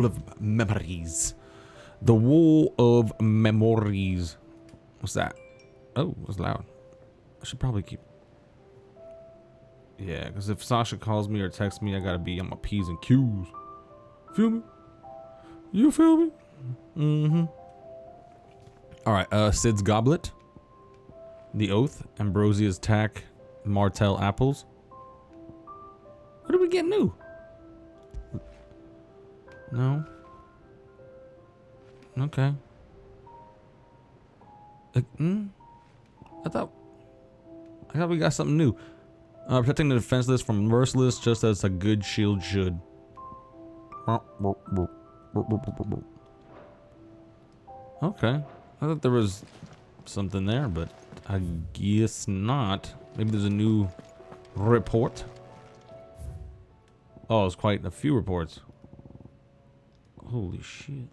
of memories. The wall of memories. What's that? Oh, it was loud. I should probably keep. Yeah, because if Sasha calls me or texts me, I gotta be on my P's and Q's. Feel me? You feel me? Mm-hmm. Alright, Sid's Goblet. The Oath. Ambrosia's Tack. Martell Apples. What did we get new? No. Okay. I thought we got something new. Protecting the defenseless from merciless, just as a good shield should. Okay. I thought there was something there, but I guess not. Maybe there's a new report. Oh, it's quite a few reports. Holy shit.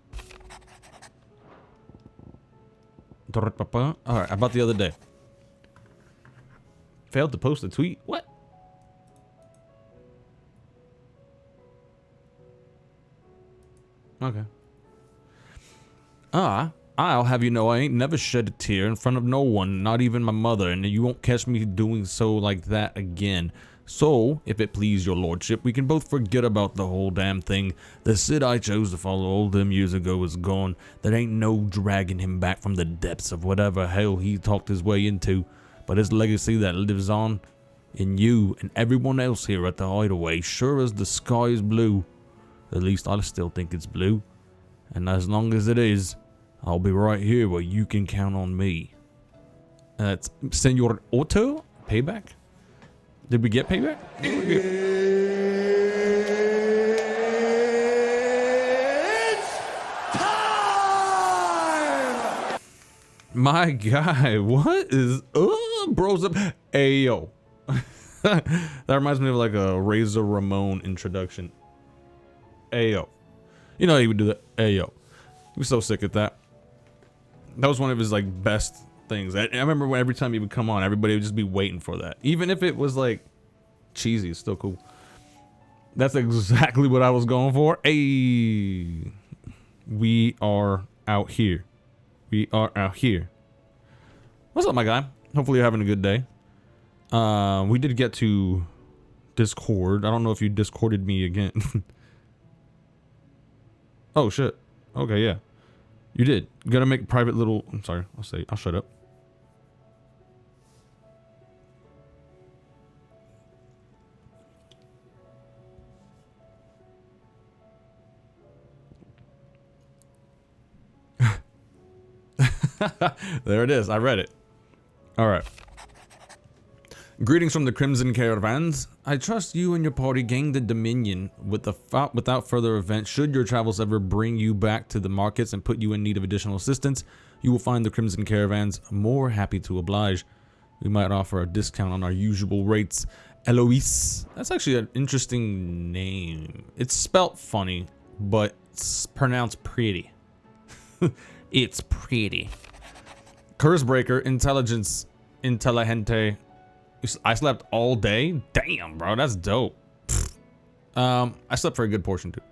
Alright, about the other day. Failed to post a tweet? What? Okay. I'll have you know I ain't never shed a tear in front of no one, not even my mother, and you won't catch me doing so like that again. So, if it please your lordship, we can both forget about the whole damn thing. The Sid I chose to follow all them years ago is gone. There ain't no dragging him back from the depths of whatever hell he talked his way into. But his legacy that lives on in you and everyone else here at the Hideaway, sure as the sky is blue. At least I still think it's blue. And as long as it is, I'll be right here where you can count on me. That's Senor Otto? Payback? Did we get payback? It's time! My guy, what is bros up? Ayo. That reminds me of like a Razor Ramon introduction. Ayo. You know he would do that. Ayo. He was so sick at that. That was one of his like best things. I remember when every time he would come on, everybody would just be waiting for that. Even if it was like cheesy, it's still cool. That's exactly what I was going for. Hey, we are out here. We are out here. What's up, my guy? Hopefully you're having a good day. We did get to Discord. I don't know if you Discorded me again. Oh shit. Okay, yeah. You did. You gotta make private little. I'm sorry. I'll shut up. There it is. I read it. All right. Greetings from the Crimson Caravans. I trust you and your party gain the Dominion without further event. Should your travels ever bring you back to the markets and put you in need of additional assistance, you will find the Crimson Caravans more happy to oblige. We might offer a discount on our usual rates. Eloise. That's actually an interesting name. It's spelt funny, but it's pronounced pretty. It's pretty. Cursebreaker, intelligence, intelligente. I slept all day? Damn, bro, that's dope. I slept for a good portion too.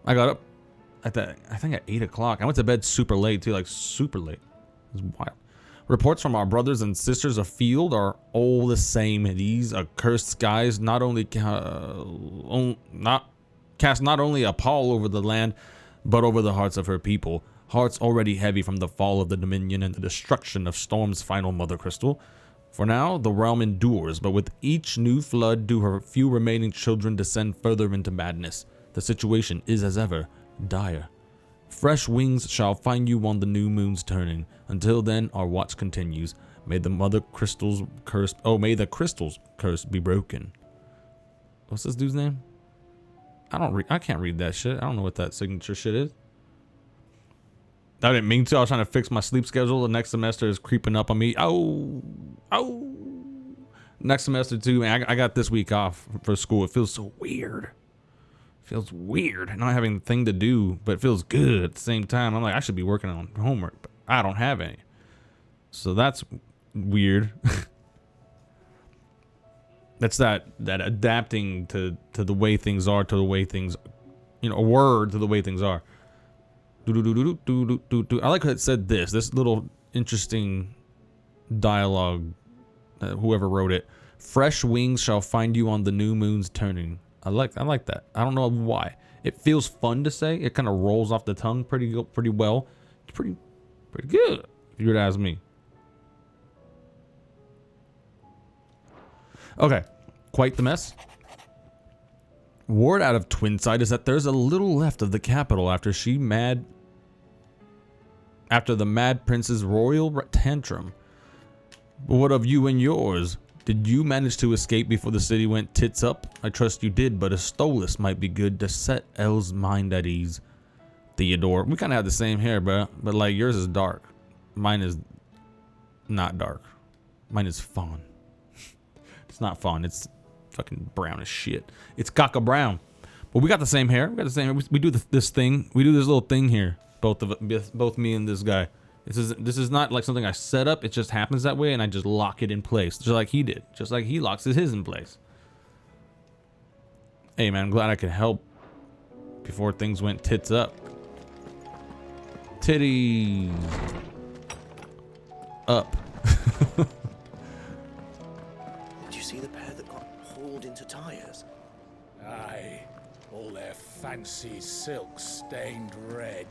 I got up at I think at 8 o'clock. I went to bed super late too, like super late. It was wild. Reports from our brothers and sisters afield are all the same. These accursed skies not only cast not only a pall over the land, but over the hearts of her people. Hearts already heavy from the fall of the Dominion and the destruction of Storm's final mother crystal. For now, the realm endures, but with each new flood do her few remaining children descend further into madness. The situation is as ever dire. Fresh wings shall find you on the new moon's turning. Until then, our watch continues. May the mother crystals curse. Oh, may the crystals curse be broken. What's this dude's name? I can't read that shit. I don't know what that signature shit is. I didn't mean to. I was trying to fix my sleep schedule. The next semester is creeping up on me. Oh. Next semester too, man. I got this week off for school. It feels so weird. It feels weird not having a thing to do, but it feels good at the same time. I'm like, I should be working on homework, but I don't have any. So that's weird. That's that adapting to the way things are, to the way things you know, a word to the way things are. I like how it said this little interesting dialogue. Whoever wrote it. Fresh wings shall find you on the new moon's turning. I like that. I don't know why. It feels fun to say. It kind of rolls off the tongue pretty well. It's pretty good, if you were to ask me. Okay, quite the mess. Word out of Twinside is that there's a little left of the capital after the Mad Prince's royal tantrum. But what of you and yours? Did you manage to escape before the city went tits up? I trust you did, but a stolus might be good to set Elle's mind at ease. Theodore, we kind of have the same hair, but like yours is dark. Mine is not dark. Mine is fawn. It's not fawn. It's fucking brown as shit. It's caca brown. But we got the same hair. We got the same hair. We do this thing. We do this little thing here. Both me and this guy. This is not like something I set up. It just happens that way, and I just lock it in place, just like he did. Just like he locks his in place. Hey man, I'm glad I could help before things went tits up. Titties up. Did you see the pair that got hauled into tires? Aye, all their fancy silks stained red.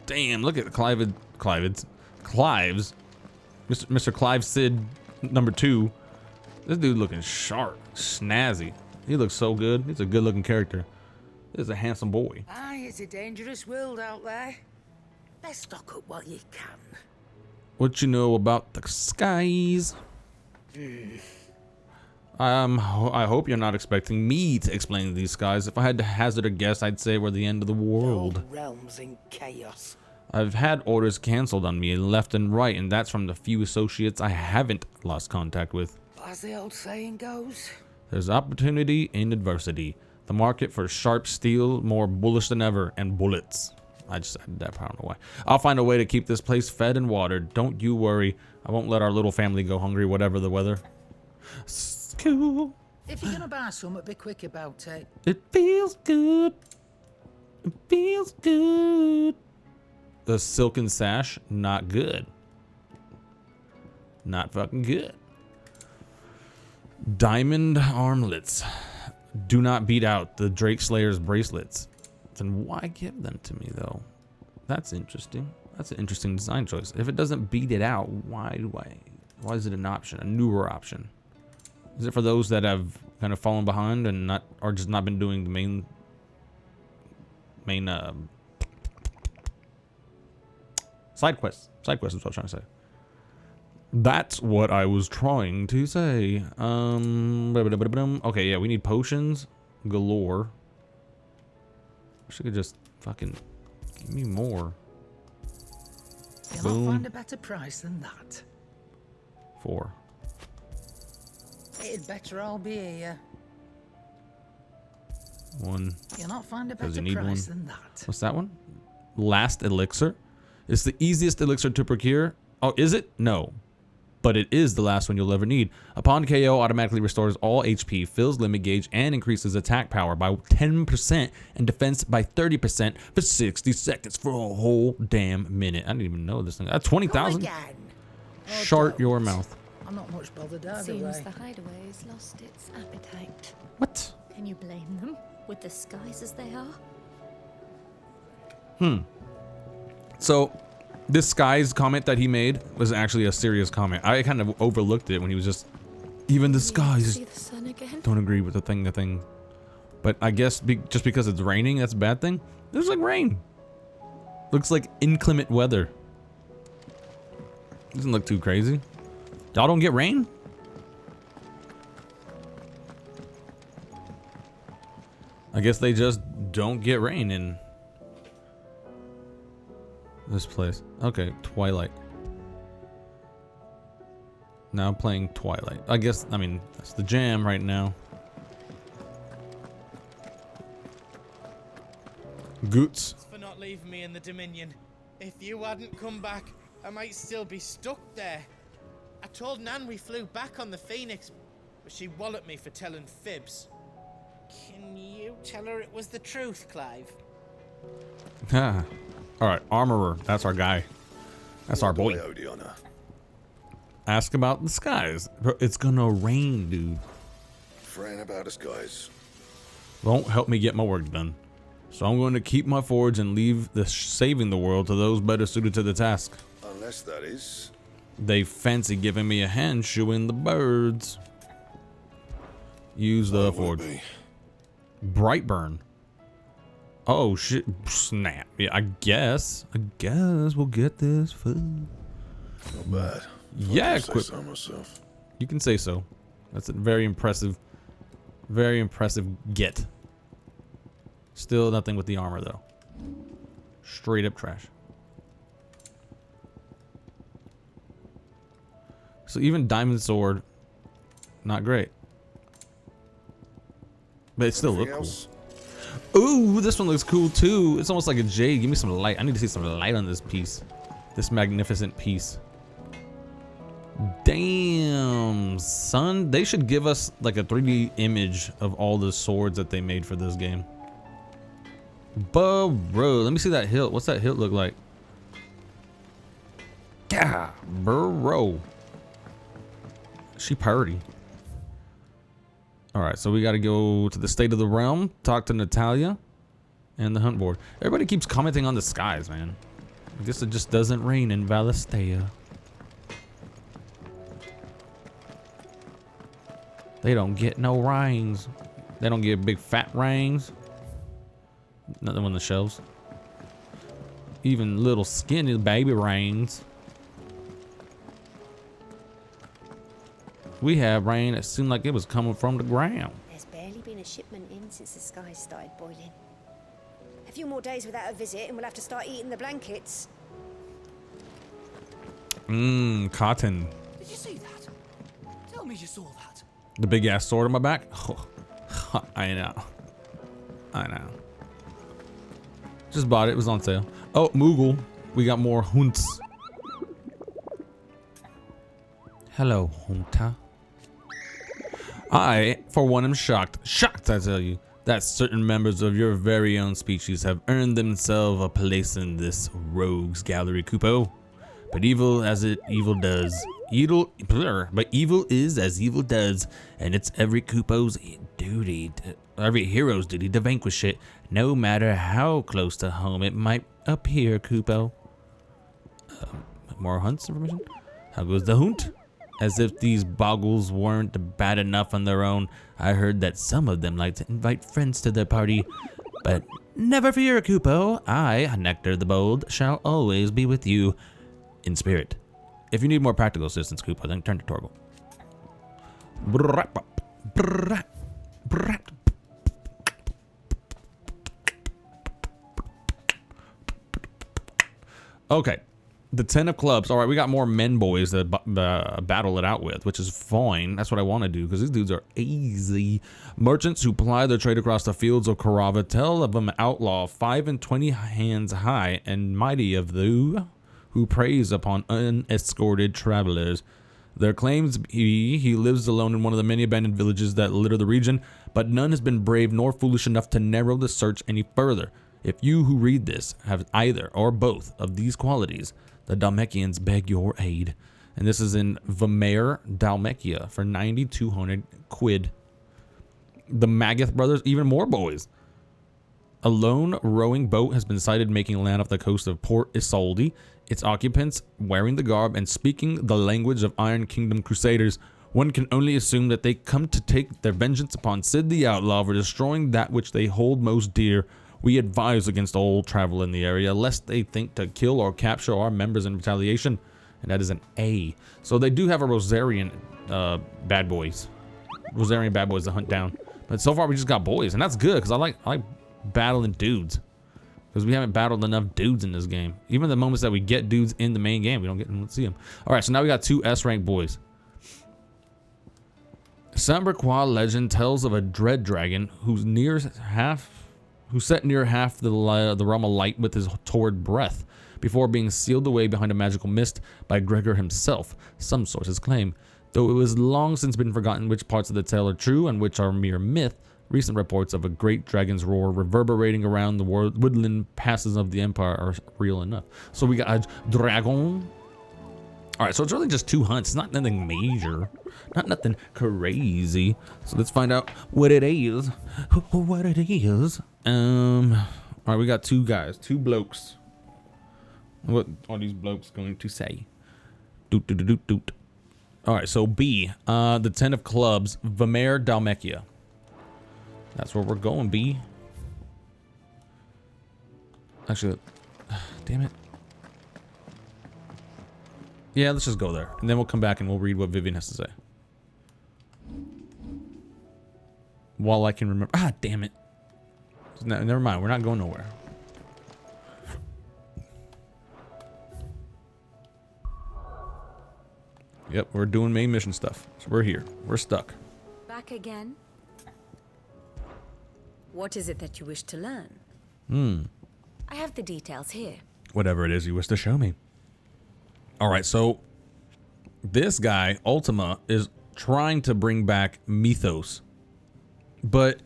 Damn, look at Clives. Mr. Clive Sid #2. This dude looking sharp, snazzy. He looks so good. He's a good looking character. This is a handsome boy. Aye, it's a dangerous world out there. Let's stock up while you can. What you know about the skies? I hope you're not expecting me to explain these skies. If I had to hazard a guess, I'd say we're the end of the world. Old realms in chaos. I've had orders canceled on me left and right, and that's from the few associates I haven't lost contact with. As the old saying goes. There's opportunity in adversity. The market for sharp steel more bullish than ever, and bullets. I just added that, I don't know why. I'll find a way to keep this place fed and watered. Don't you worry. I won't let our little family go hungry, whatever the weather. Cool. If you're gonna buy some, be quick about it. It feels good. It feels good. The silken sash, not good. Not fucking good. Diamond armlets. Do not beat out the Drake Slayer's bracelets. Then why give them to me though? That's interesting. That's an interesting design choice. If it doesn't beat it out, why is it an option? A newer option? Is it for those that have kind of fallen behind and just not been doing the main side quests? Side quests is what I was trying to say. That's what I was trying to say. Okay, yeah, we need potions galore. Wish I could just fucking give me more. You'll not find a better price than that. 4. It'd better all be here. 1. You'll not find a Does better it need price one? than that. What's that one? Last elixir. It's the easiest elixir to procure. Oh, is it? No. But it is the last one you'll ever need. Upon KO, automatically restores all HP, fills limit gauge, and increases attack power by 10% and defense by 30% for 60 seconds for a whole damn minute. I didn't even know this thing. 20,000? Shart your mouth. I'm not much bothered either Seems way. the hideaway's lost its appetite. What? Can you blame them, with the skies as they are? So, this skies comment that he made was actually a serious comment. I kind of overlooked it when he was just, even the skies See the sun again? don't agree with the thing. But I guess just because it's raining, that's a bad thing? There's like rain. Looks like inclement weather. Doesn't look too crazy. Y'all don't get rain? I guess they just don't get rain in this place. Okay, Twilight. Now playing Twilight. I mean, that's the jam right now. Goots. For not leaving me in the Dominion. If you hadn't come back, I might still be stuck there. I told Nan we flew back on the Phoenix, but she walloped me for telling fibs. Can you tell her it was the truth, Clive? All right, armorer. That's our guy. That's our boy. Ask about the skies. Bro, it's gonna rain, dude. Fran about us, guys. Won't help me get my work done. So I'm going to keep my forge and leave the saving the world to those better suited to the task. Unless that is. They fancy giving me a hand shoeing the birds. Use the forge. Brightburn. Oh shit! Snap. Yeah, I guess we'll get this food. Not bad. Yeah, quick. Myself. You can say so. That's a very impressive get. Still nothing with the armor though. Straight up trash. So even diamond sword, not great. But it still looks cool. Ooh, this one looks cool too. It's almost like a jade. Give me some light. I need to see some light on this piece. This magnificent piece. Damn, son. They should give us like a 3D image of all the swords that they made for this game. Bro, let me see that hilt. What's that hilt look like? Yeah, bro. She purty. All right, so we got to go to the State of the Realm, talk to Natalia, and the hunt board. Everybody keeps commenting on the skies, man. I guess it just doesn't rain in Valistea. They don't get no rains. They don't get big fat rains. Nothing on the shelves. Even little skinny baby rains. We have rain that seemed like it was coming from the ground. There's barely been a shipment in since the skies started boiling. A few more days without a visit and we'll have to start eating the blankets. Cotton. Did you see that? Tell me you saw that. The big ass sword on my back? Oh, I know. Just bought it. It was on sale. Oh, Moogle. We got more hunts. Hello, hunter. I, for one, am shocked, I tell you, that certain members of your very own species have earned themselves a place in this rogues gallery, Kupo. But evil is as evil does, and it's every Kupo's duty, every hero's duty to vanquish it, no matter how close to home it might appear, Kupo. More hunts information? How goes the hunt? As if these boggles weren't bad enough on their own, I heard that some of them like to invite friends to their party. But never fear, Kupo. I, Nectar the Bold, shall always be with you in spirit. If you need more practical assistance, Kupo, then turn to Torgal. Okay. The 10 of clubs. All right, we got more men boys to battle it out with, which is fine. That's what I want to do because these dudes are easy. Merchants who ply their trade across the fields of Karava tell of an outlaw 5 and 20 hands high and mighty of those who preys upon unescorted travelers. Their claims he lives alone in one of the many abandoned villages that litter the region, but none has been brave nor foolish enough to narrow the search any further. If you who read this have either or both of these qualities, the Dalmekians beg your aid. And this is in Vamare, Dalmekia for 9,200 quid. The Magath brothers, even more boys. A lone rowing boat has been sighted making land off the coast of Port Isolde. Its occupants, wearing the garb and speaking the language of Iron Kingdom crusaders, one can only assume that they come to take their vengeance upon Sid the Outlaw for destroying that which they hold most dear. We advise against all travel in the area, lest they think to kill or capture our members in retaliation. And that is an A. So they do have a Rosarian bad boys. Rosarian bad boys to hunt down. But so far we just got boys, and that's good, because I like battling dudes. Because we haven't battled enough dudes in this game. Even the moments that we get dudes in the main game, we don't get to see them. Alright, so now we got 2 S-rank boys. Samberqua legend tells of a dread dragon who set near half the realm alight with his torrid breath, before being sealed away behind a magical mist by Gregor himself, some sources claim. Though it was long since been forgotten which parts of the tale are true and which are mere myth, Recent reports of a great dragon's roar reverberating around the woodland passes of the Empire are real enough. So we got a dragon. All right, so it's really just 2 hunts. Not nothing major. Not nothing crazy. So let's find out what it is. What it is. All right, we got 2 guys. 2 blokes. What are these blokes going to say? Doot, doot, doot, doot. All right, so B, the 10 of clubs, Vamer Dalmekia. That's where we're going, B. Actually, damn it. Yeah, let's just go there. And then we'll come back and we'll read what Vivian has to say. While I can remember. Ah, damn it. No, never mind. We're not going nowhere. Yep, we're doing main mission stuff. So we're here. We're stuck. Back again? What is it that you wish to learn? I have the details here. Whatever it is you wish to show me. All right, so this guy, Ultima, is trying to bring back Mythos. But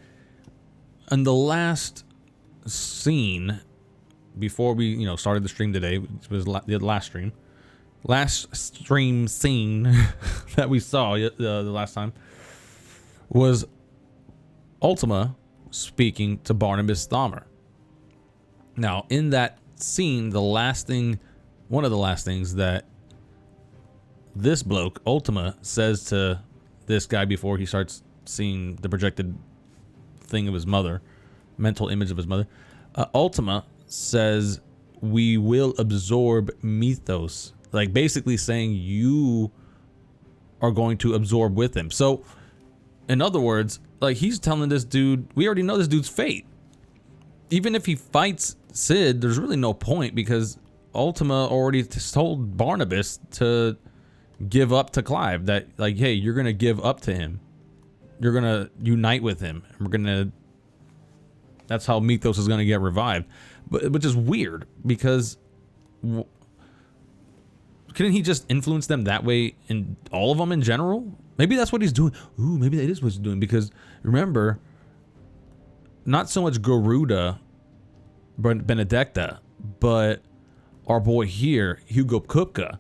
in the last scene, before we, started the stream today, which was the last stream scene that we saw the last time, was Ultima speaking to Barnabas Thammer. Now, in that scene, one of the last things that this bloke, Ultima, says to this guy before he starts seeing the projected thing of his mother, mental image of his mother, Ultima says, "We will absorb Mythos," like basically saying you are going to absorb with him. So, in other words, like he's telling this dude, we already know this dude's fate. Even if he fights Sid, there's really no point because Ultima already told Barnabas to give up to Clive. That like, hey, you're gonna give up to him. You're gonna unite with him. And that's how Mythos is gonna get revived. But which is weird because couldn't he just influence them that way in all of them in general? Maybe that's what he's doing. Ooh, maybe that is what he's doing because remember, not so much Garuda, Benedicta, but our boy here, Hugo Kupka,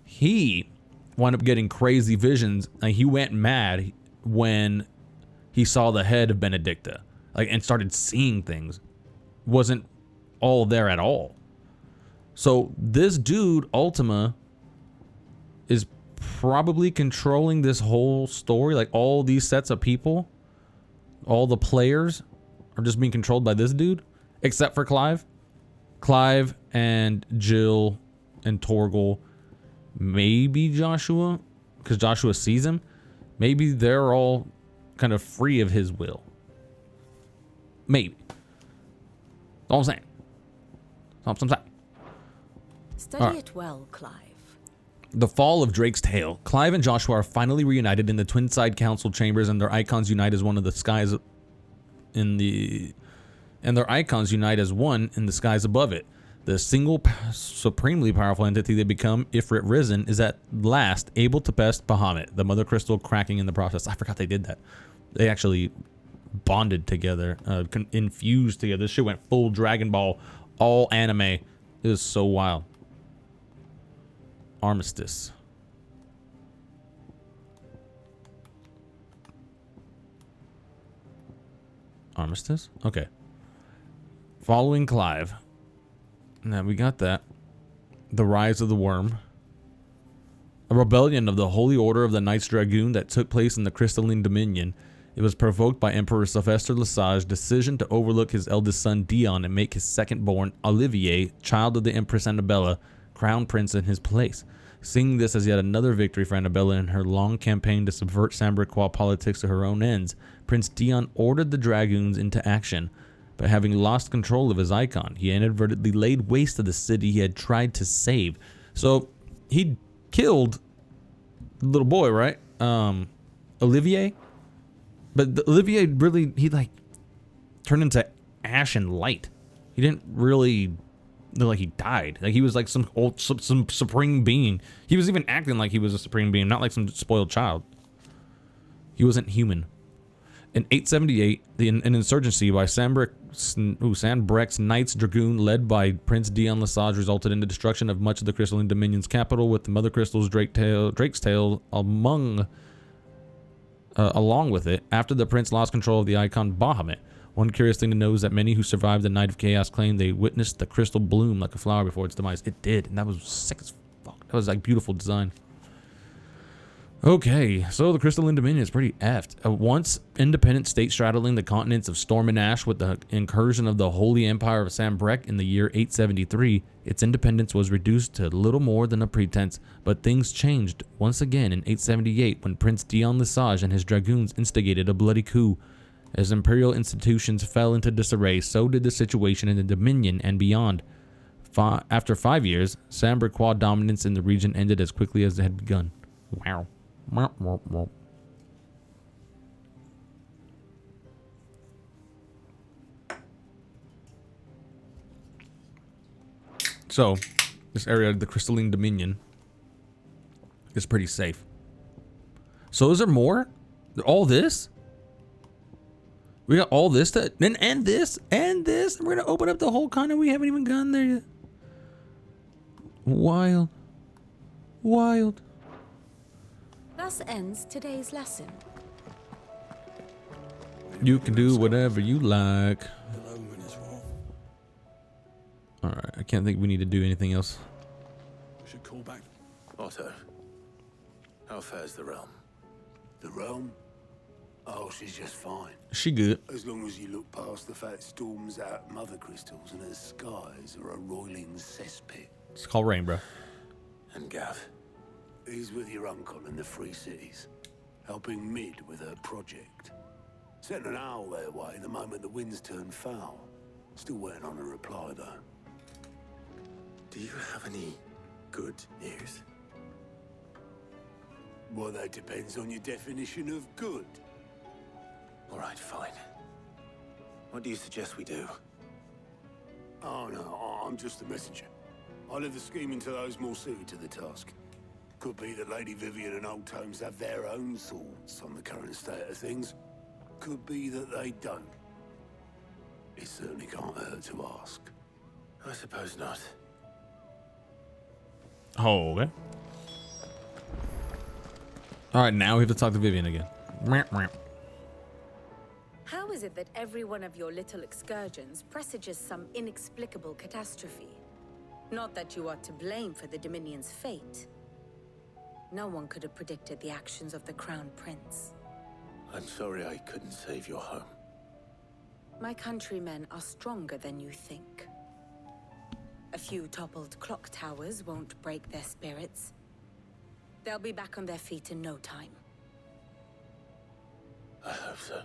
he wound up getting crazy visions. Like he went mad when he saw the head of Benedicta, like, and started seeing things. Wasn't all there at all. So this dude, Ultima, is probably controlling this whole story. Like all these sets of people, all the players are just being controlled by this dude, except for Clive. Clive and Jill and Torgal, maybe Joshua, because Joshua sees him. Maybe they're all kind of free of his will. Maybe. That's all I'm saying. That's all I'm saying. Study it well, Clive. The fall of Drake's Tale. Clive and Joshua are finally reunited in the Twinside Council chambers, and their icons unite as one in the skies above it. The single supremely powerful entity they become, Ifrit Risen, is at last able to best Bahamut, the Mother Crystal cracking in the process. I forgot they did that. They actually bonded together, infused together. This shit went full Dragon Ball, all anime. It was so wild. Armistice. Armistice? Okay. Following Clive. Now we got that. The Rise of the Worm. A rebellion of the Holy Order of the Knights Dragoon that took place in the Crystalline Dominion. It was provoked by Emperor Sylvester Lesage's decision to overlook his eldest son Dion and make his second-born, Olivier, child of the Empress Annabella, crown prince in his place. Seeing this as yet another victory for Annabella in her long campaign to subvert Sambriquois politics to her own ends, Prince Dion ordered the Dragoons into action. But having lost control of his icon, he inadvertently laid waste to the city he had tried to save. So he killed the little boy, right? Olivier? But Olivier really, he like turned into ash and light. He didn't really look like he died. Like he was like some supreme being. He was even acting like he was a supreme being, not like some spoiled child. He wasn't human. In 878, an insurgency by Sanbreque's Knights Dragoon, led by Prince Dion Lesage, resulted in the destruction of much of the Crystalline Dominion's capital, with the Mother Crystal's Drake's Tail along with it. After the prince lost control of the icon Bahamut, one curious thing to know is that many who survived the Night of Chaos claim they witnessed the crystal bloom like a flower before its demise. It did, and that was sick as fuck. That was like beautiful design. Okay, so the Crystalline Dominion is pretty effed. A once independent state straddling the continents of Storm and Ash with the incursion of the Holy Empire of Sanbreque in the year 873, its independence was reduced to little more than a pretense, but things changed once again in 878 when Prince Dion Lesage and his dragoons instigated a bloody coup. As imperial institutions fell into disarray, so did the situation in the Dominion and beyond. After 5 years, Sanbrequois dominance in the region ended as quickly as it had begun. Wow. So, this area of the Crystalline Dominion is pretty safe. So is there more? All this? We got all this to, and this, and this. We're gonna open up the whole continent. We haven't even gotten there yet. Wild. Wild. Thus ends today's lesson. You can do whatever you like. Alright, I can't think we need to do anything else. We should call back. Otto, how fares the realm? The realm? Oh, she's just fine. She good. As long as you look past the fat storms out mother crystals and her skies are a roiling cesspit. It's called rain, bro. And Gav? He's with your uncle in the Free Cities, helping Mid with her project. Sent an owl their way the moment the winds turned foul. Still waiting on a reply, though. Do you have any good news? Well, that depends on your definition of good. All right, fine. What do you suggest we do? Oh, no, I'm just a messenger. I leave the scheming to those more suited to the task. Could be that Lady Vivian and Old Tomes have their own thoughts on the current state of things. Could be that they don't. It certainly can't hurt to ask. I suppose not. Oh, okay. Alright, now we have to talk to Vivian again. How is it that every one of your little excursions presages some inexplicable catastrophe? Not that you are to blame for the Dominion's fate. No one could have predicted the actions of the Crown Prince. I'm sorry I couldn't save your home. My countrymen are stronger than you think. A few toppled clock towers won't break their spirits. They'll be back on their feet in no time. I hope so.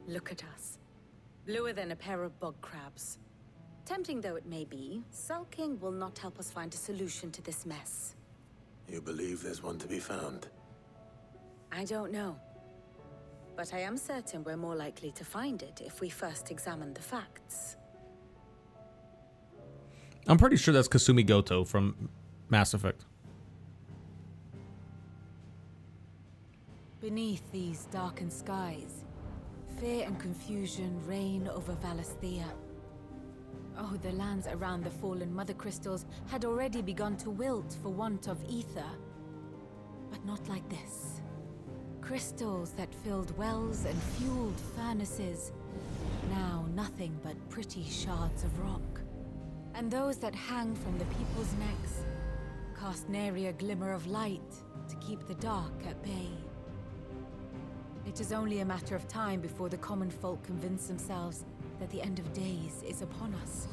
Look at us. Bluer than a pair of bog crabs. Tempting though it may be, sulking will not help us find a solution to this mess. You believe there's one to be found? I don't know. But I am certain we're more likely to find it if we first examine the facts. I'm pretty sure that's Kasumi Goto from Mass Effect. Beneath these darkened skies, fear and confusion reign over Valisthea. Oh, the lands around the fallen Mother Crystals had already begun to wilt for want of ether. But not like this. Crystals that filled wells and fueled furnaces. Now nothing but pretty shards of rock. And those that hang from the people's necks cast nary a glimmer of light to keep the dark at bay. It is only a matter of time before the common folk convince themselves that the end of days is upon us.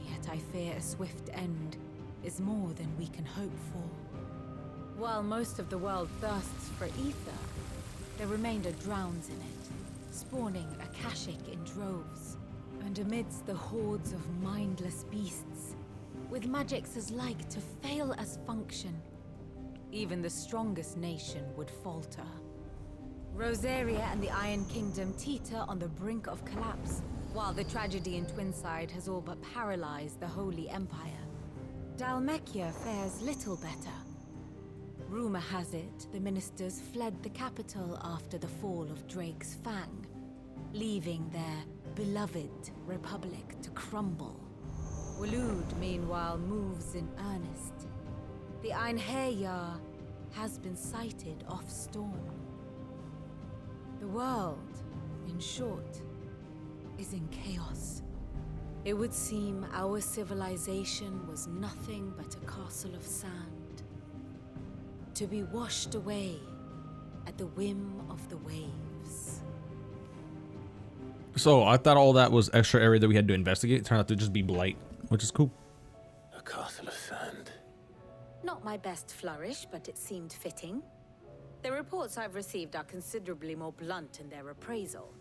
Yet I fear a swift end is more than we can hope for. While most of the world thirsts for ether, the remainder drowns in it, spawning Akashic in droves. And amidst the hordes of mindless beasts, with magics as like to fail as function, even the strongest nation would falter. Rosaria and the Iron Kingdom teeter on the brink of collapse, while the tragedy in Twinside has all but paralyzed the Holy Empire. Dalmekia fares little better. Rumor has it, the ministers fled the capital after the fall of Drake's Fang, leaving their beloved republic to crumble. Waloed, meanwhile, moves in earnest. The Einherjar has been sighted off Storm. The world, in short, is in chaos. It would seem our civilization was nothing but a castle of sand, to be washed away at the whim of the waves. So I thought all that was extra area that we had to investigate. It turned out to just be blight, which is cool. A castle of sand. Not my best flourish, but it seemed fitting. The reports I've received are considerably more blunt in their appraisal.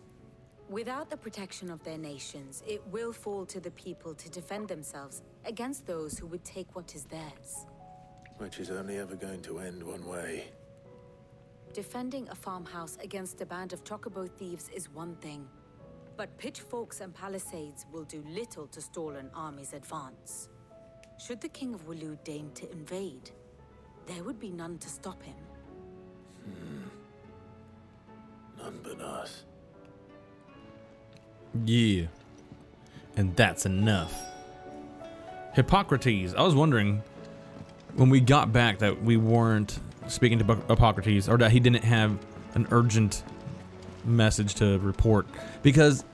Without the protection of their nations, it will fall to the people to defend themselves against those who would take what is theirs. Which is only ever going to end one way. Defending a farmhouse against a band of chocobo thieves is one thing, but pitchforks and palisades will do little to stall an army's advance. Should the King of Waloed deign to invade, there would be none to stop him. None but us. Yeah. And that's enough. Hippocrates. I was wondering when we got back that we weren't speaking to Hippocrates, or that he didn't have an urgent message to report, because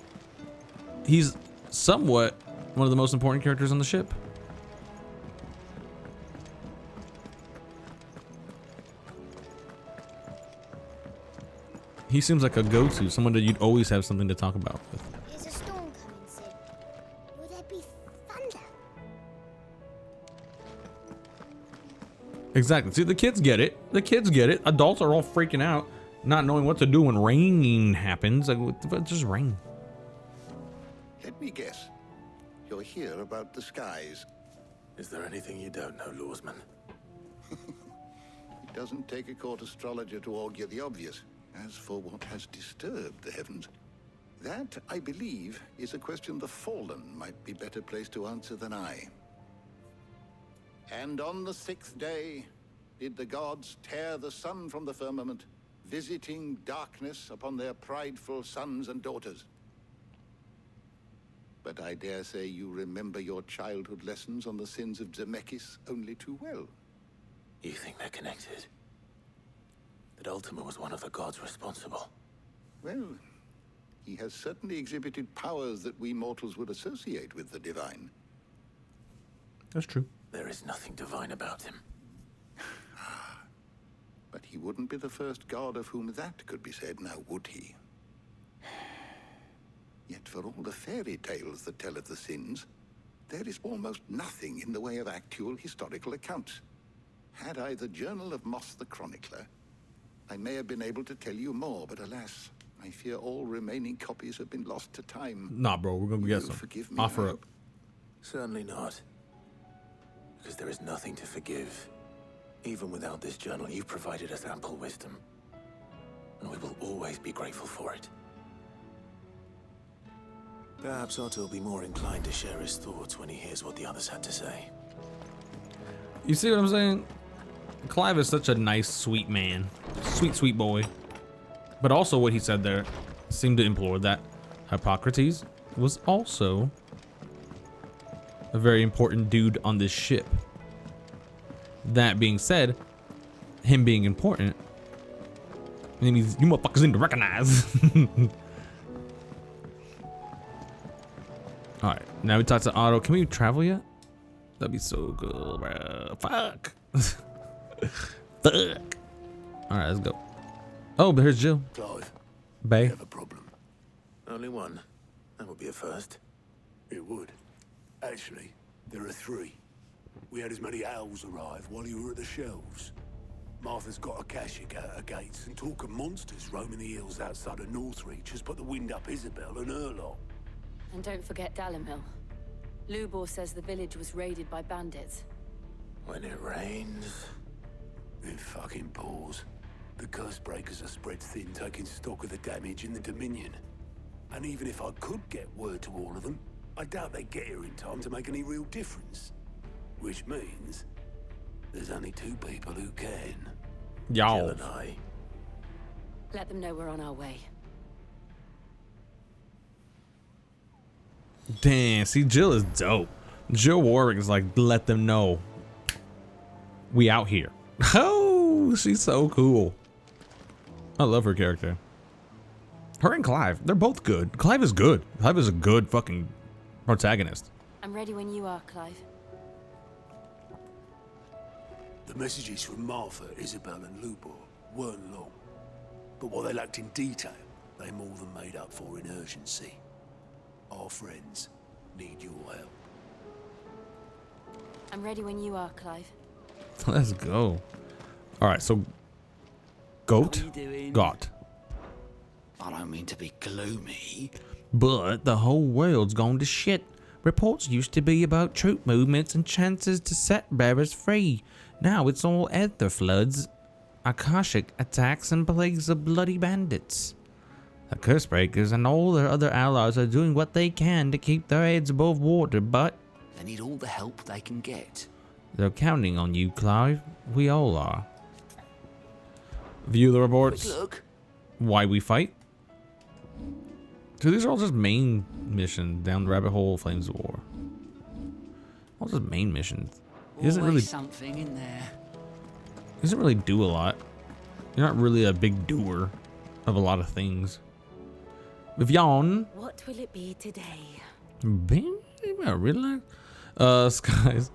he's somewhat one of the most important characters on the ship. He seems like a go-to, someone that you'd always have something to talk about with. Is a storm coming, Sid? Will there be thunder? Exactly. See, the kids get it. The kids get it. Adults are all freaking out, not knowing what to do when rain happens. Like, just rain. Let me guess. You're here about the skies. Is there anything you don't know, Lawsman? It doesn't take a court astrologer to augur the obvious. As for what has disturbed the heavens, that, I believe, is a question the Fallen might be better placed to answer than I. And on the 6th day, did the gods tear the sun from the firmament, visiting darkness upon their prideful sons and daughters. But I dare say you remember your childhood lessons on the sins of Zemeckis only too well. You think they're connected? That Ultima was one of the gods responsible? Well, he has certainly exhibited powers that we mortals would associate with the divine. That's true. There is nothing divine about him. But he wouldn't be the first god of whom that could be said, now would he? Yet for all the fairy tales that tell of the sins, there is almost nothing in the way of actual historical accounts. Had I the Journal of Moss the Chronicler, I may have been able to tell you more, but alas, I fear all remaining copies have been lost to time. Nah, bro, we're gonna get some. Forgive me, Offer I up. Certainly not. Because there is nothing to forgive. Even without this journal, you've provided us ample wisdom. And we will always be grateful for it. Perhaps Otto will be more inclined to share his thoughts when he hears what the others had to say. You see what I'm saying? Clive is such a nice, sweet man. Sweet, sweet boy. But also what he said there seemed to implore that Hippocrates was also a very important dude on this ship. That being said, him being important means you motherfuckers need to recognize. Alright, now we talked to Otto. Can we travel yet? That'd be so good, bro. Fuck. Fuck. Alright, let's go. Oh, but here's Jill. Clive, Bay. you have a problem. Only one. That would be a first. It would. Actually, there are 3. We had as many owls arrive while you were at the shelves. Martha's got a Akashic at her gates, and talk of monsters roaming the hills outside of Northreach has put the wind up Isabel and her lot. And don't forget Dalimil. Lubor says the village was raided by bandits. When it rains... It fucking pours. The curse breakers are spread thin, taking stock of the damage in the Dominion. And even if I could get word to all of them, I doubt they'd get here in time to make any real difference. Which means there's only 2 people who can. Y'all. Jill and I. Let them know we're on our way. Damn, see, Jill is dope. Jill Warwick is like, let them know we out here. Oh, she's so cool. I love her character. Her and Clive, they're both good. Clive is good. Clive is a good fucking protagonist. I'm ready when you are, Clive. The messages from Martha, Isabel and Lubor weren't long. But what they lacked in detail, they more than made up for in urgency. Our friends need your help. I'm ready when you are, Clive. Let's go. All right, so goat got. I don't mean to be gloomy. But the whole world's gone to shit. Reports used to be about troop movements and chances to set bearers free. Now it's all ether floods, Akashic attacks, and plagues of bloody bandits. The Cursebreakers and all their other allies are doing what they can to keep their heads above water, but They need all the help they can get. they're counting on you, Clive. We all are. View the reports. Quick look. Why we fight? So these are all just main missions down the rabbit hole, Flames of War. All just main missions. He doesn't really something in there. do a lot. You're not really a big doer of a lot of things. Vivian. What will it be today? Relax. Skies.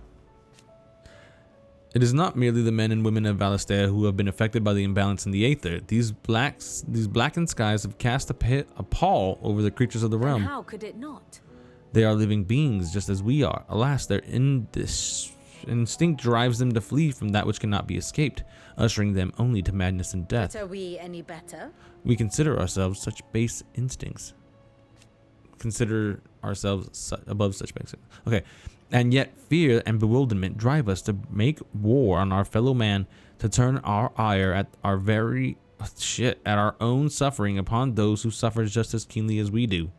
It is not merely the men and women of Valistea who have been affected by the imbalance in the aether. These blackened skies have cast a pall over the creatures of the realm. And how could it not? They are living beings just as we are. Alas, their instinct drives them to flee from that which cannot be escaped, ushering them only to madness and death. But are we any better? We consider ourselves such base instincts. Consider ourselves above such base. Okay. And yet fear and bewilderment drive us to make war on our fellow man, to turn our ire at our at our own suffering upon those who suffer just as keenly as we do.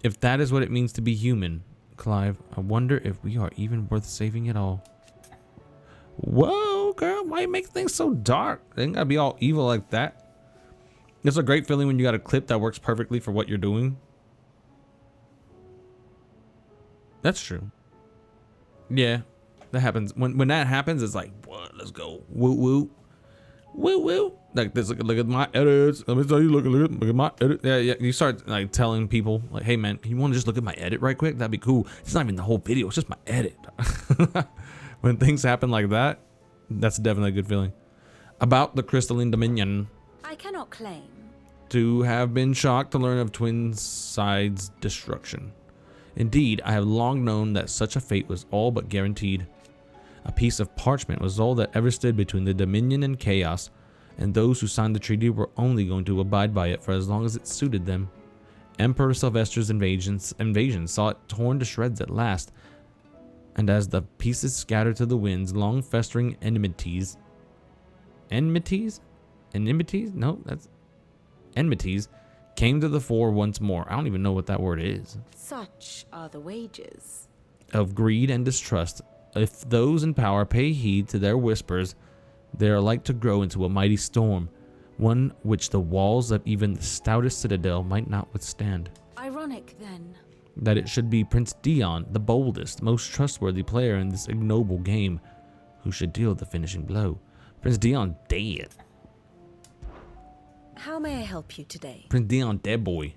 If that is what it means to be human, Clive, I wonder if we are even worth saving at all. Whoa, girl, why you make things so dark? They ain't gotta be all evil like that. It's a great feeling when you got a clip that works perfectly for what you're doing. That's true. Yeah, that happens. When that happens, it's like, what? Let's go. Woo woo. Woo woo. Like this. Look at my edits. Let me tell you. Look at my edit. Yeah. You start like telling people like, hey man, you want to just look at my edit right quick? That'd be cool. It's not even the whole video. It's just my edit. When things happen like that, that's definitely a good feeling. About the Crystalline Dominion. I cannot claim To have been shocked to learn of Twinside's destruction. Indeed, I have long known that such a fate was all but guaranteed. A piece of parchment was all that ever stood between the Dominion and Chaos, and those who signed the treaty were only going to abide by it for as long as it suited them. Emperor Sylvester's invasion saw it torn to shreds at last, and as the pieces scattered to the winds, long festering enmities came to the fore once more. I don't even know what that word is. such are the wages. Of greed and distrust. If those in power pay heed to their whispers, they are like to grow into a mighty storm, one which the walls of even the stoutest citadel might not withstand. Ironic, then. That it should be Prince Dion, the boldest, most trustworthy player in this ignoble game, who should deal the finishing blow. Prince Dion dead. How may I help you today? Prince Dion dead boy.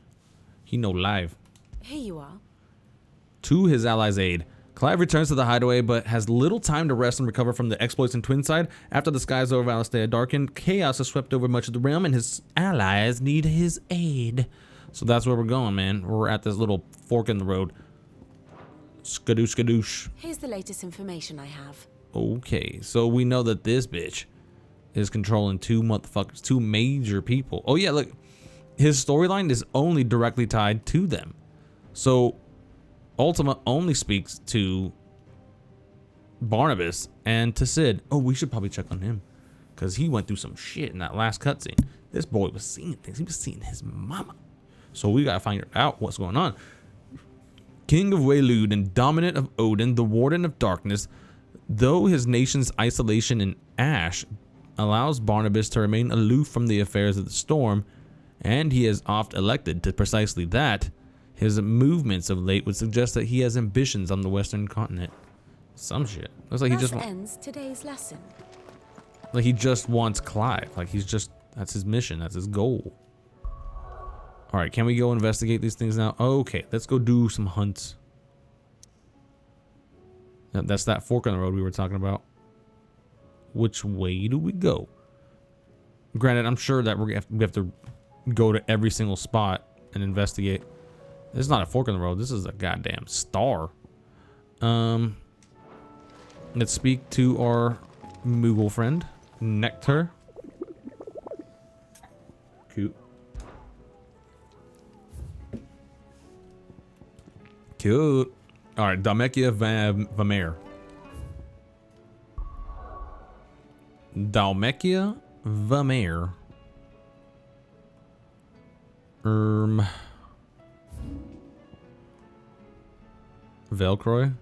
He no live. Here you are. To his allies' aid, Clive returns to the hideaway, but has little time to rest and recover from the exploits in Twinside. After the skies over Valistea darken, chaos has swept over much of the realm, and his allies need his aid. So that's where we're going, man. We're at this little fork in the road. Skadoosh, skadoosh. Here's the latest information I have. Okay, so we know that this bitch is controlling two major people. Oh yeah, look, his storyline is only directly tied to them. So Ultima only speaks to Barnabas and to Sid. Oh, we should probably check on him, because he went through some shit in that last cutscene. This boy was seeing things. He was seeing his mama. So we gotta find out what's going on. King of Waylude and dominant of Odin, the Warden of Darkness, Though his nation's isolation in ash allows Barnabas to remain aloof from the affairs of the storm, and he has oft elected to precisely that, his movements of late would suggest that he has ambitions on the western continent. Some shit. Looks like he just ends today's lesson. like he just wants Clive. Like he's just, that's his mission. That's his goal. All right, can we go investigate these things now? Okay, let's go do some hunts. That's that fork in the road we were talking about. Which way do we go? Granted, I'm sure that we have to go to every single spot and investigate. This is not a fork in the road. This is a goddamn star. Let's speak to our Moogle friend, Nectar. Cute. Cute. All right, Dalmekia Vamare. Dalmekia Vamare. Velcroy.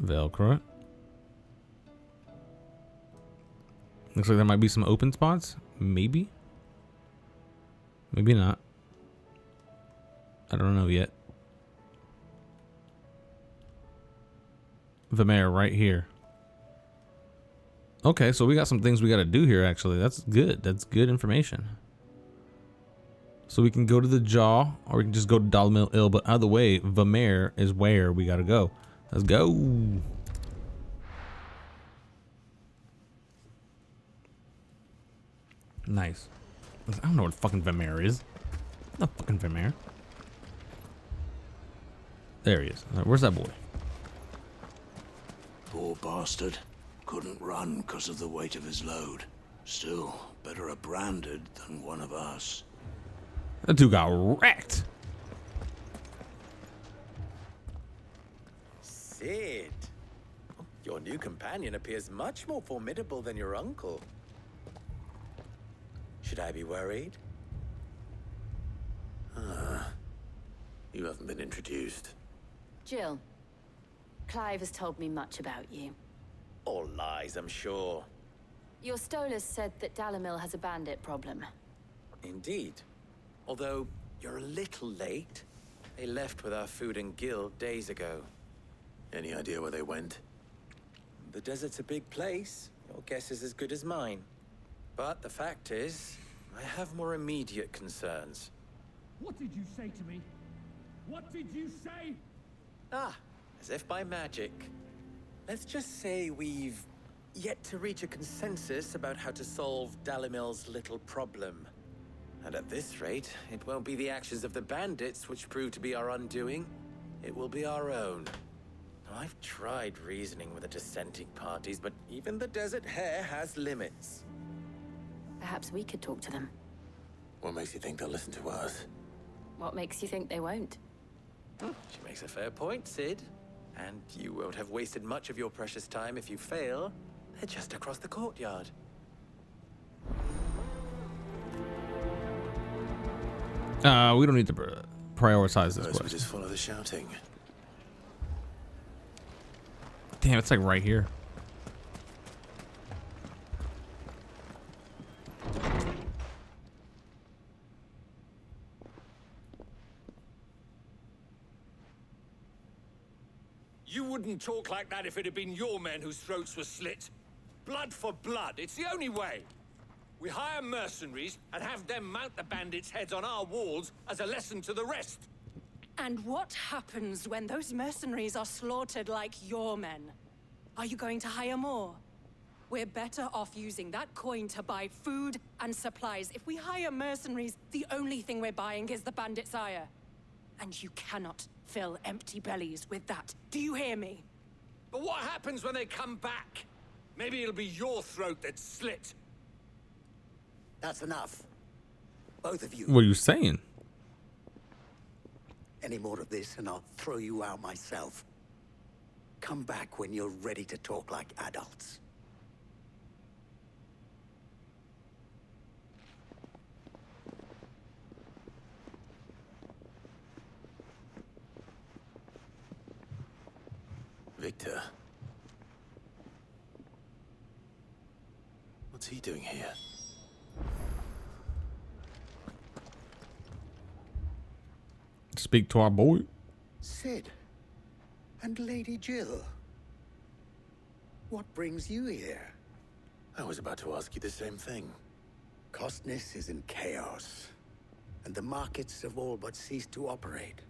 Velcroy. Looks like there might be some open spots. Maybe. Maybe not. I don't know yet. Vamare right here. Okay, so we got some things we got to do here, actually. That's good. That's good information. So we can go to the Jaw, or we can just go to Dalimil Ill, but either way, Vamare is where we got to go. Let's go. Nice. I don't know what fucking Vamare is. Not fucking Vamare. There he is. Where's that boy? Poor bastard. Couldn't run because of the weight of his load. Still, better a branded than one of us. That dude got wrecked. Sid, your new companion appears much more formidable than your uncle. Should I be worried? You haven't been introduced. Jill, Clive has told me much about you. All lies, I'm sure. Your Stolas said that Dalimil has a bandit problem. Indeed. Although, you're a little late. They left with our food and guild days ago. Any idea where they went? The desert's a big place. Your guess is as good as mine. But the fact is, I have more immediate concerns. What did you say to me? What did you say? Ah, as if by magic. Let's just say we've yet to reach a consensus about how to solve Dalimil's little problem. And at this rate, it won't be the actions of the bandits which prove to be our undoing. It will be our own. Now, I've tried reasoning with the dissenting parties, but even the Desert Hare has limits. Perhaps we could talk to them. What makes you think they'll listen to us? What makes you think they won't? She makes a fair point, Sid. And you won't have wasted much of your precious time if you fail. They're just across the courtyard. We don't need to prioritize this We quest. just follow the shouting. Damn, it's like right here. You wouldn't talk like that if it had been your men whose throats were slit. Blood for blood, it's the only way. We hire mercenaries and have them mount the bandits' heads on our walls as a lesson to the rest. And what happens when those mercenaries are slaughtered like your men? Are you going to hire more? We're better off using that coin to buy food and supplies. If we hire mercenaries, the only thing we're buying is the bandits' ire. And you cannot fill empty bellies with that. Do you hear me? But what happens when they come back? Maybe it'll be your throat that's slit. That's enough. Both of you. What are you saying? Any more of this and I'll throw you out myself. Come back when you're ready to talk like adults. Vic? Victor. What's he doing here? Speak to our boy. Sid. And Lady Jill. What brings you here? I was about to ask you the same thing. Costness is in chaos, and the markets have all but ceased to operate.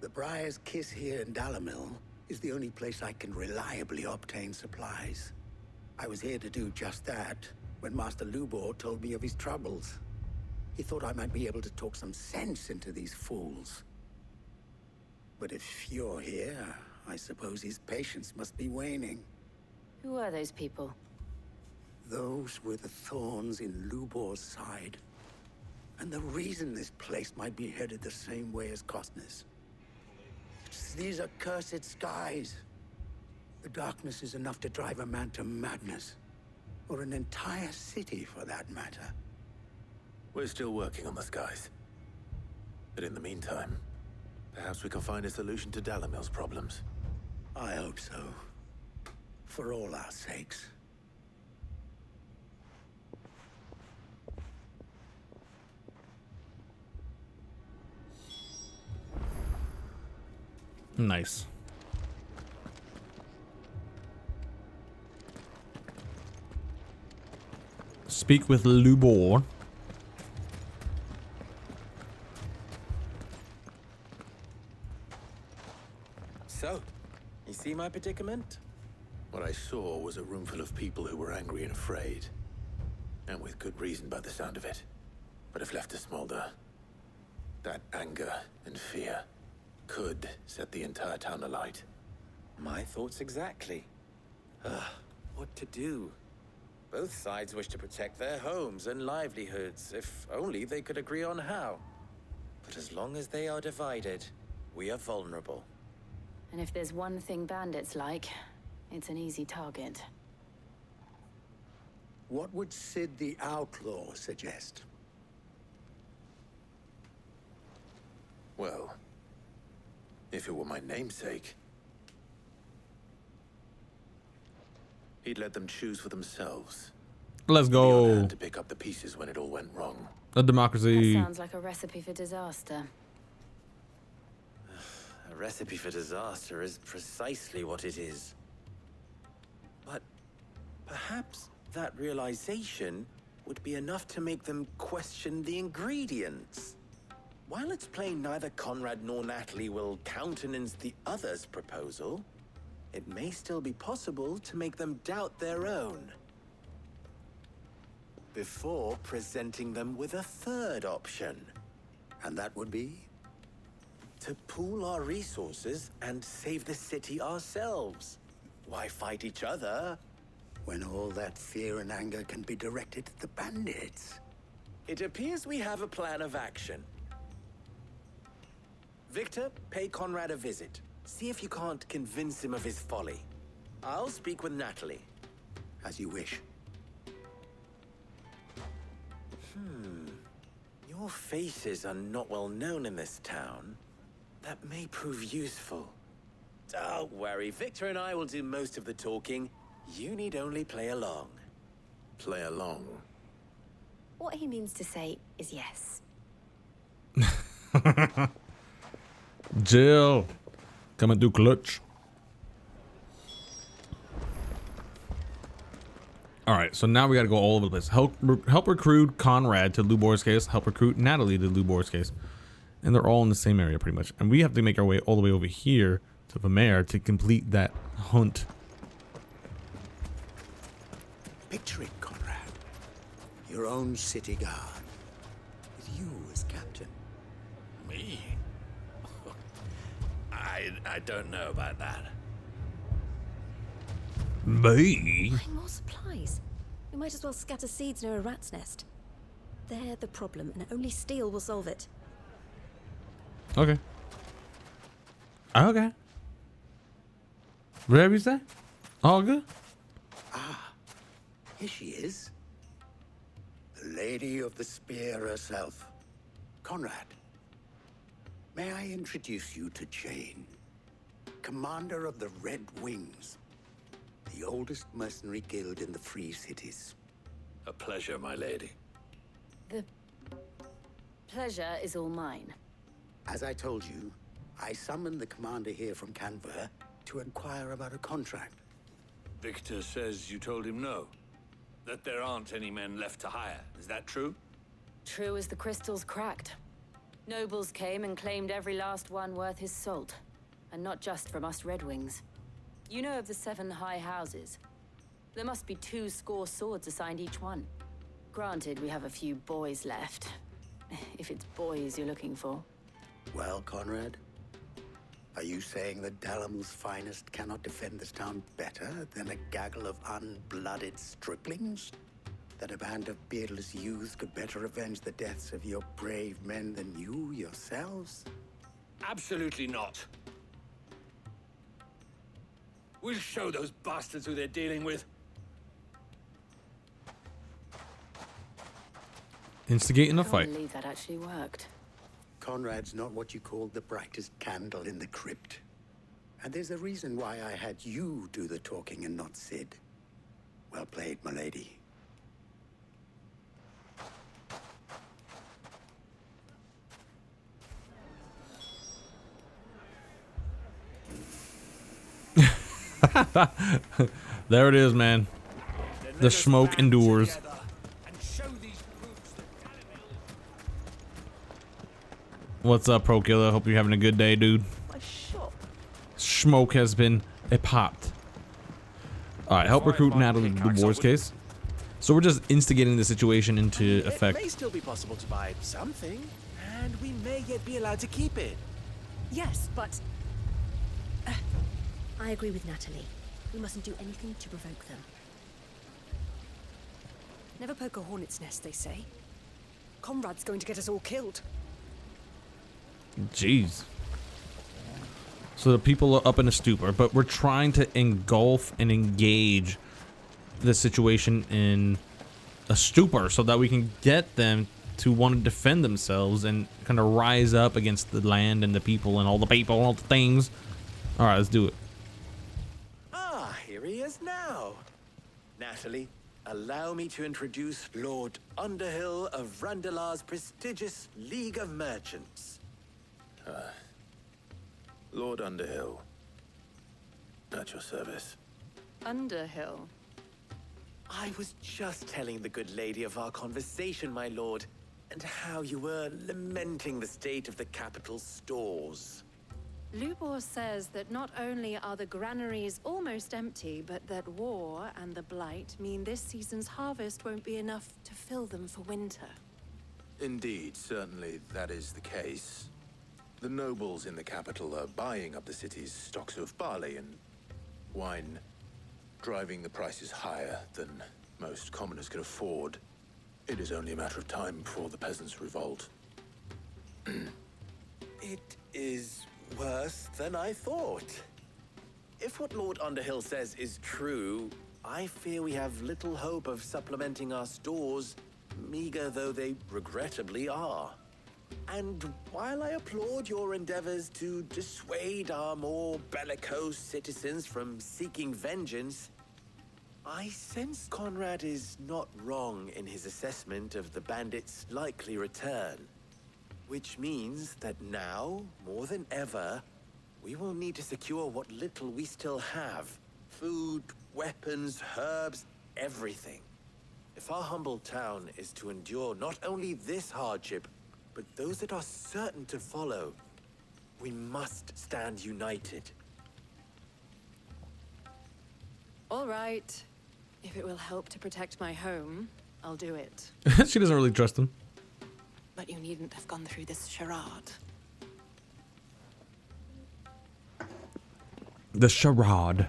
The Briar's Kiss here in Dalimil is the only place I can reliably obtain supplies. I was here to do just that when Master Lubor told me of his troubles. He thought I might be able to talk some sense into these fools. But if you're here, I suppose his patience must be waning. Who are those people? Those were the thorns in Lubor's side. And the reason this place might be headed the same way as Costness. It's these accursed skies. The darkness is enough to drive a man to madness. Or an entire city, for that matter. We're still working on the skies. But in the meantime, perhaps we can find a solution to Dalimil's problems. I hope so. For all our sakes. Nice. Speak with Lubor. So, you see my predicament? What I saw was a room full of people who were angry and afraid. And with good reason by the sound of it. But if left to smolder, that anger and fear could set the entire town alight. My thoughts exactly. What to do? Both sides wish to protect their homes and livelihoods, if only they could agree on how. But as long as they are divided, we are vulnerable. And if there's one thing bandits like, it's an easy target. What would Sid the Outlaw suggest? Well, if it were my namesake, he'd let them choose for themselves. Let's go. To pick up the pieces when it all went wrong. A democracy. That sounds like a recipe for disaster. A recipe for disaster is precisely what it is. But perhaps that realization would be enough to make them question the ingredients. While it's plain neither Conrad nor Natalie will countenance the other's proposal, it may still be possible to make them doubt their own. Before presenting them with a third option. And that would be? To pool our resources and save the city ourselves. Why fight each other? When all that fear and anger can be directed at the bandits. It appears we have a plan of action. Victor, pay Conrad a visit. See if you can't convince him of his folly. I'll speak with Natalie. As you wish. Your faces are not well known in this town. That may prove useful. Don't worry, Victor and I will do most of the talking. You need only play along. Play along? What he means to say is yes. Jill, coming through clutch. All right, so now we got to go all over the place. Help recruit Conrad to Lubor's case. Help recruit Natalie to Lubor's case. And they're all in the same area pretty much. And we have to make our way all the way over here to the mayor to complete that hunt. Picture it, Conrad. Your own city guard. With you as captain. Me? I don't know about that. Me? Buying more supplies. We might as well scatter seeds near a rat's nest. They're the problem, and only steel will solve it. Okay. Okay. Whatever you say. All good? Ah, here she is. The Lady of the Spear herself. Conrad. May I introduce you to Jane? commander of the Red Wings, the oldest mercenary guild in the Free Cities. A pleasure, my lady. The pleasure is all mine. As I told you, I summoned the commander here from Canver to inquire about a contract. Victor says you told him no. That there aren't any men left to hire. Is that true? True as the crystals cracked. Nobles came and claimed every last one worth his salt. And not just from us Red Wings. You know of the 7 high houses. There must be 2 swords assigned each one. Granted, we have a few boys left. If it's boys you're looking for. Well, Conrad, are you saying that Dalamil's finest cannot defend this town better than a gaggle of unblooded striplings? That a band of beardless youths could better avenge the deaths of your brave men than you yourselves? Absolutely not. We'll show those bastards who they're dealing with. Instigating a I can't fight. believe that actually worked. Conrad's not what you call the brightest candle in the crypt. And there's a reason why I had you do the talking and not Sid. Well played, my lady. There it is, man. The smoke endures. What's up, Pro Killer? Hope you're having a good day, dude. Smoke has been popped. Alright, help recruit Natalie Dubois' case. So we're just instigating the situation into effect. It may still be possible to buy something, and we may yet be allowed to keep it. Yes, but... I agree with Natalie. We mustn't do anything to provoke them. Never poke a hornet's nest, they say. Conrad's going to get us all killed. Jeez. So the people are up in a stupor, but we're trying to engulf and engage the situation in a stupor so that we can get them to want to defend themselves and kind of rise up against the land and the people and all the people and all the things. All right, let's do it. Ah, here he is now. Natalie, allow me to introduce Lord Underhill of Randalar's prestigious League of Merchants. Lord Underhill. At your service. Underhill. I was just telling the good lady of our conversation, my lord, and how you were lamenting the state of the capital's stores. Lubor says that not only are the granaries almost empty, but that war and the Blight mean this season's harvest won't be enough to fill them for winter. Indeed, certainly that is the case. The nobles in the capital are buying up the city's stocks of barley and wine, driving the prices higher than most commoners can afford. It is only a matter of time before the peasants revolt. It is worse than I thought. If what Lord Underhill says is true, I fear we have little hope of supplementing our stores, meager though they regrettably are. And while I applaud your endeavors to dissuade our more bellicose citizens from seeking vengeance, I sense Conrad is not wrong in his assessment of the bandits' likely return. Which means that now, more than ever, we will need to secure what little we still have. Food, weapons, herbs, everything. If our humble town is to endure not only this hardship, but those that are certain to follow, we must stand united. All right. If it will help to protect my home, I'll do it. She doesn't really trust him. But you needn't have gone through this charade. The charade.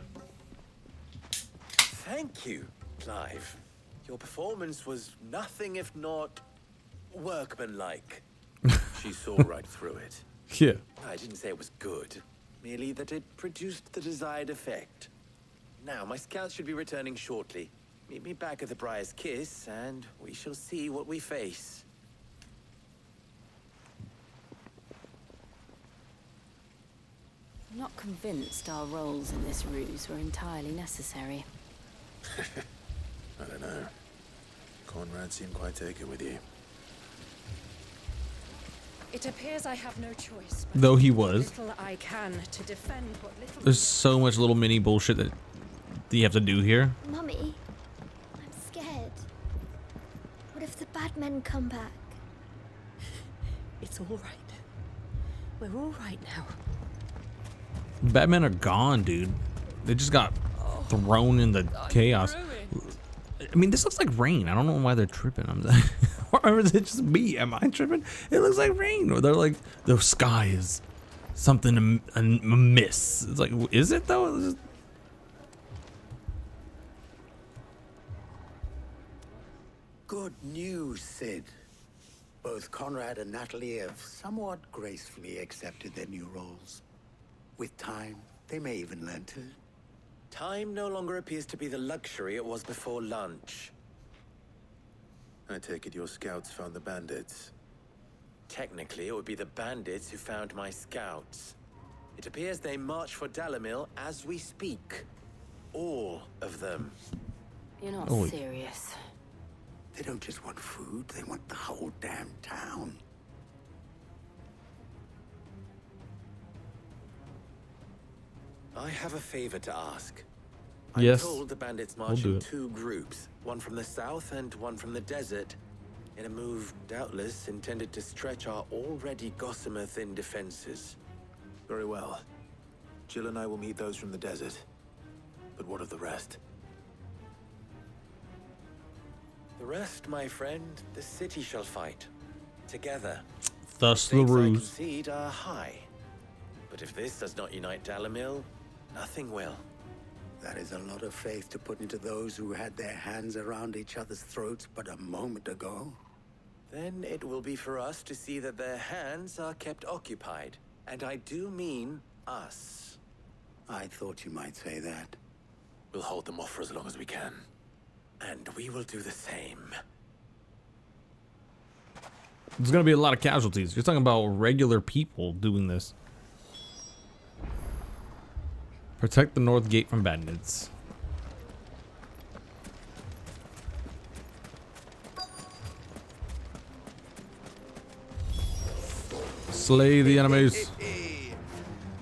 Thank you, Clive. Your performance was nothing if not workmanlike. She saw right through it. Yeah. I didn't say it was good, merely that it produced the desired effect. Now, my scouts should be returning shortly. Meet me back at the Briar's Kiss, and we shall see what we face. not convinced our roles in this ruse were entirely necessary. I don't know. Conrad seemed quite taken with you. It appears I have no choice. Though he was. Little I can to defend what little. There's so much little mini bullshit that you have to do here. Mummy, I'm scared. What if the bad men come back? It's all right. We're all right now. Batmen are gone, dude. They just got thrown in the chaos. I mean, this looks like rain. I don't know why they're tripping. Or is it just me? Am I tripping? It looks like rain. Or they're like, the sky is something amiss. It's like, is it though? It's just... Good news, Sid. Both Conrad and Natalie have somewhat gracefully accepted their new roles. With time, they may even learn to. Time no longer appears to be the luxury it was before lunch. I take it your scouts found the bandits. Technically, it would be the bandits who found my scouts. It appears they march for Dalimil as we speak. All of them. You're not serious. They don't just want food, they want the whole damn town. I have a favor to ask. Yes, I'm told the bandits we'll march do in it. 2 groups, one from the south and one from the desert, in a move doubtless intended to stretch our already gossamer-thin defenses. Very well. Jill and I will meet those from the desert. But what of the rest? The rest, my friend, the city shall fight. Together. Thus the Stakes I ruse. concede are high. But if this does not unite Dalimil, nothing will. That is a lot of faith to put into those who had their hands around each other's throats but a moment ago. Then it will be for us to see that their hands are kept occupied. And I do mean us. I thought you might say that. We'll hold them off for as long as we can. And we will do the same. There's gonna be a lot of casualties. You're talking about regular people doing this. Protect the north gate from bandits. Slay the enemies.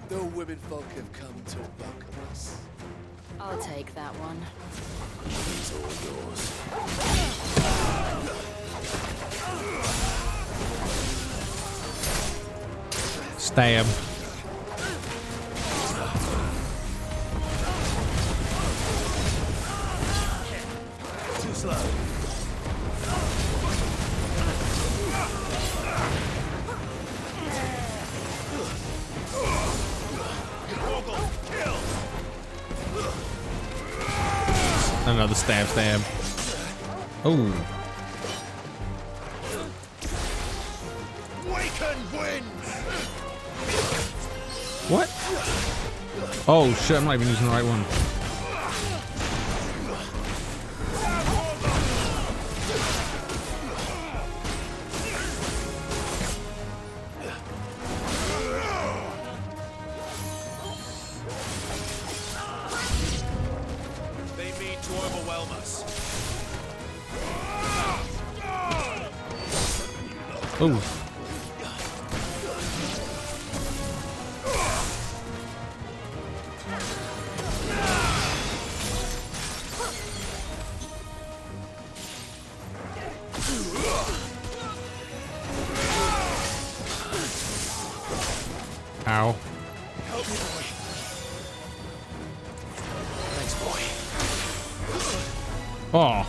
The women folk have come to welcome us. I'll take that one. It's all yours. Stab. Too slow. Another stab. Oh. Waken wind. What? Oh shit, I'm not even using the right one. They mean to overwhelm us. Oh. Ow. Help me, boy. Thanks, boy. Oh.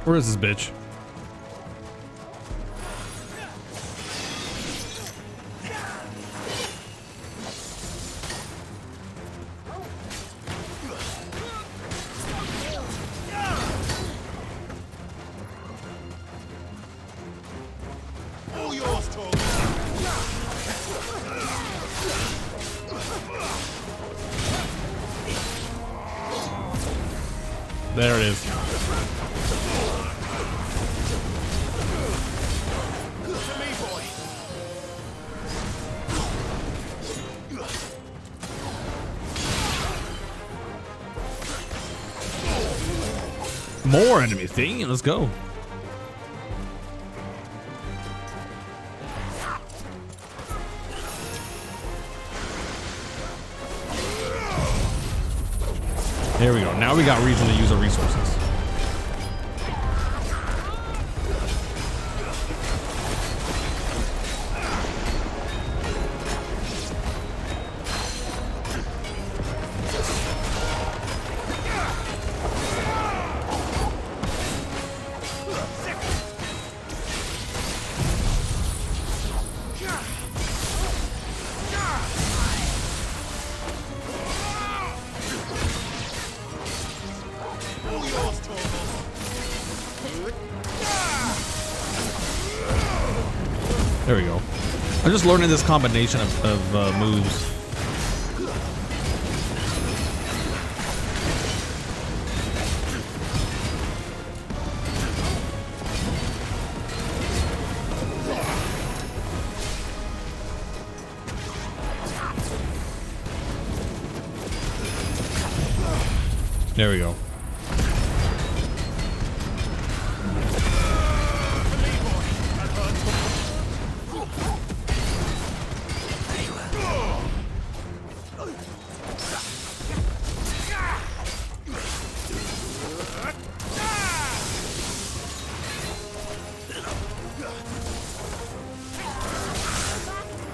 Where is this bitch? All yours, Tor. There it is. To me, boy. More enemies. Dang, let's go. There we go. Now we got reason to use our resources. There we go. I'm just learning this combination of moves. There we go.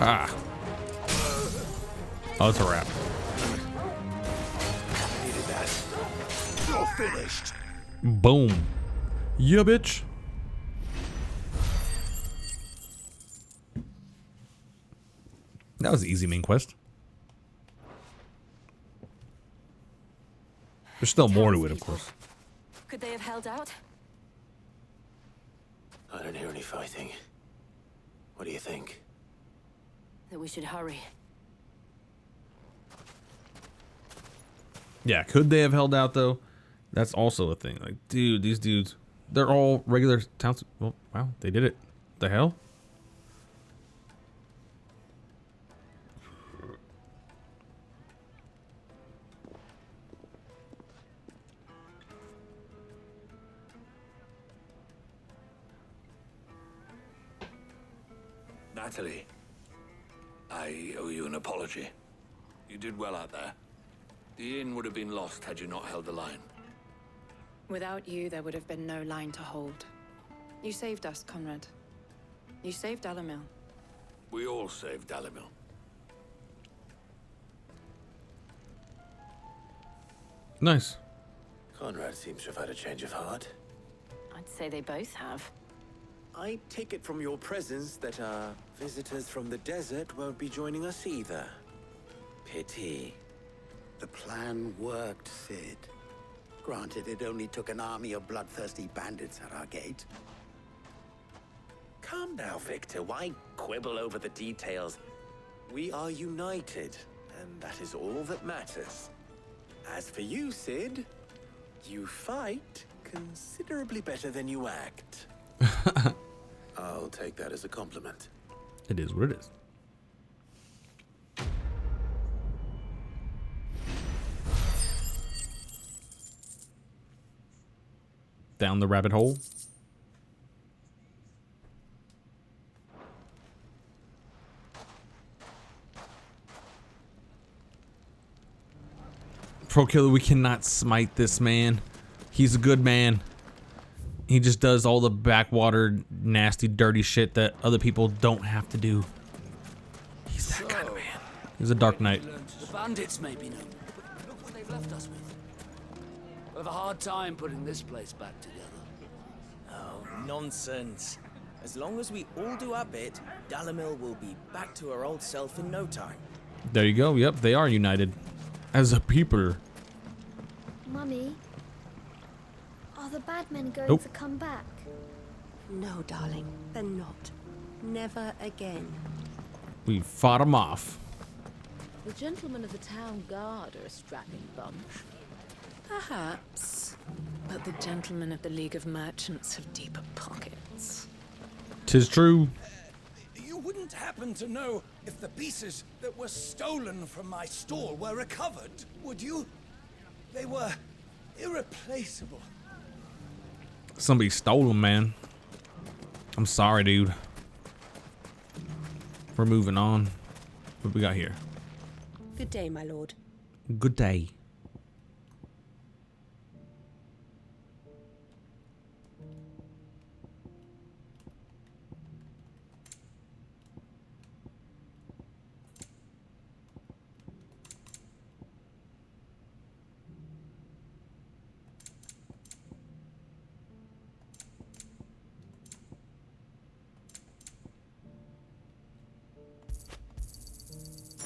Ah. Oh, it's a wrap. Needed that. You're finished. Boom. Yeah, bitch. That was the easy main quest. There's still more to it, of course. Could they have held out? I don't hear any fighting. What do you think? That we should hurry. Yeah, could they have held out though? That's also a thing. Like, dude, these dudes, they're all regular towns. Well, wow, they did it. The hell? Natalie, I owe you an apology. You did well out there. The inn would have been lost had you not held the line. Without you, there would have been no line to hold. You saved us, Conrad. You saved Dalimil. We all saved Dalimil. Nice. Conrad seems to have had a change of heart. I'd say they both have. I take it from your presence that our visitors from the desert won't be joining us either. Pity. The plan worked, Sid. Granted, it only took an army of bloodthirsty bandits at our gate. Calm now, Victor. Why quibble over the details? We are united, and that is all that matters. As for you, Sid, you fight considerably better than you act. I'll take that as a compliment. It is what it is. Down the rabbit hole. Pro Killer, we cannot smite this man. He's a good man. He just does all the backwater, nasty, dirty shit that other people don't have to do. He's that kind of man. He's a Dark Knight. The bandits may be known, but look what they've left us with. We'll have a hard time putting this place back together. Oh, nonsense. As long as we all do our bit, Dalimil will be back to her old self in no time. There you go. Yep, they are united. As a people. Mummy, are the bad men going Nope. to come back? No, darling, they're not. Never again. We fought them off. The gentlemen of the town guard are a strapping bunch. Perhaps. But the gentlemen of the League of Merchants have deeper pockets. 'Tis true. You wouldn't happen to know if the pieces that were stolen from my stall were recovered, would you? They were irreplaceable. Somebody stole them, man. I'm sorry, dude. We're moving on. What we got here? Good day, my lord. Good day.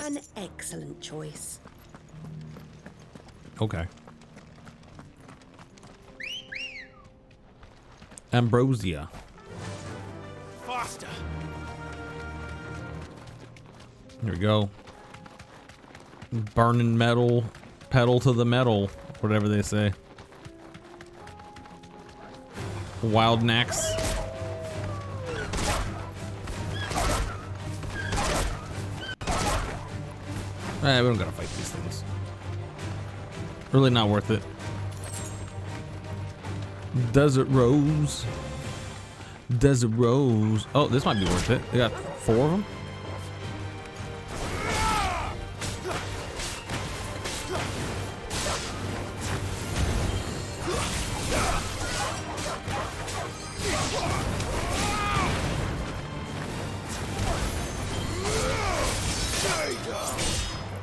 An excellent choice. Okay. Ambrosia. Faster. Here we go. Burning metal, pedal to the metal, whatever they say. Wild Nax. We don't gotta fight these things. Really not worth it. Desert Rose. Desert Rose. Oh, this might be worth it. They got 4 of them.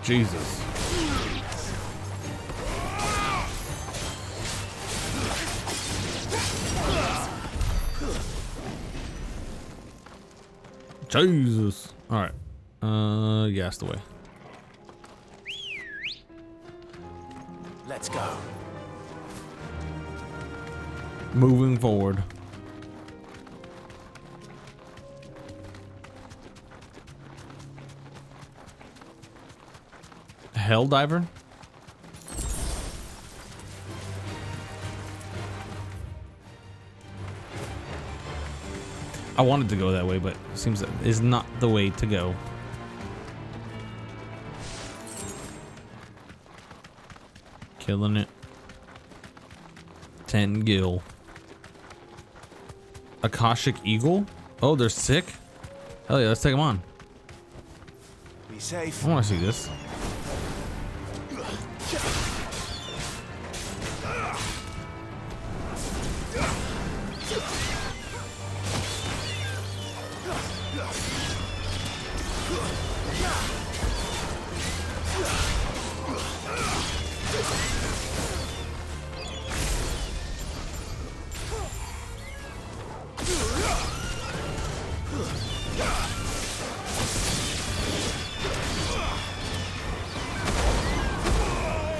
Jesus. Jesus. All right. Yeah, that's the way. Let's go. Moving forward. Helldiver? I wanted to go that way, but it seems that is not the way to go. Killing it. 10 gil. Akashic Eagle? Oh, they're sick? Hell yeah, let's take them on. Be safe. I want to see this.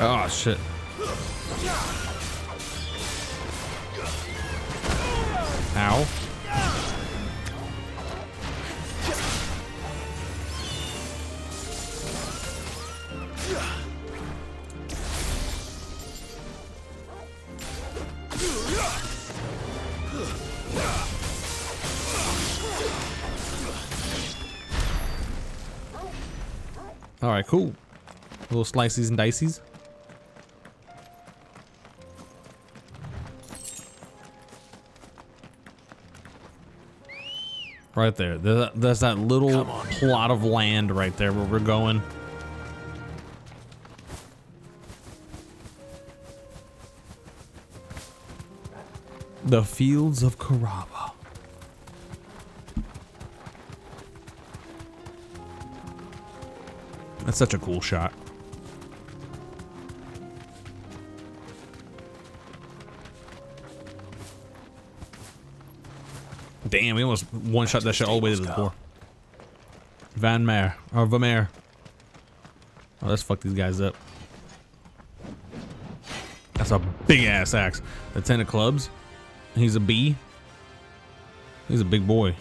Oh shit. Ow. All right, cool. Little slices and dices. Right there. There's that little plot of land right there where we're going. The fields of Karaba. That's such a cool shot. Damn, we almost one-shot that shit all the way to the door. Van Meer, or Vermeer. Oh, let's fuck these guys up. That's a big-ass axe. The 10 of clubs. He's a B. He's a big boy.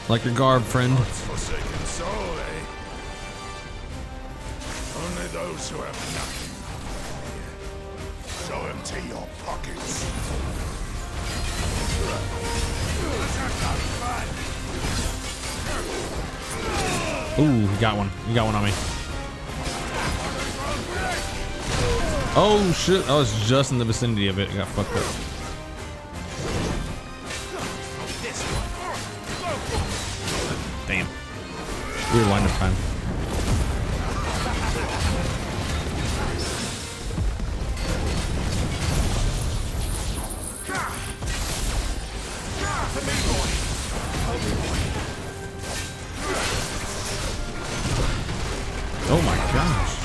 Like your garb, friend. Those who have nothing, so empty your pockets. Ooh, you got one. You got one on me. Oh shit! I was just in the vicinity of it. I got fucked up. Damn. Weird line of time. Oh my gosh.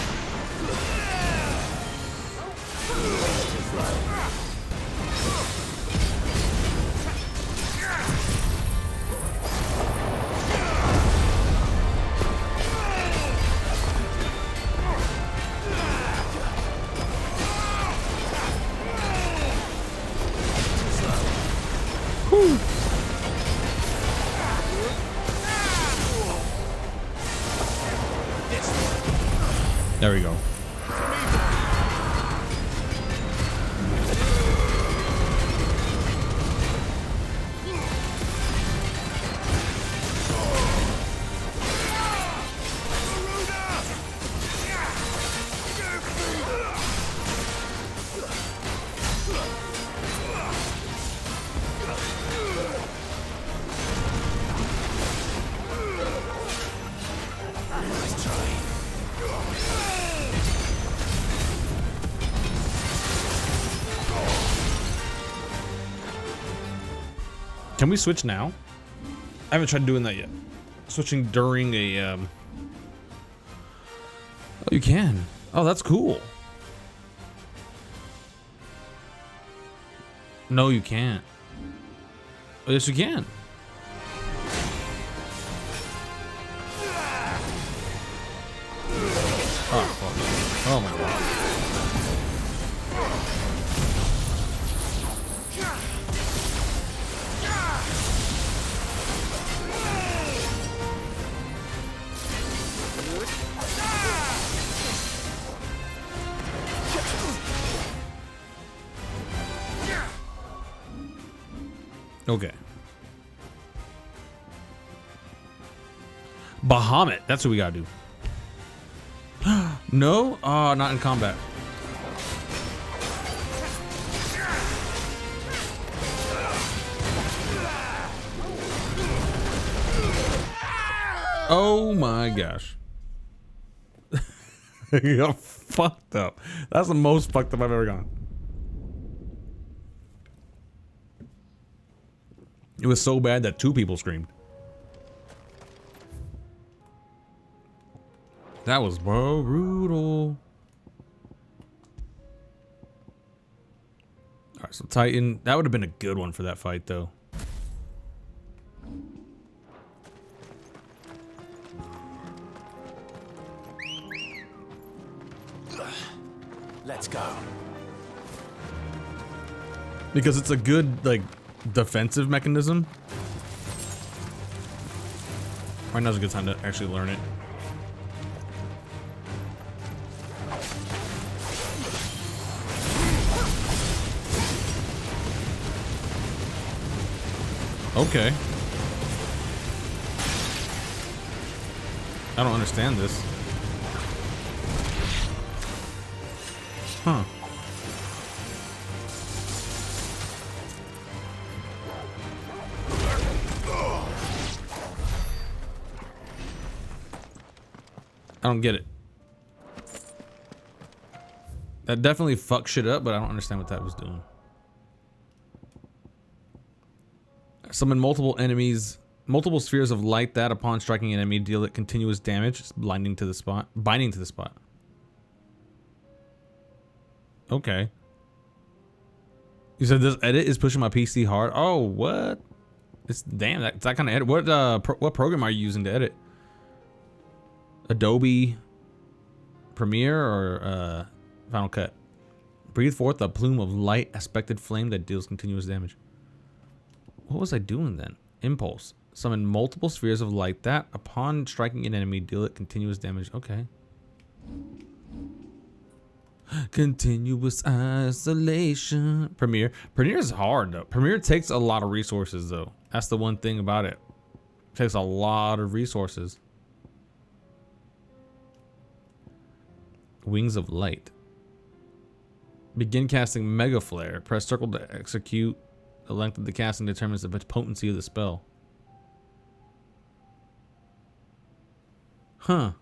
Whew. There we go. Can we switch now? I haven't tried doing that yet. Switching during a Oh, you can. Oh, that's cool. No, you can't. Oh, yes, you can. Oh, fuck. Oh my god. Okay. Bahamut. That's what we gotta do. No? Oh, not in combat. Oh my gosh. You're fucked up. That's the most fucked up I've ever gone. It was so bad that 2 people screamed. That was brutal. Alright, so Titan. That would have been a good one for that fight, though. Let's go. Because it's a good, like, defensive mechanism. Right now's a good time to actually learn it. Okay. I don't understand this. Huh. I don't get it. That definitely fucked shit up, but I don't understand what that was doing. Summon multiple enemies, multiple spheres of light that upon striking an enemy deal it continuous damage, binding to the spot. Okay. You said this edit is pushing my PC hard. Oh, what? It's damn that kind of edit. What program are you using to edit? Adobe Premiere or Final Cut? Breathe forth a plume of light aspected flame that deals continuous damage. What was I doing then? Impulse. Summon multiple spheres of light that, upon striking an enemy, deal it continuous damage. Okay. Continuous isolation. Premiere is hard though. Premiere takes a lot of resources though. That's the one thing about it. It takes a lot of resources. Wings of Light. Begin casting Mega Flare. Press circle to execute. The length of the casting determines the potency of the spell. Huh.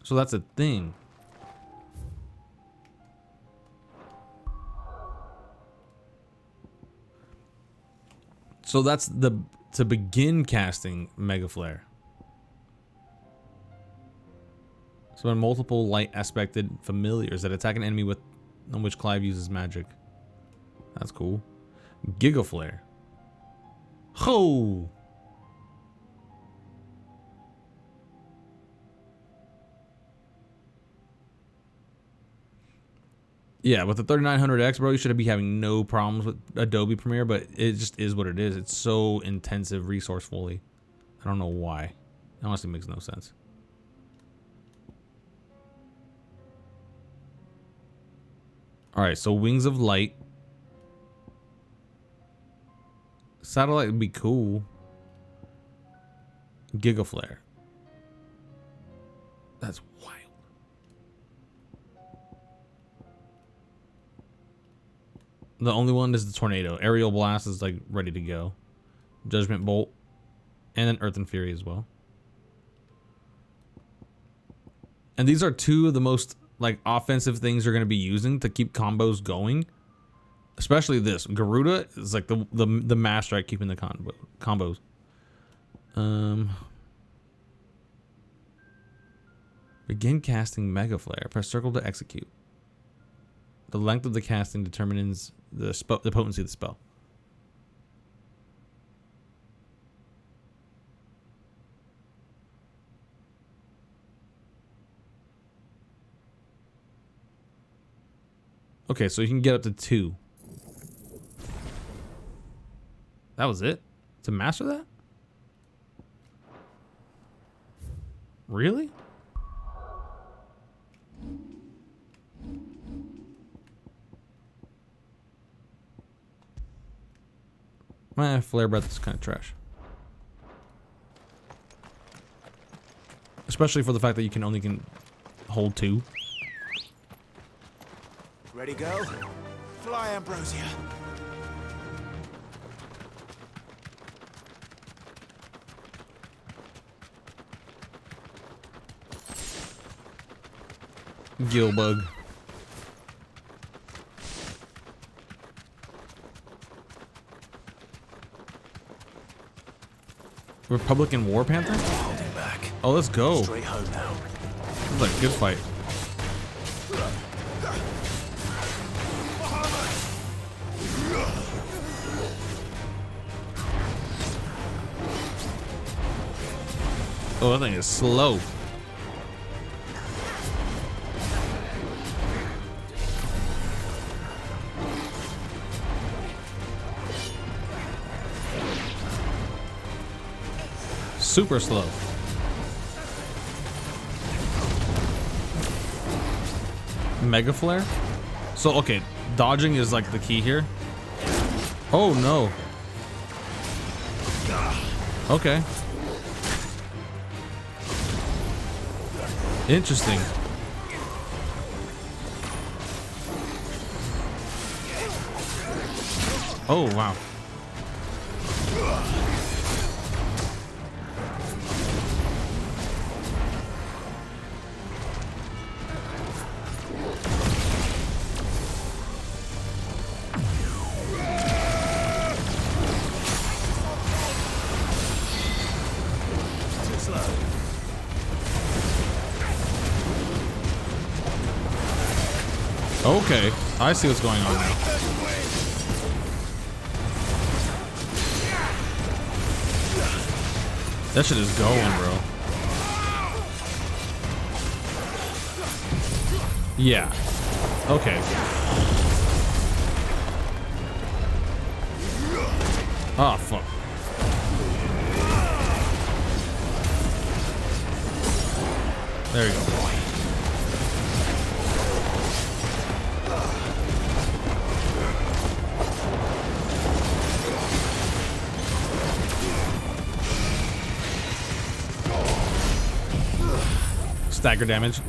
So that's a thing. So that's the to begin casting Mega Flare. So when multiple light aspected familiars that attack an enemy with on which Clive uses magic. That's cool. Giga Flare. Ho! Yeah, with the 3900X, bro, you should be having no problems with Adobe Premiere, but it just is what it is. It's so intensive resourcefully. I don't know why. It honestly makes no sense. All right, so Wings of Light. Satellite would be cool. Giga Flare. That's wild. The only one is the Tornado. Aerial Blast is like ready to go. Judgment Bolt. And then Earth and Fury as well. And these are two of the most like offensive things you're going to be using to keep combos going. Especially this. Garuda is like the master at keeping the combos. Begin casting Mega Flare. Press circle to execute. The length of the casting determines the potency of the spell. Okay, so you can get up to 2. That was it? To master that? Really? Flare Breath is kind of trash. Especially for the fact that you can only hold 2. Ready, go? Fly, Ambrosia. Gillbug. Republican War Panther? Oh, let's go. Straight home now. This is a good fight. Oh, that thing is slow. Super slow. Mega Flare? So, okay, dodging is like the key here. Oh, no. Okay. Interesting. Oh, wow. Okay, I see what's going on now. That shit is going, bro. Yeah. Okay. Oh, fuck. There you go. Stagger damage.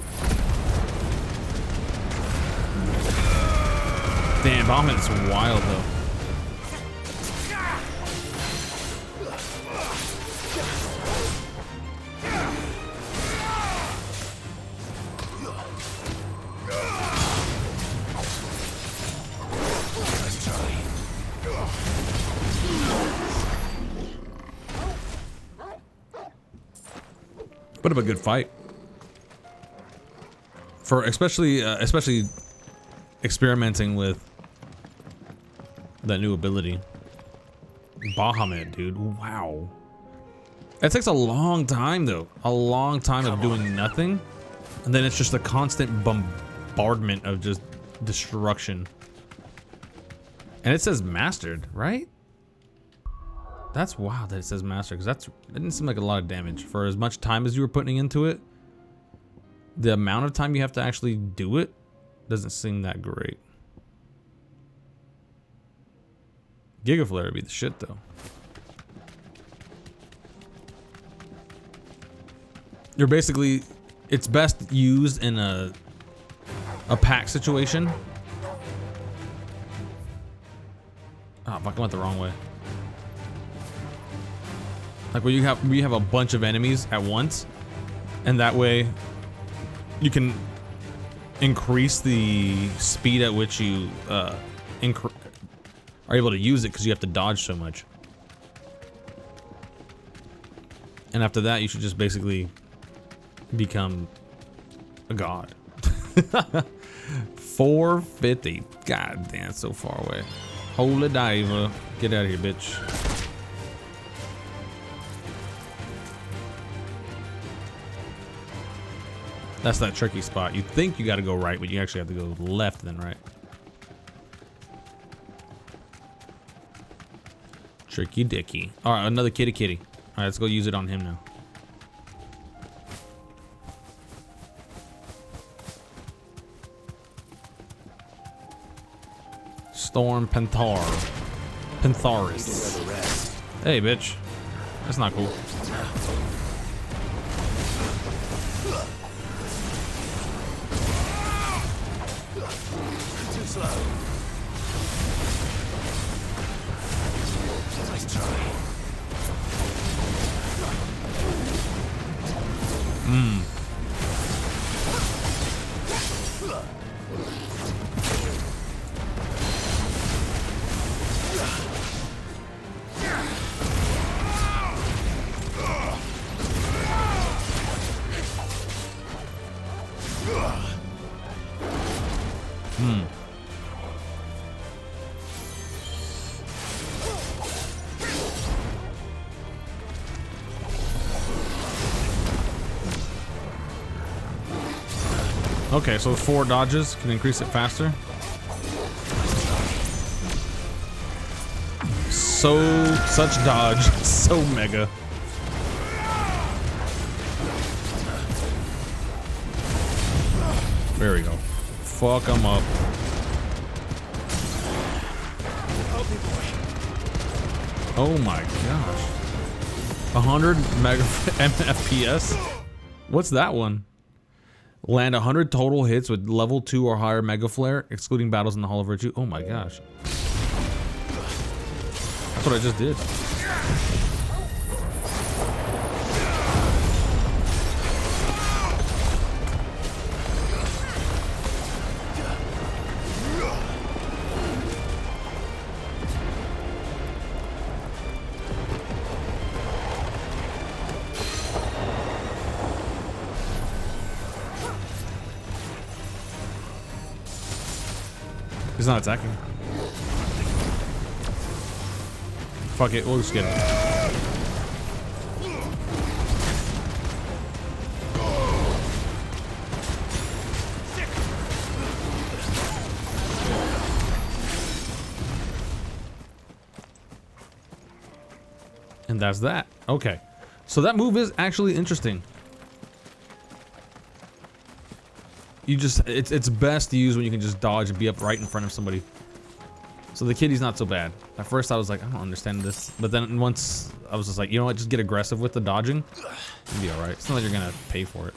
Damn, Bahamut's wild though. Bit of a good fight for especially experimenting with that new ability. Bahamut, dude. Wow. It takes a long time though. A long time of doing nothing. And then it's just a constant bombardment of just destruction. And it says mastered, right? That's wild that it says master, because that didn't seem like a lot of damage for as much time as you were putting into it. The amount of time you have to actually do it doesn't seem that great. Giga Flare would be the shit though. You're basically, it's best used in a pack situation. Oh fuck, I went the wrong way. Like when you have a bunch of enemies at once, and that way you can increase the speed at which you are able to use it because you have to dodge so much. And after that, you should just basically become a god. 450. God damn, so far away. Holy diver. Get out of here, bitch. That's that tricky spot. You think you gotta go right, but you actually have to go left then right. Tricky dicky. Alright, another kitty kitty. Alright, let's go use it on him now. Storm Penthar. Pentharis. Hey, bitch. That's not cool. Too slow. Nice try. Okay, so 4 dodges can increase it faster. Such dodge, so mega. There we go. Fuck him up. Oh my gosh. 100 mega FPS? What's that one? Land 100 total hits with level 2 or higher Mega Flare, excluding battles in the Hall of Virtue. Oh my gosh. That's what I just did. He's not attacking. Fuck it, we'll just get him. And that's that. Okay. So that move is actually interesting. You just, it's best to use when you can just dodge and be up right in front of somebody. So the kitty's not so bad. At first I was like, I don't understand this. But then once I was just like, you know what, just get aggressive with the dodging. You'll be alright. It's not like you're gonna pay for it.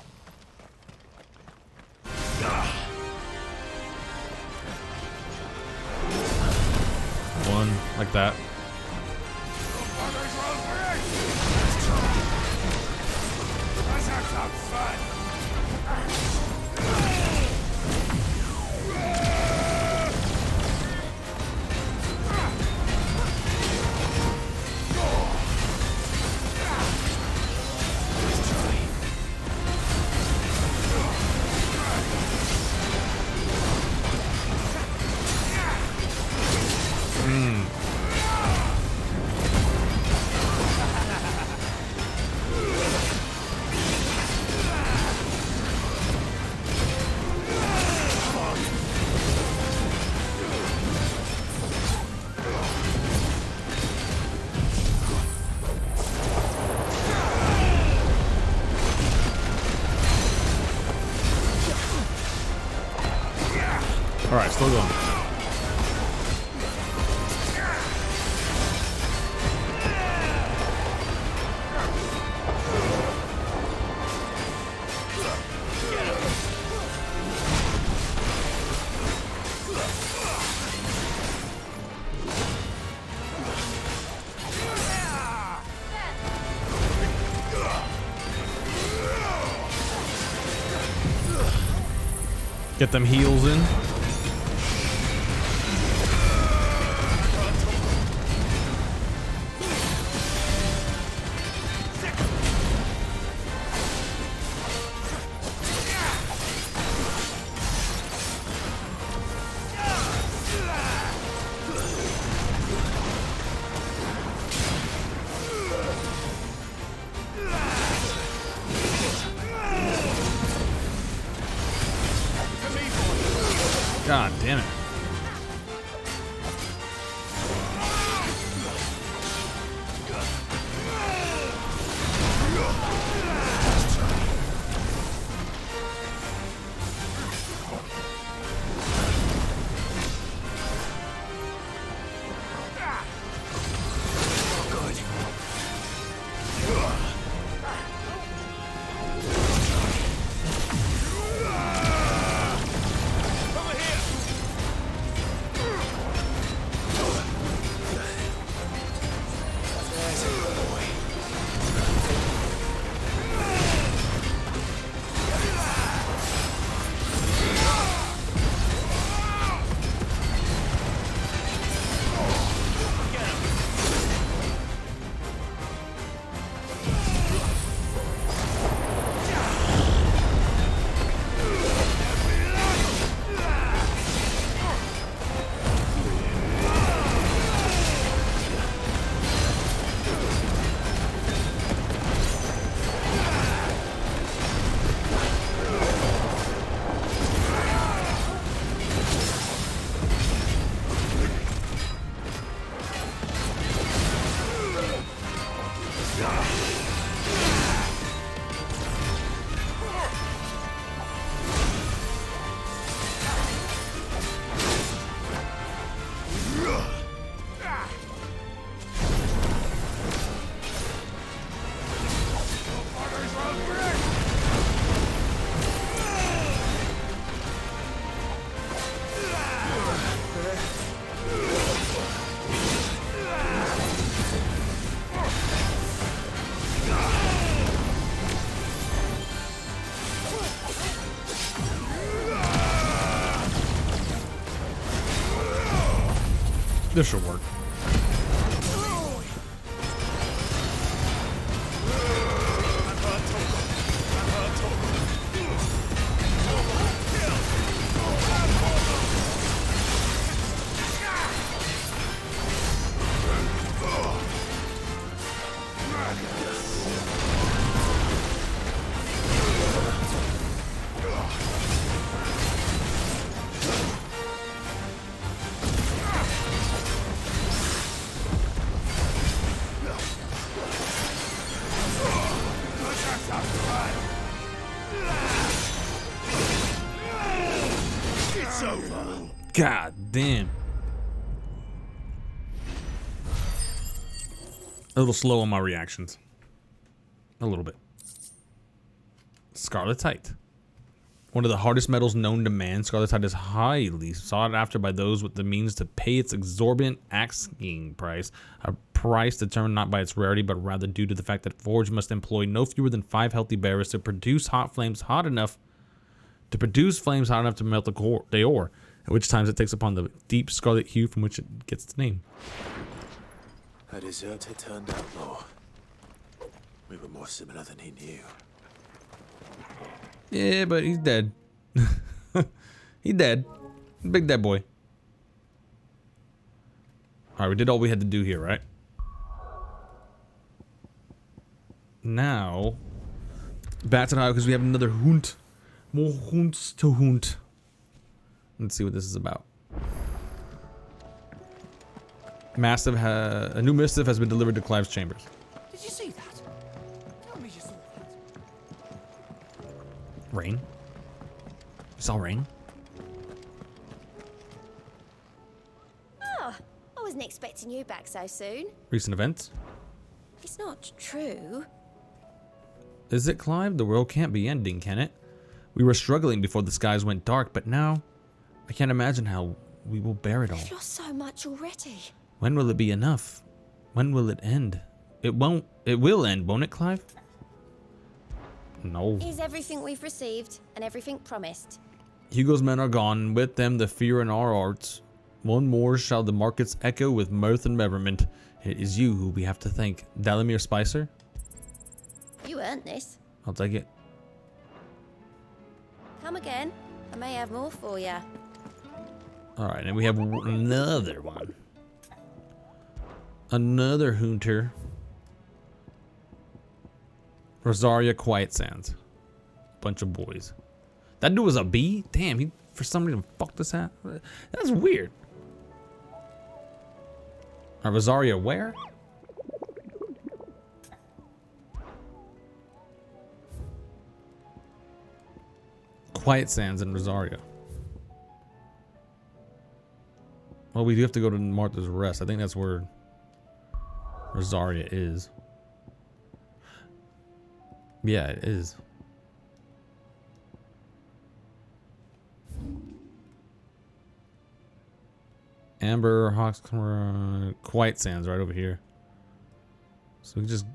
One, like that. Let's have some fun. All right, still going. Get them heals in. God damn it. This should work. God damn. A little slow on my reactions. A little bit. Scarlet Tight. One of the hardest metals known to man, scarletite is highly sought after by those with the means to pay its exorbitant asking price, a price determined not by its rarity, but rather due to the fact that Forge must employ no fewer than 5 healthy bearers to produce flames hot enough to melt the ore, at which times it takes upon the deep scarlet hue from which it gets its name. A deserter turned outlaw. We were more similar than he knew. Yeah, but he's dead. He's dead. Big dead boy. Alright, we did all we had to do here, right? Now, back to the because we have another hunt. More hunts to hunt. Let's see what this is about. A new missive has been delivered to Clive's chambers. Did you see that? Tell me you saw that. Rain? You saw rain? Oh, I wasn't expecting you back so soon. Recent events? It's not true. Is it, Clive? The world can't be ending, can it? We were struggling before the skies went dark, but now I can't imagine how we will bear it all. We've lost so much already. When will it be enough? When will it end? It won't. It will end, won't it, Clive? No. Is everything we've received and everything promised. Hugo's men are gone, with them the fear in our hearts. One more shall the markets echo with mirth and merriment. It is you who we have to thank. Dalimir Spicer? You earned this. I'll take it. Come again. I may have more for you. Alright, and we have another one. Another hunter. Rosaria Quiet Sands. Bunch of boys. That dude was a bee? Damn, he for some reason fucked us out. That's weird. Rosaria where? Quiet Sands in Rosaria. Well, we do have to go to Martha's Rest. I think that's where Rosaria is. Yeah, it is. Amber, Hawks, Quiet Sands right over here. So we just,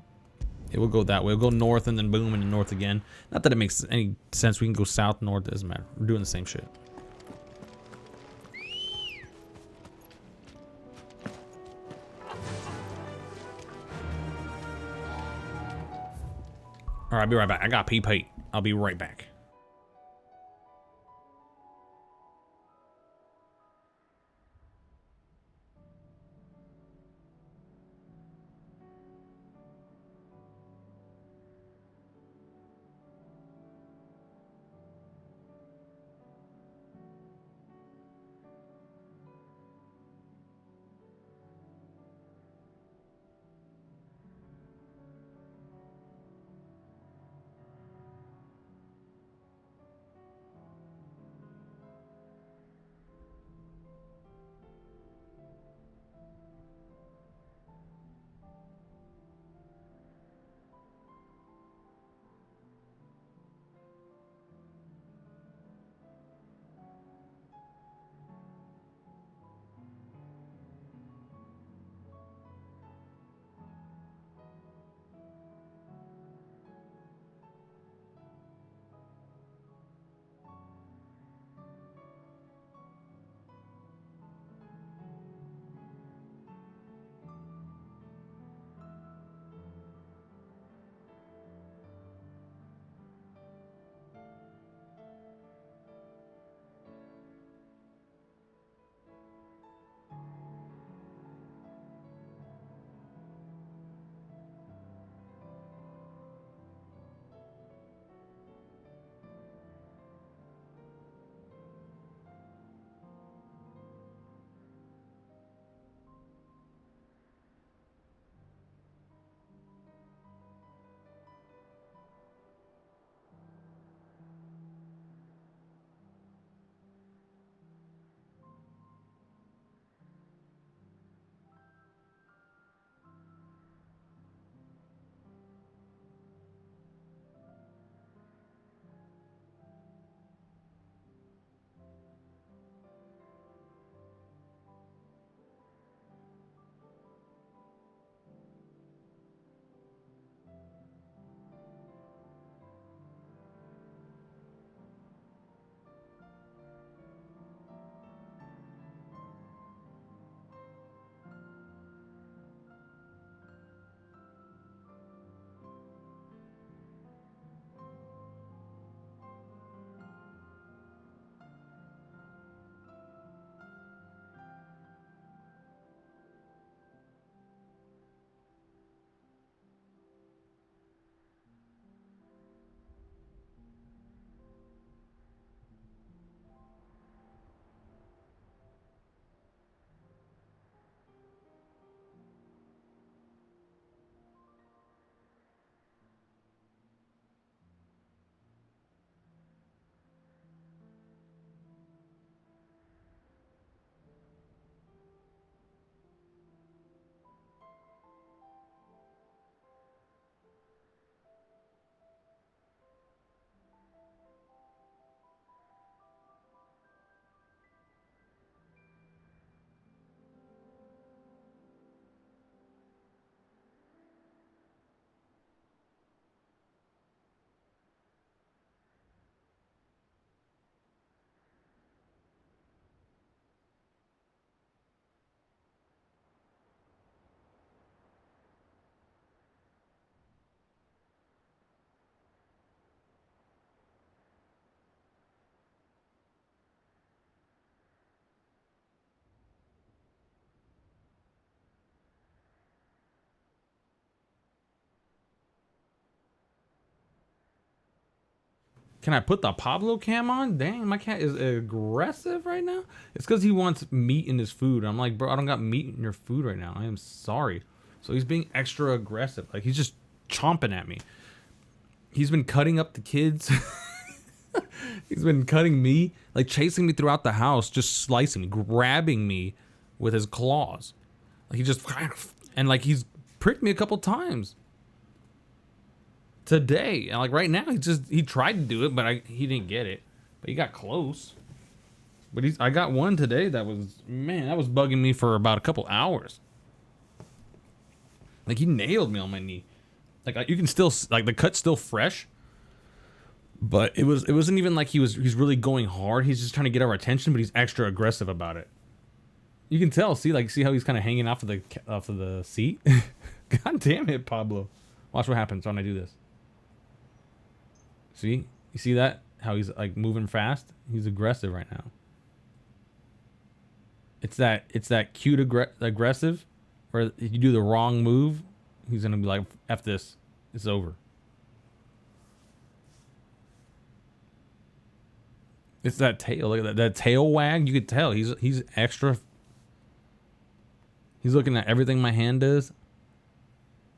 it will go that way. We'll go north and then boom and then north again. Not that it makes any sense. We can go south, north, doesn't matter. We're doing the same shit. Alright, I'll be right back. I got PP. I'll be right back. Can I put the Pablo cam on? Dang, my cat is aggressive right now. It's because he wants meat in his food. I'm like, bro, I don't got meat in your food right now. I am sorry. So he's being extra aggressive. Like, he's just chomping at me. He's been cutting up the kids. He's been cutting me, like chasing me throughout the house, just slicing me, grabbing me with his claws. Like, he just, and like, he's pricked me a couple times today. And like right now, he tried to do it, but he didn't get it. But he got close. But I got one today that was, man, that was bugging me for about a couple hours. Like, he nailed me on my knee. Like, you can still, like, the cut's still fresh. But it wasn't even like he's really going hard. He's just trying to get our attention, but he's extra aggressive about it. You can tell. See how he's kind of hanging off of the seat. God damn it, Pablo! Watch what happens when I do this. See, you see that? How he's like moving fast. He's aggressive right now. It's that cute aggressive, where if you do the wrong move, he's gonna be like, "F this, it's over." It's that tail. Look at that tail wag. You could tell he's extra. He's looking at everything my hand does.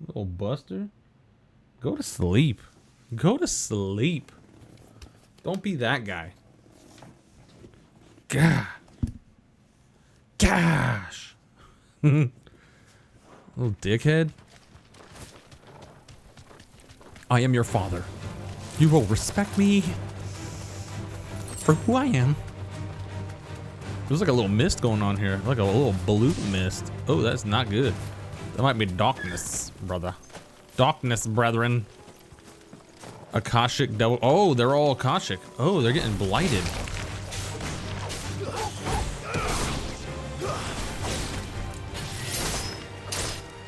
Little buster. Go to sleep. Go to sleep. Don't be that guy. God. Gosh. Little dickhead. I am your father. You will respect me for who I am. There's like a little mist going on here, like a little blue mist. Oh, that's not good. That might be darkness, brother. Darkness, brethren. Akashic devil. Oh, they're all Akashic. Oh, they're getting blighted.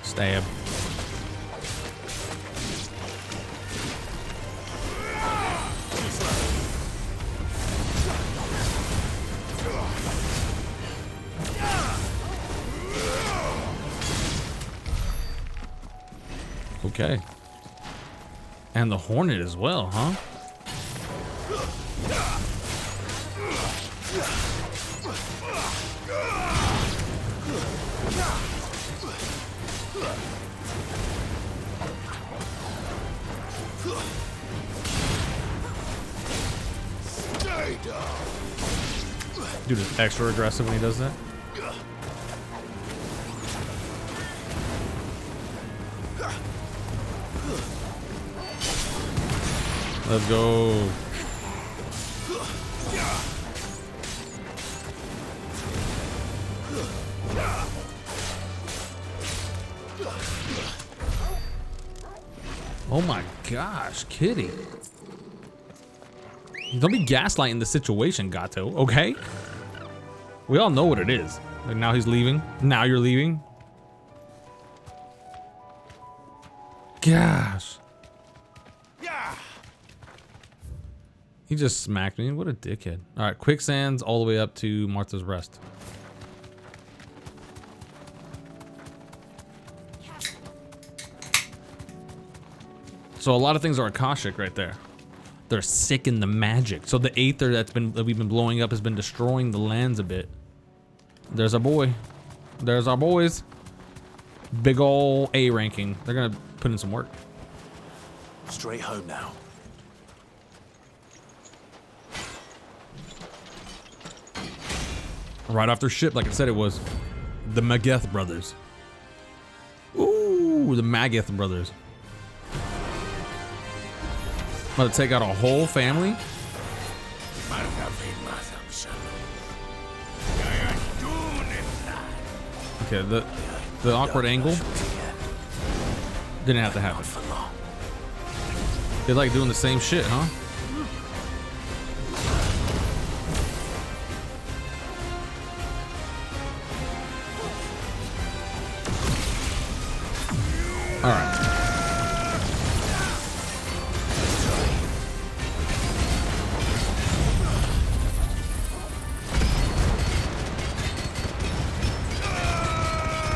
Stab. Okay. And the Hornet as well, huh? Dude is extra aggressive when he does that. Let's go. Oh my gosh, kitty. Don't be gaslighting the situation, Gato, okay? We all know what it is. Like, now he's leaving. Now you're leaving. Gosh. He just smacked me. What a dickhead. All right, quicksands all the way up to Martha's Rest. So a lot of things are Akashic right there. They're sick in the magic. So the Aether that we've been blowing up has been destroying the lands a bit. There's our boy. There's our boys. Big ol' A ranking. They're gonna put in some work. Straight home now. Right off their ship, like I said it was. The Mageth brothers. Ooh, the Mageth brothers. About to take out a whole family. Okay, the awkward angle didn't have to happen. They're like doing the same shit, huh? All right.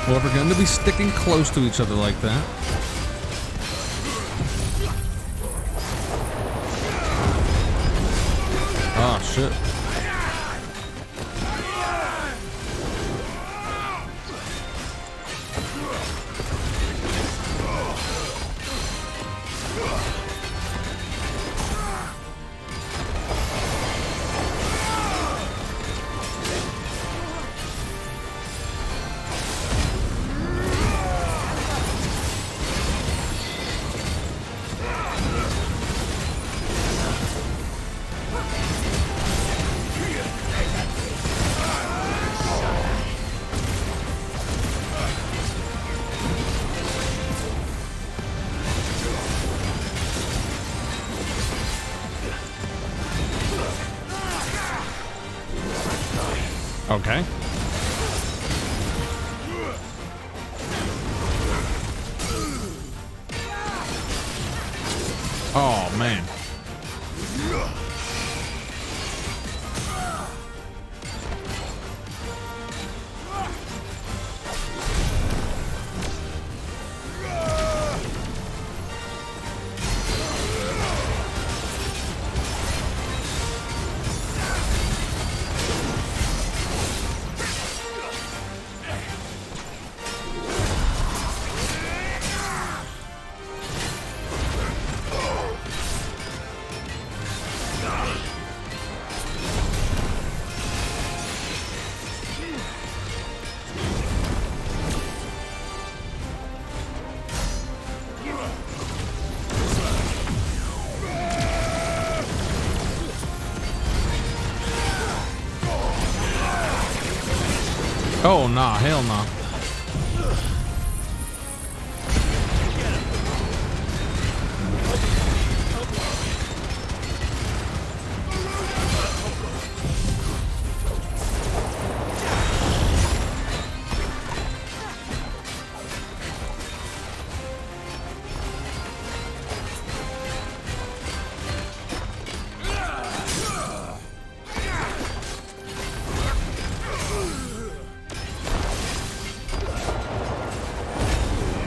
Well, if we're going to be sticking close to each other like that. Oh shit. Okay. Oh man. Oh nah, hell nah.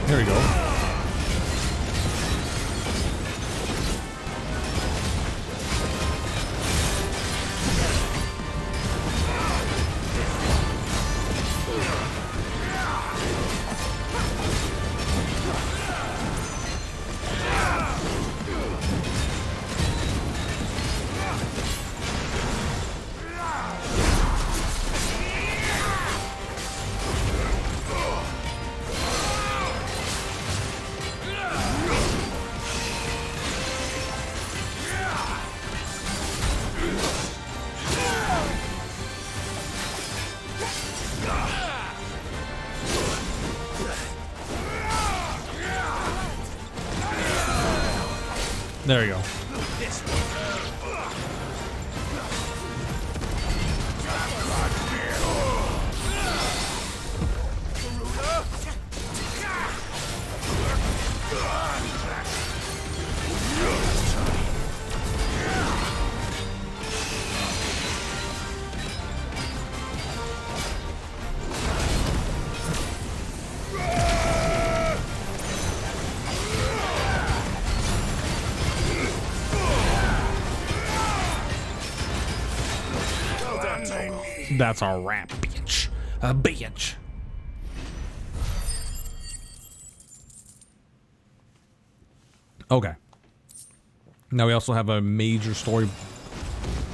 Here we go. There you go. That's a rat, bitch. A bitch. Okay. Now we also have a major story.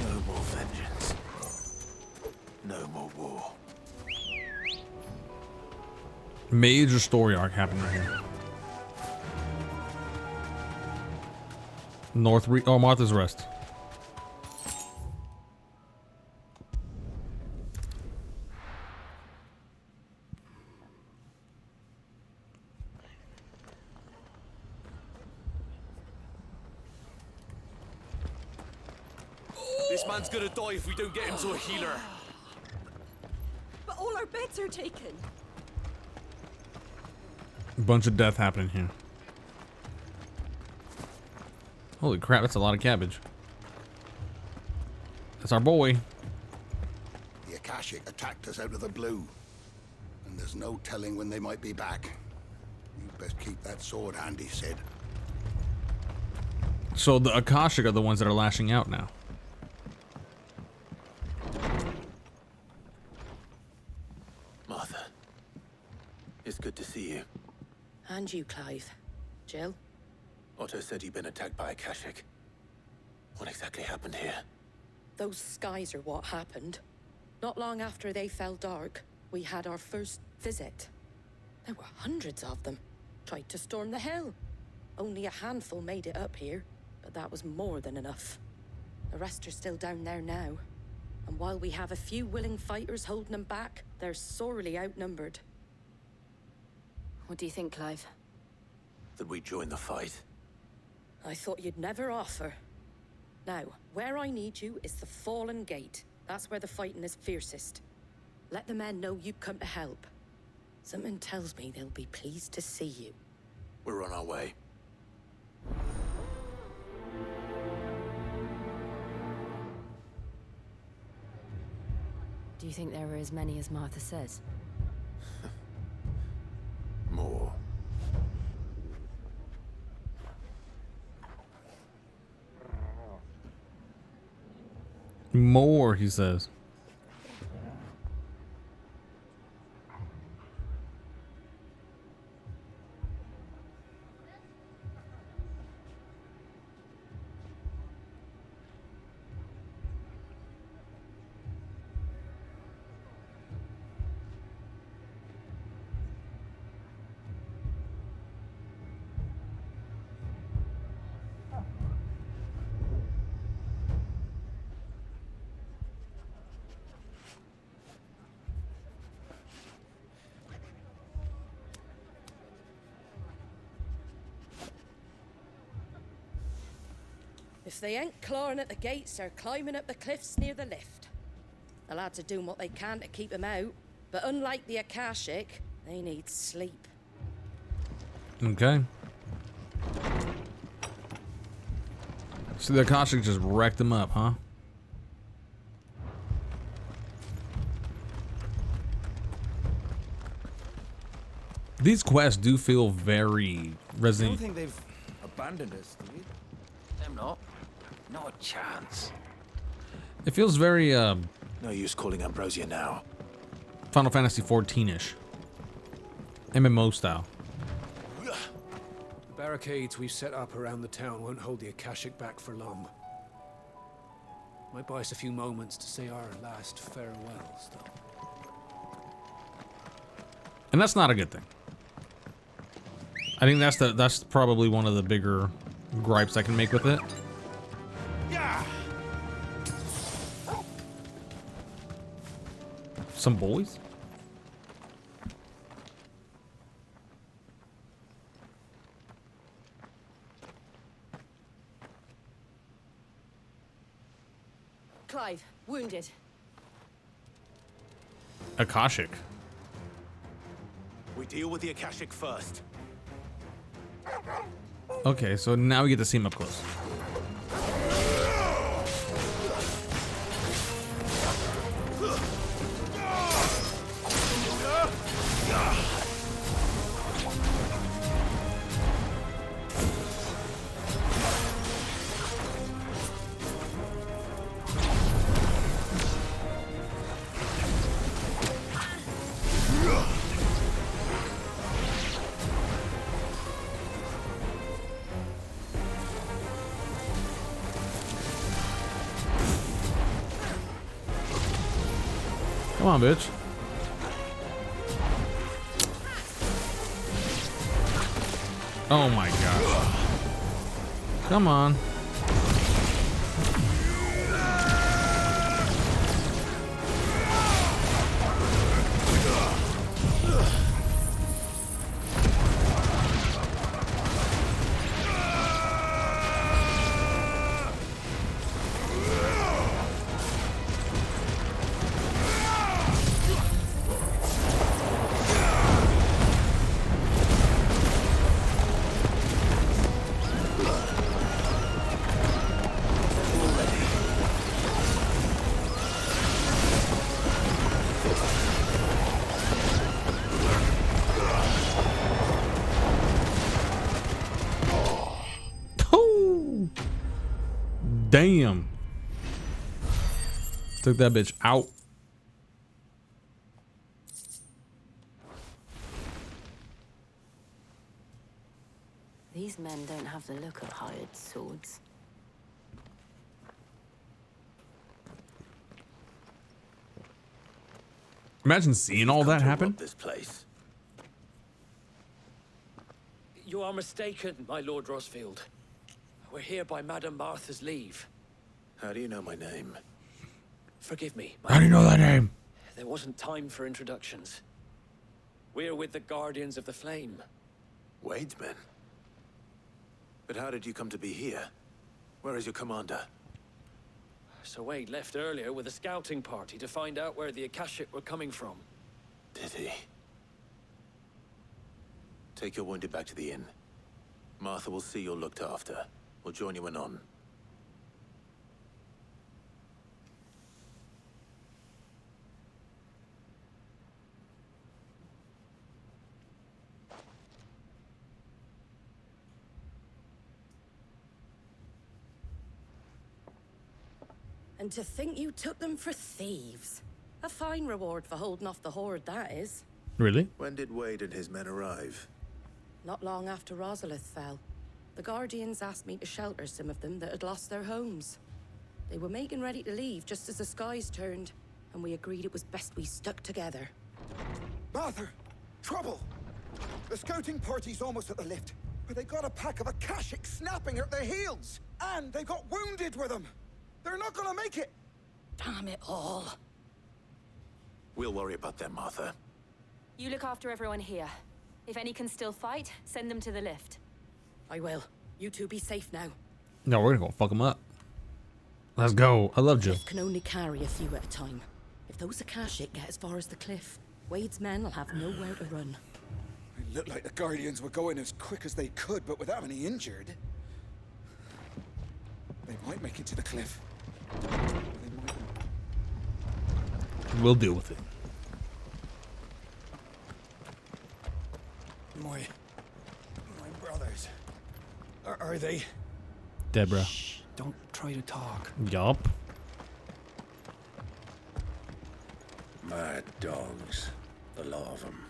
No more vengeance. No more war. Major story arc happening right here. Oh, Martha's Rest. This man's gonna die if we don't get him to a healer. But all our beds are taken. Bunch of death happening here. Holy crap, that's a lot of cabbage. That's our boy. The Akashic attacked us out of the blue. And there's no telling when they might be back. You best keep that sword handy, Sid. So the Akashic are the ones that are lashing out now. to see you. And you, Clive. Jill? Otto said you'd been attacked by a Akashic. What exactly happened here? Those skies are what happened. Not long after they fell dark, we had our first visit. There were hundreds of them. Tried to storm the hill. Only a handful made it up here, but that was more than enough. The rest are still down there now. And while we have a few willing fighters holding them back, they're sorely outnumbered. What do you think, Clive? That we join the fight? I thought you'd never offer. Now, where I need you is the Fallen Gate. That's where the fighting is fiercest. Let the men know you've come to help. Something tells me they'll be pleased to see you. We're on our way. Do you think there are as many as Martha says? More. More, he says. If they ain't clawing at the gates, they're climbing up the cliffs near the lift. The lads are doing what they can to keep them out, but unlike the Akashic, they need sleep. Okay. So the Akashic just wrecked them up, huh? These quests do feel very I Resident. don't think they've abandoned us, do you? Them not. Not a chance. It feels very No use calling Ambrosia now. Final Fantasy 14-ish. MMO style. The barricades we've set up around the town won't hold the Akashic back for long. Might buy us a few moments to say our last farewells, though. And that's not a good thing. I think that's probably one of the bigger gripes I can make with it. Some boys? Clive, wounded. Akashic. We deal with the Akashic first. Okay, so now we get to see him up close. Come on, bitch. Oh my gosh. Come on. Damn. Took that bitch out. the look of hired swords. Imagine seeing all that happen. This place. You are mistaken, my Lord Rosfield. We're here by Madame Martha's leave. How do you know my name? Forgive me. How do you know that name? There wasn't time for introductions. We're with the Guardians of the Flame. Wade's men? But how did you come to be here? Where is your commander? Sir Wade left earlier with a scouting party to find out where the Akashic were coming from. Did he? Take your wounded back to the inn. Martha will see you're looked after. We'll join you anon. And to think you took them for thieves. A fine reward for holding off the horde, that is. Really? When did Wade and his men arrive? Not long after Rosalith fell. The Guardians asked me to shelter some of them that had lost their homes. They were making ready to leave just as the skies turned, and we agreed it was best we stuck together. Martha! Trouble! The scouting party's almost at the lift, but they got a pack of Akashic snapping at their heels! And they got wounded with them! They're not gonna make it! Damn it all. We'll worry about them, Martha. You look after everyone here. If any can still fight, send them to the lift. I will. You two be safe now. No, we're gonna go fuck them up. Let's go. I love Jill. Cliff can only carry a few at a time. If those Akashic get as far as the cliff, Wade's men will have nowhere to run. It looked like the Guardians were going as quick as they could, but without any injured. They might make it to the cliff. We'll deal with it. My brothers. Are they? Deborah. Shh, don't try to talk. Yup. Mad dogs. The lot of them.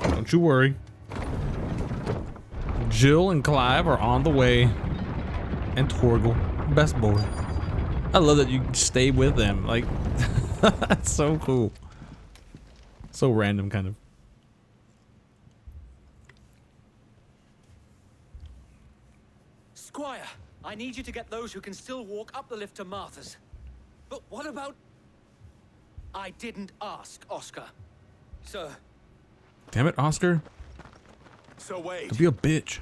Don't you worry. Jill and Clive are on the way. And Torgal, best boy. I love that you stay with them. Like, that's so cool. So random, kind of. Squire, I need you to get those who can still walk up the lift to Martha's. But what about... I didn't ask, Oscar. Sir. Damn it, Oscar. So Wade. Don't be a bitch.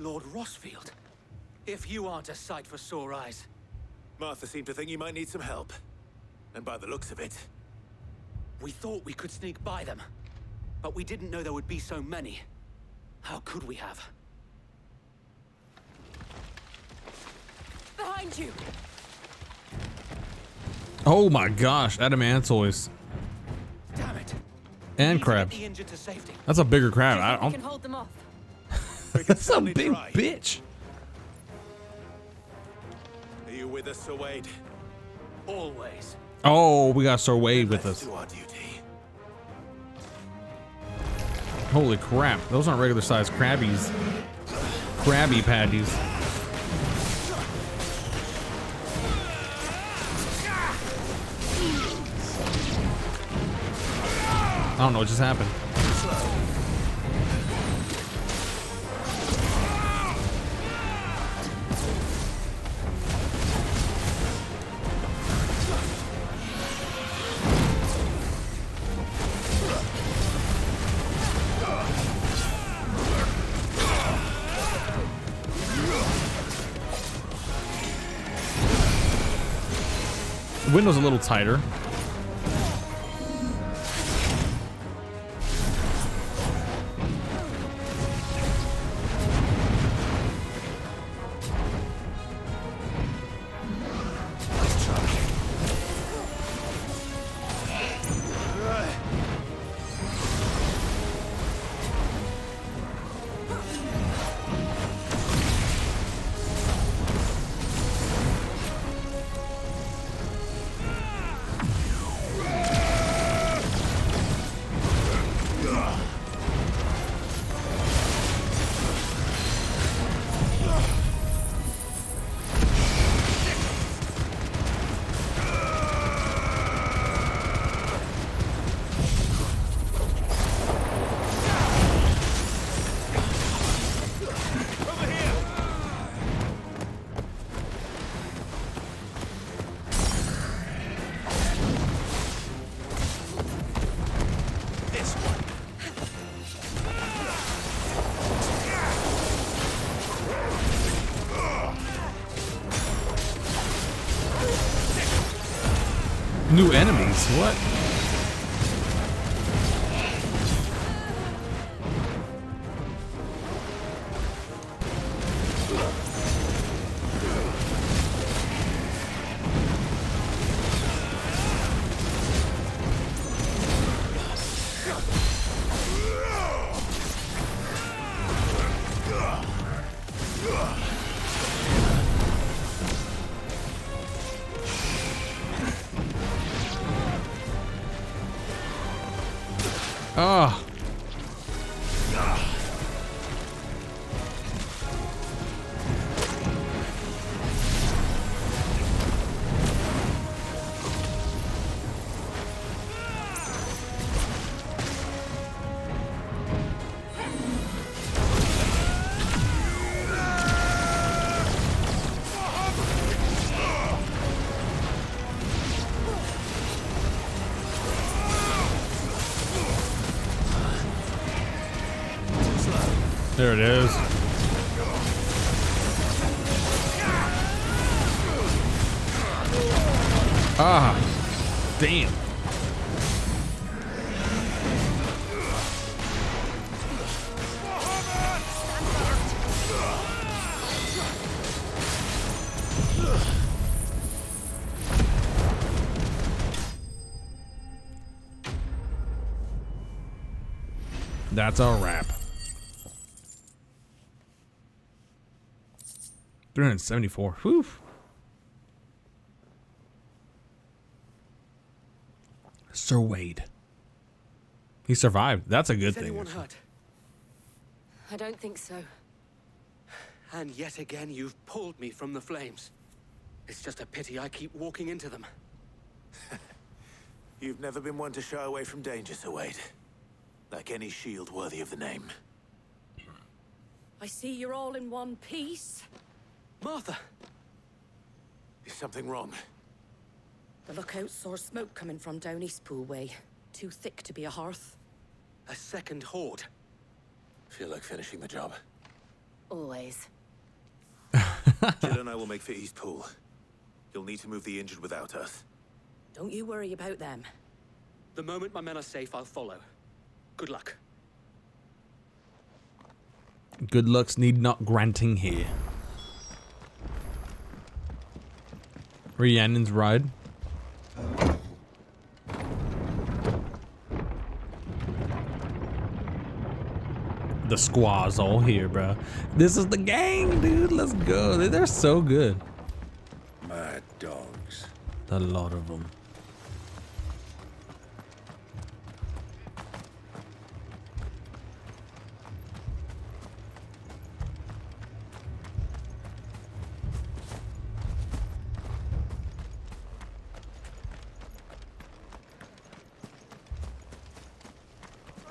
Lord Rosfield. If you aren't a sight for sore eyes. Martha seemed to think you might need some help. And by the looks of it... We thought we could sneak by them. But we didn't know there would be so many. How could we have? Behind you! Oh my gosh, Adamantoise. Damn it. And crabs. The injured to safety. That's a bigger crab. I We don't. can hold them off. That's a big bitch. Are you with us, Sir Wade? Always. Oh, we got Sir Wade with us. Do our duty. Holy crap. Those aren't regular sized crabbies. Krabby Patties. I don't know what just happened. The window's a little tighter. New enemies? What? Ah. There it is. Ah, damn. That's a wrap. 374. Whew. Sir Wade. He survived. That's a good thing. Is anyone hurt? I don't think so. And yet again, you've pulled me from the flames. It's just a pity I keep walking into them. You've never been one to shy away from danger, Sir Wade. Like any shield worthy of the name. I see you're all in one piece. Martha! Is something wrong? The lookout saw smoke coming from down Eastpool way. Too thick to be a hearth. A second horde. Feel like finishing the job. Always. Jill and I will make for Eastpool. You'll need to move the injured without us. Don't you worry about them. The moment my men are safe, I'll follow. Good luck. Good looks need not granting here. Rhiannon's ride. The squad's all here, bro. This is the gang, dude. Let's go. They're so good. Mad dogs. A lot of them.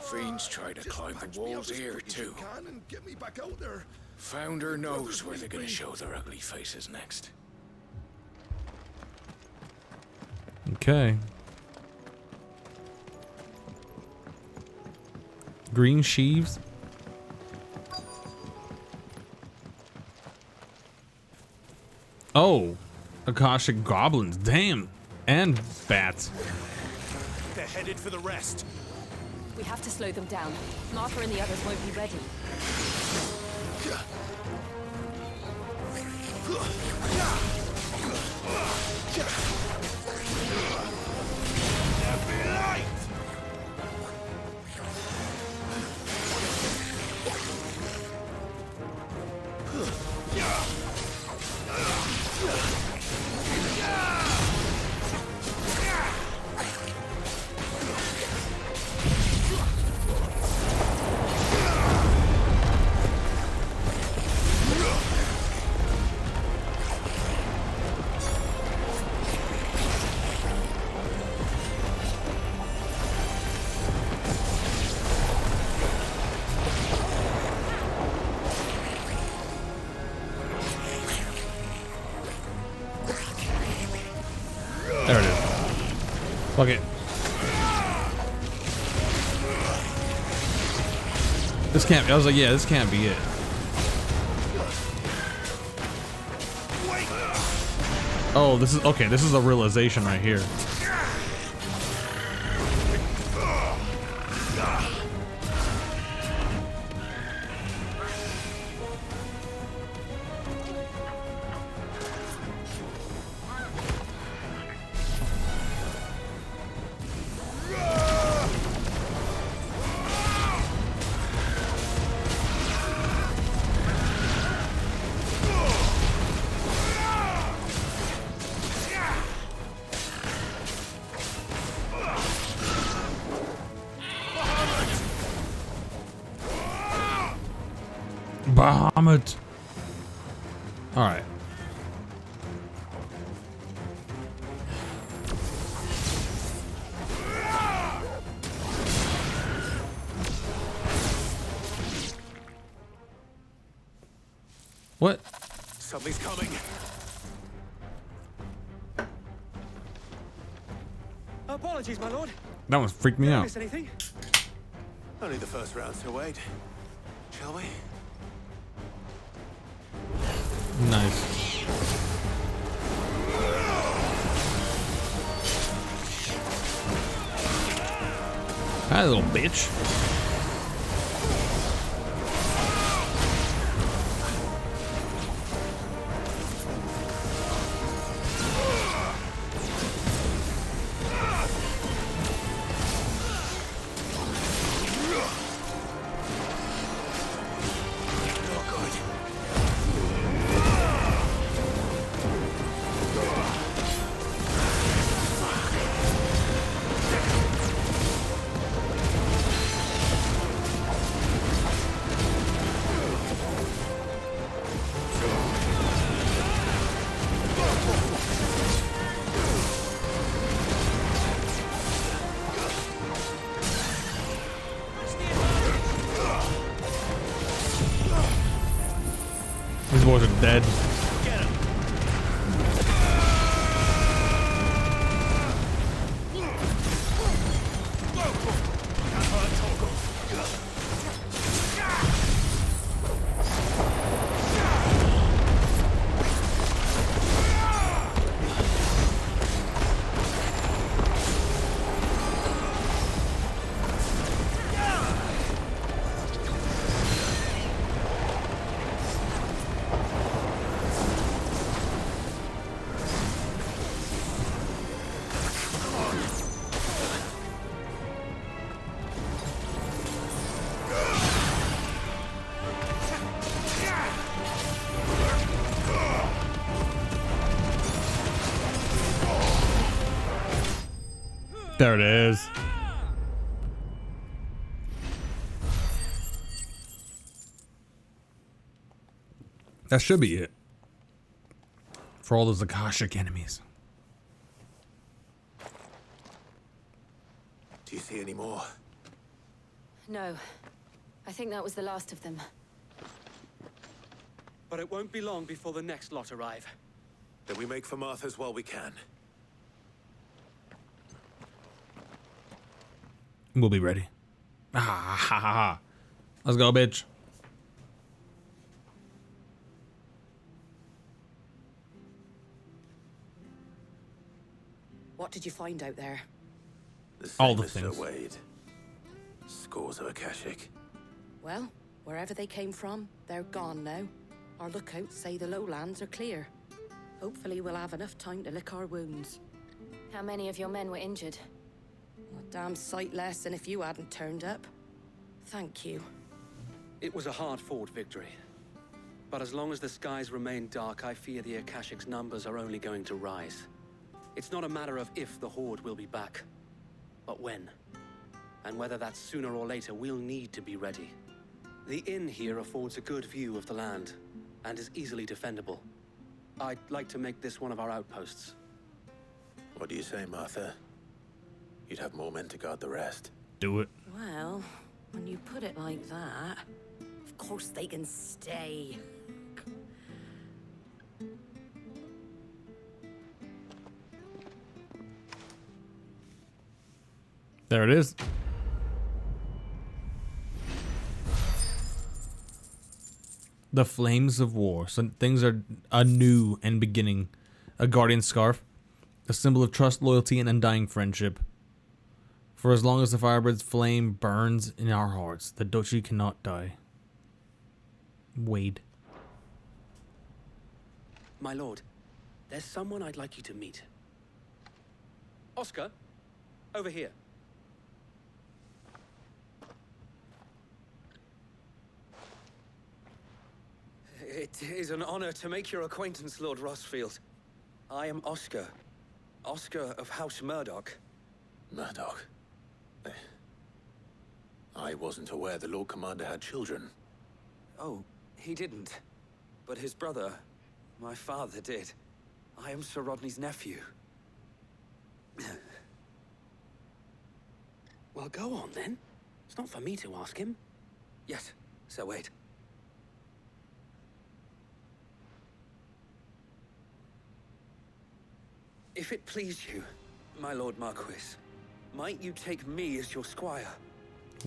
Fiends try to climb the walls here, too. And get me back out there. Founder knows where they're gonna show their ugly faces next. Okay. Green sheaves. Oh, Akashic goblins. Damn. And bats. They're headed for the rest. We have to slow them down. Martha and the others won't be ready. There it is. Fuck it. This can't. I was like, yeah, this can't be it. Oh, this is okay. This is a realization right here. Bahamut. All right. What? Something's coming. Apologies, my lord. That one freaked me Did I out. miss anything? Only the first round, so wait. Shall we? Nice. Hi, little bitch. These boys are dead. There it is. That should be it. For all those Akashic enemies. Do you see any more? No. I think that was the last of them. But it won't be long before the next lot arrive. Then we make for Martha's while we can. We'll be ready. Ah, ha, ha, ha. Let's go, bitch. What did you find out there? All the Same as things. Sir Wade. Scores of Akashic. Well, wherever they came from, they're gone now. Our lookouts say the lowlands are clear. Hopefully we'll have enough time to lick our wounds. How many of your men were injured? A damn sight less than if you hadn't turned up. Thank you. It was a hard-fought victory. But as long as the skies remain dark, I fear the Akashic's numbers are only going to rise. It's not a matter of if the Horde will be back, but when. And whether that's sooner or later, we'll need to be ready. The inn here affords a good view of the land, and is easily defendable. I'd like to make this one of our outposts. What do you say, Martha? You'd have more men to guard the rest. Do it. Well, when you put it like that, of course they can stay. There it is. The Flames of War. Some things are anew and beginning. A guardian scarf. A symbol of trust, loyalty, and undying friendship. For as long as the Firebird's flame burns in our hearts, the Duchy cannot die. Wade. My lord, there's someone I'd like you to meet. Oscar, over here. It is an honor to make your acquaintance, Lord Rossfield. I am Oscar. Oscar of House Murdoch. Murdoch? I wasn't aware the Lord Commander had children. Oh, He didn't. But his brother, my father, did. I am Sir Rodney's nephew. Well, go on then. It's not for me to ask him. Yes, Sir Wade. If it please you, my Lord Marquis, might you take me as your squire?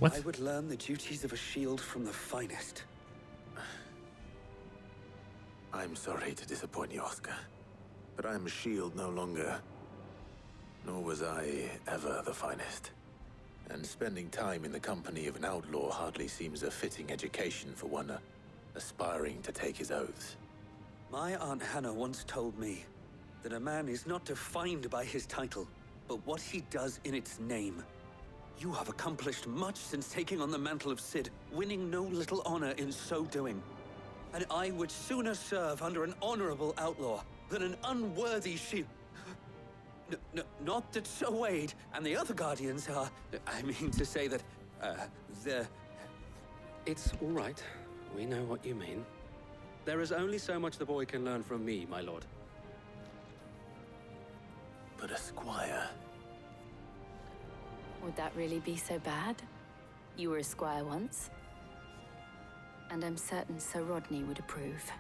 What? I would learn the duties of a shield from the finest. I'm sorry to disappoint you, Oscar, but I'm a shield no longer. Nor was I ever the finest. And spending time in the company of an outlaw hardly seems a fitting education for one aspiring to take his oaths. My Aunt Hannah once told me that a man is not defined by his title, but what he does in its name. You have accomplished much since taking on the mantle of Cid, winning no little honor in so doing. And I would sooner serve under an honorable outlaw than an unworthy shield. Not that Sir Wade and the other guardians are... I mean to say that, they're... It's all right. We know what you mean. There is only so much the boy can learn from me, my lord. But a squire... Would that really be so bad? You were a squire once. And I'm certain Sir Rodney would approve.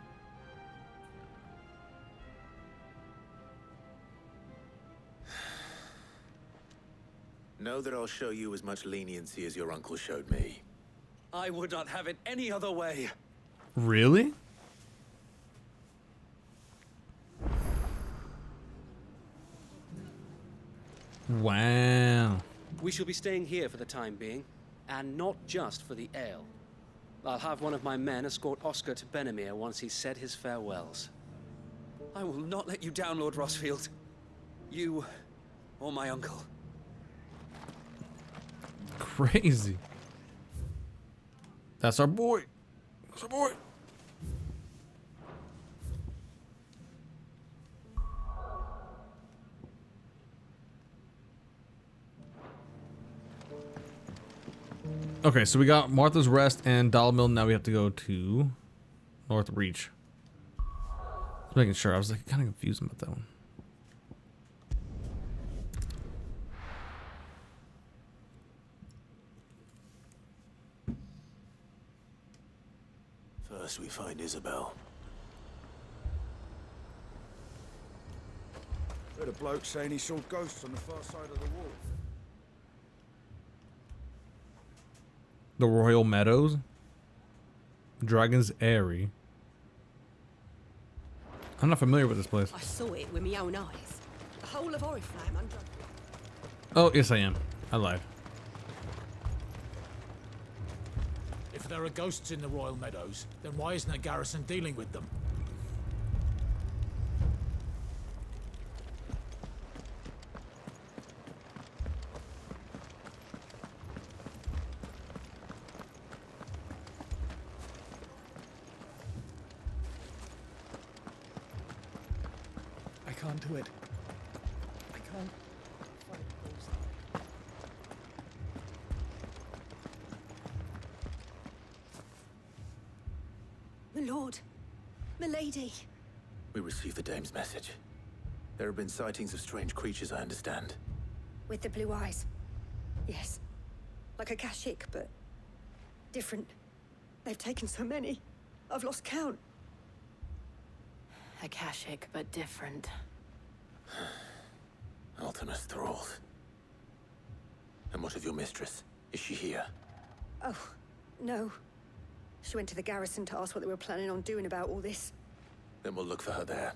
Know that I'll show you as much leniency as your uncle showed me. I would not have it any other way. Really? Wow. We shall be staying here for the time being, and not just for the ale. I'll have one of my men escort Oscar to Benamir once he's said his farewells. I will not let you down, Lord Rosfield. You or my uncle. Crazy. That's our boy. That's our boy. Okay, so we got Martha's Rest and Dahlmill. Now we have to go to North Reach. Just making sure. I was like kind of confused about that one. First we find Isabel. Heard a bloke saying he saw ghosts on the far side of the wall. The Royal Meadows. Dragon's Eyrie. I'm not familiar with this place. I saw it with my own eyes. The whole of Oriflamme under... Oh, yes I am. I lied. If there are ghosts in the Royal Meadows, then why isn't a garrison dealing with them? I can't do it. I can't fight those. My lord. My lady. We received the dame's message. There have been sightings of strange creatures, I understand. With the blue eyes. Yes. Like a Kashik, but different. They've taken so many. I've lost count. Akashic, but different. Ultimus thralls. And what of your mistress? Is she here? Oh, no. She went to the garrison to ask what they were planning on doing about all this. Then we'll look for her there.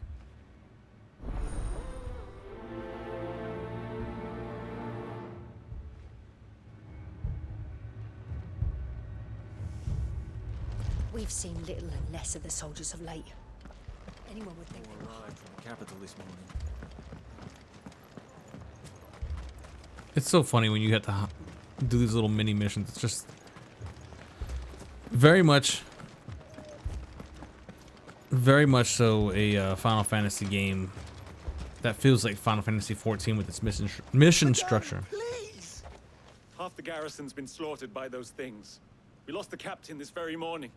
We've seen little and less of the soldiers of late. Anyone would think they were... Arrived from the capital this morning. It's so funny when you have to do these little mini missions. It's just very much so a Final Fantasy game that feels like Final Fantasy XIV with its mission structure. Please! Half the garrison's been slaughtered by those things. We lost the captain this very morning.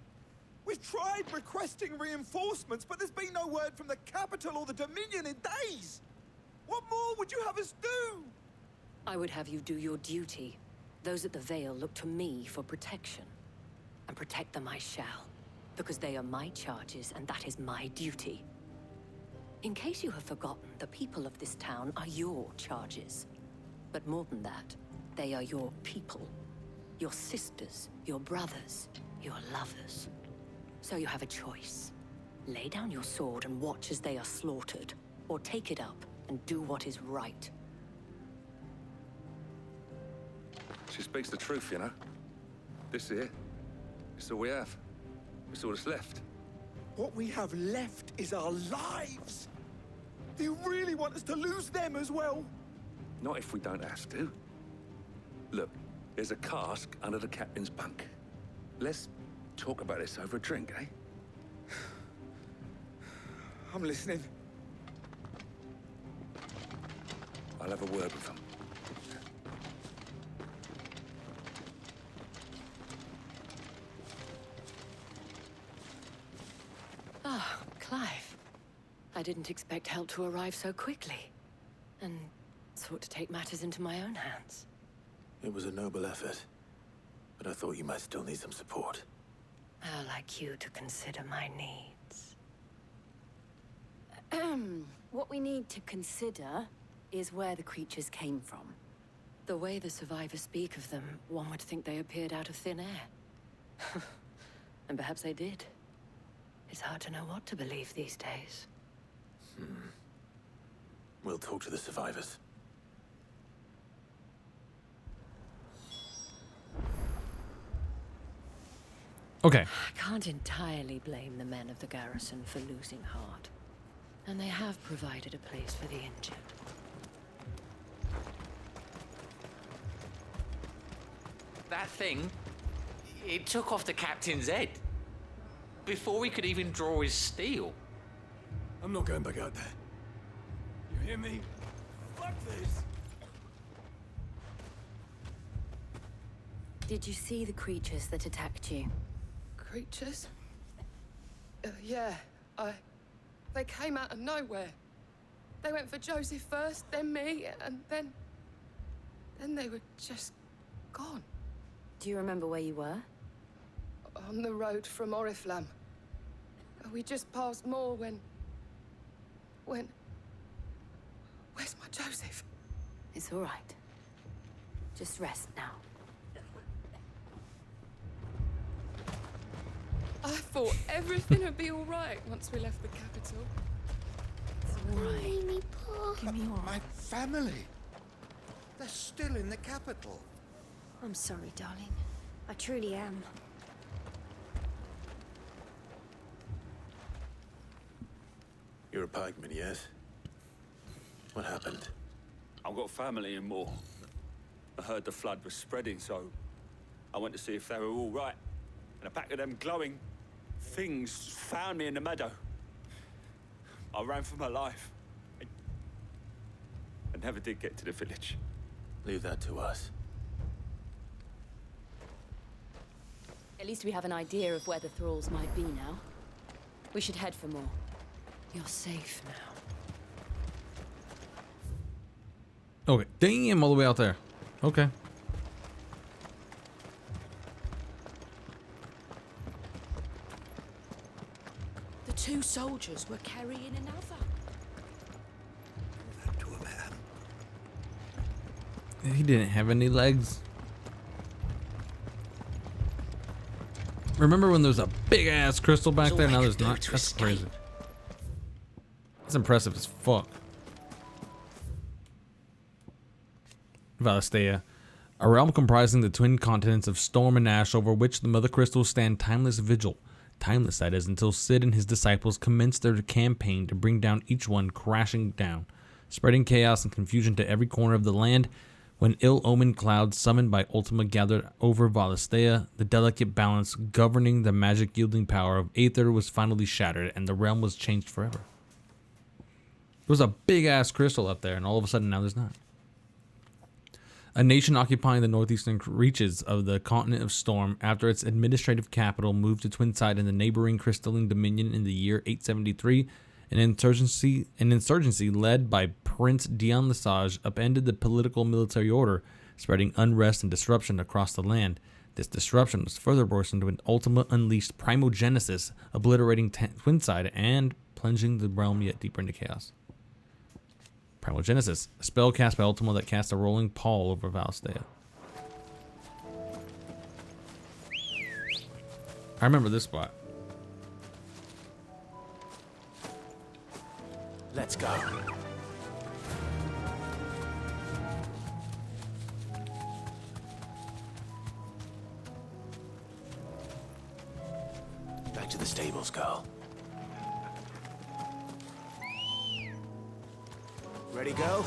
We've tried requesting reinforcements, but there's been no word from the capital or the Dominion in days. What more would you have us do? I would have you do your duty. Those at the Vale look to me for protection. And protect them I shall. Because they are my charges, and that is my duty. In case you have forgotten, the people of this town are your charges. But more than that, they are your people. Your sisters, your brothers, your lovers. So you have a choice. Lay down your sword and watch as they are slaughtered, or take it up and do what is right. She speaks the truth, you know. This here, it's all we have. It's all that's left. What we have left is our lives. Do you really want us to lose them as well? Not if we don't have to. Look, there's a cask under the captain's bunk. Let's talk about this over a drink, eh? I'm listening. I'll have a word with them. Ah, Clive. I didn't expect help to arrive so quickly. And sought to take matters into my own hands. It was a noble effort, but I thought you might still need some support. I'd like you to consider my needs. What we need to consider is where the creatures came from. The way the survivors speak of them, one would think they appeared out of thin air. And perhaps they did. It's hard to know what to believe these days. We'll talk to the survivors. Okay. I can't entirely blame the men of the garrison for losing heart. And they have provided a place for the injured. That thing, it took off the captain's head. Before he could even draw his steel. I'm not going back out there. You hear me? Fuck this! Did you see the creatures that attacked you? Creatures? Yeah, They came out of nowhere. They went for Joseph first, then me, and then they were just gone. Do you remember where you were? On the road from Oriflamme. We just passed Moor when... Where's my Joseph? It's all right. Just rest now. I thought everything would be all right once we left the capital. It's all right. Amy, Paul. Give me all My family. They're still in the capital. I'm sorry, darling. I truly am. You're a pikeman, yes? What happened? I've got family in Moor. I heard the flood was spreading, so I went to see if they were all right. And a pack of them glowing things found me in the meadow. I ran for my life. I never did get to the village. Leave that to us. At least we have an idea of where the thralls might be now. We should head for more. You're safe now. Okay. Damn, all the way out there. Okay. The two soldiers were carrying another. He didn't have any legs. Remember when there was a big ass crystal back there? Now there's not. That's crazy. That's impressive as fuck. Valisthea, a realm comprising the twin continents of storm and ash over which the mother crystals stand timeless vigil. Timeless, that is, until Cid and his disciples commenced their campaign to bring down each one crashing down, spreading chaos and confusion to every corner of the land. When ill-omened clouds summoned by Ultima gathered over Valisthea, the delicate balance governing the magic-yielding power of Aether was finally shattered, and the realm was changed forever. There was a big-ass crystal up there, and all of a sudden now there's not. a nation occupying the northeastern reaches of the continent of Storm after its administrative capital moved to Twinside in the neighboring Crystalline Dominion in the year 873. An insurgency led by Prince Dion Lesage upended the political military order, spreading unrest and disruption across the land. This disruption was further worsened when Ultima unleashed Primogenesis, obliterating Twinside and plunging the realm yet deeper into chaos. Primogenesis, a spell cast by Ultima that casts a rolling pall over Valstea. I remember this spot. Let's go. Back to the stables, girl. Ready, go?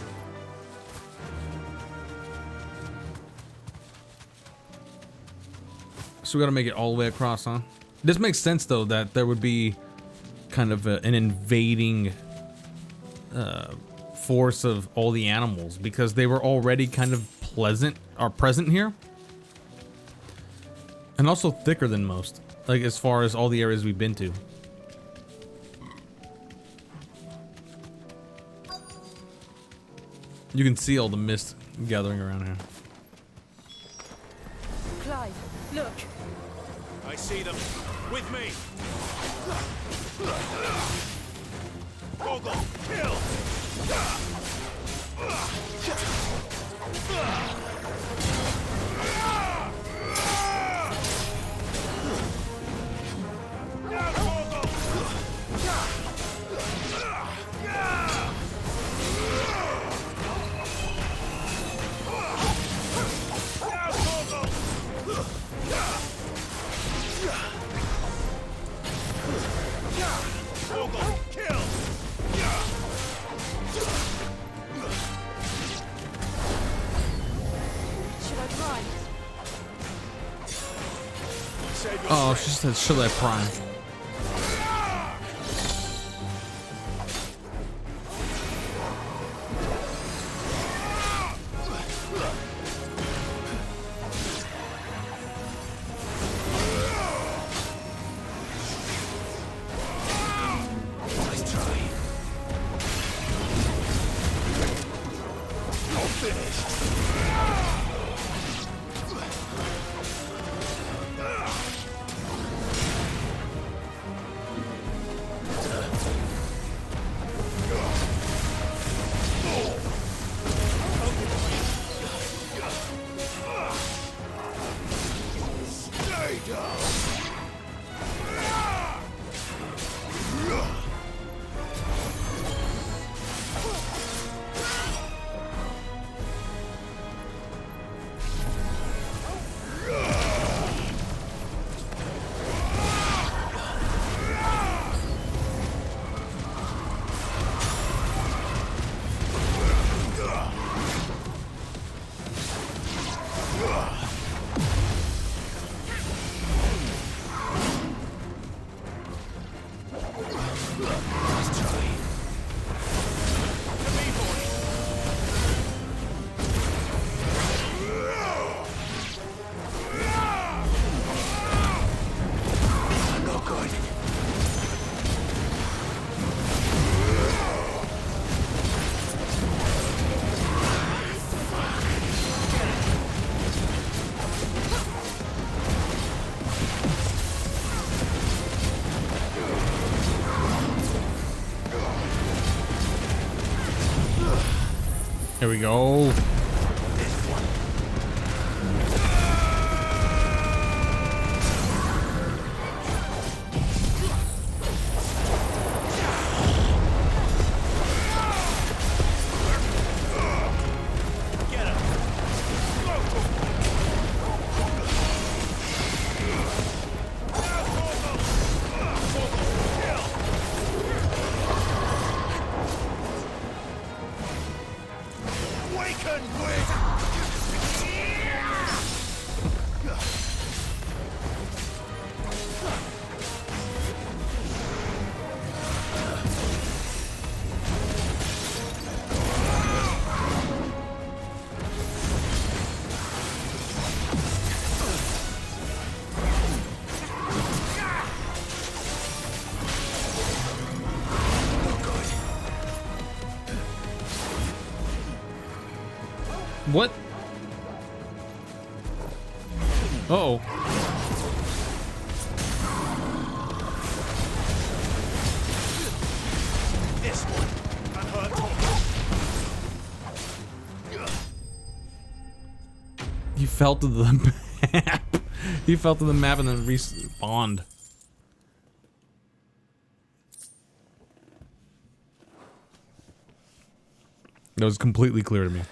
So we gotta make it all the way across, huh? This makes sense, though, that there would be kind of an invading force of all the animals, because they were already kind of present here, and also thicker than most, like as far as all the areas we've been to. You can see all the mist gathering around here. Clive, look. I see them. With me. Goggle, kill. Oh, she said, should I prime? Nice try. All finished. Here we go. Awaken! What? Uh-oh. This one can hurt too. He fell to the map. He fell to the map and then respawned. That was completely clear to me.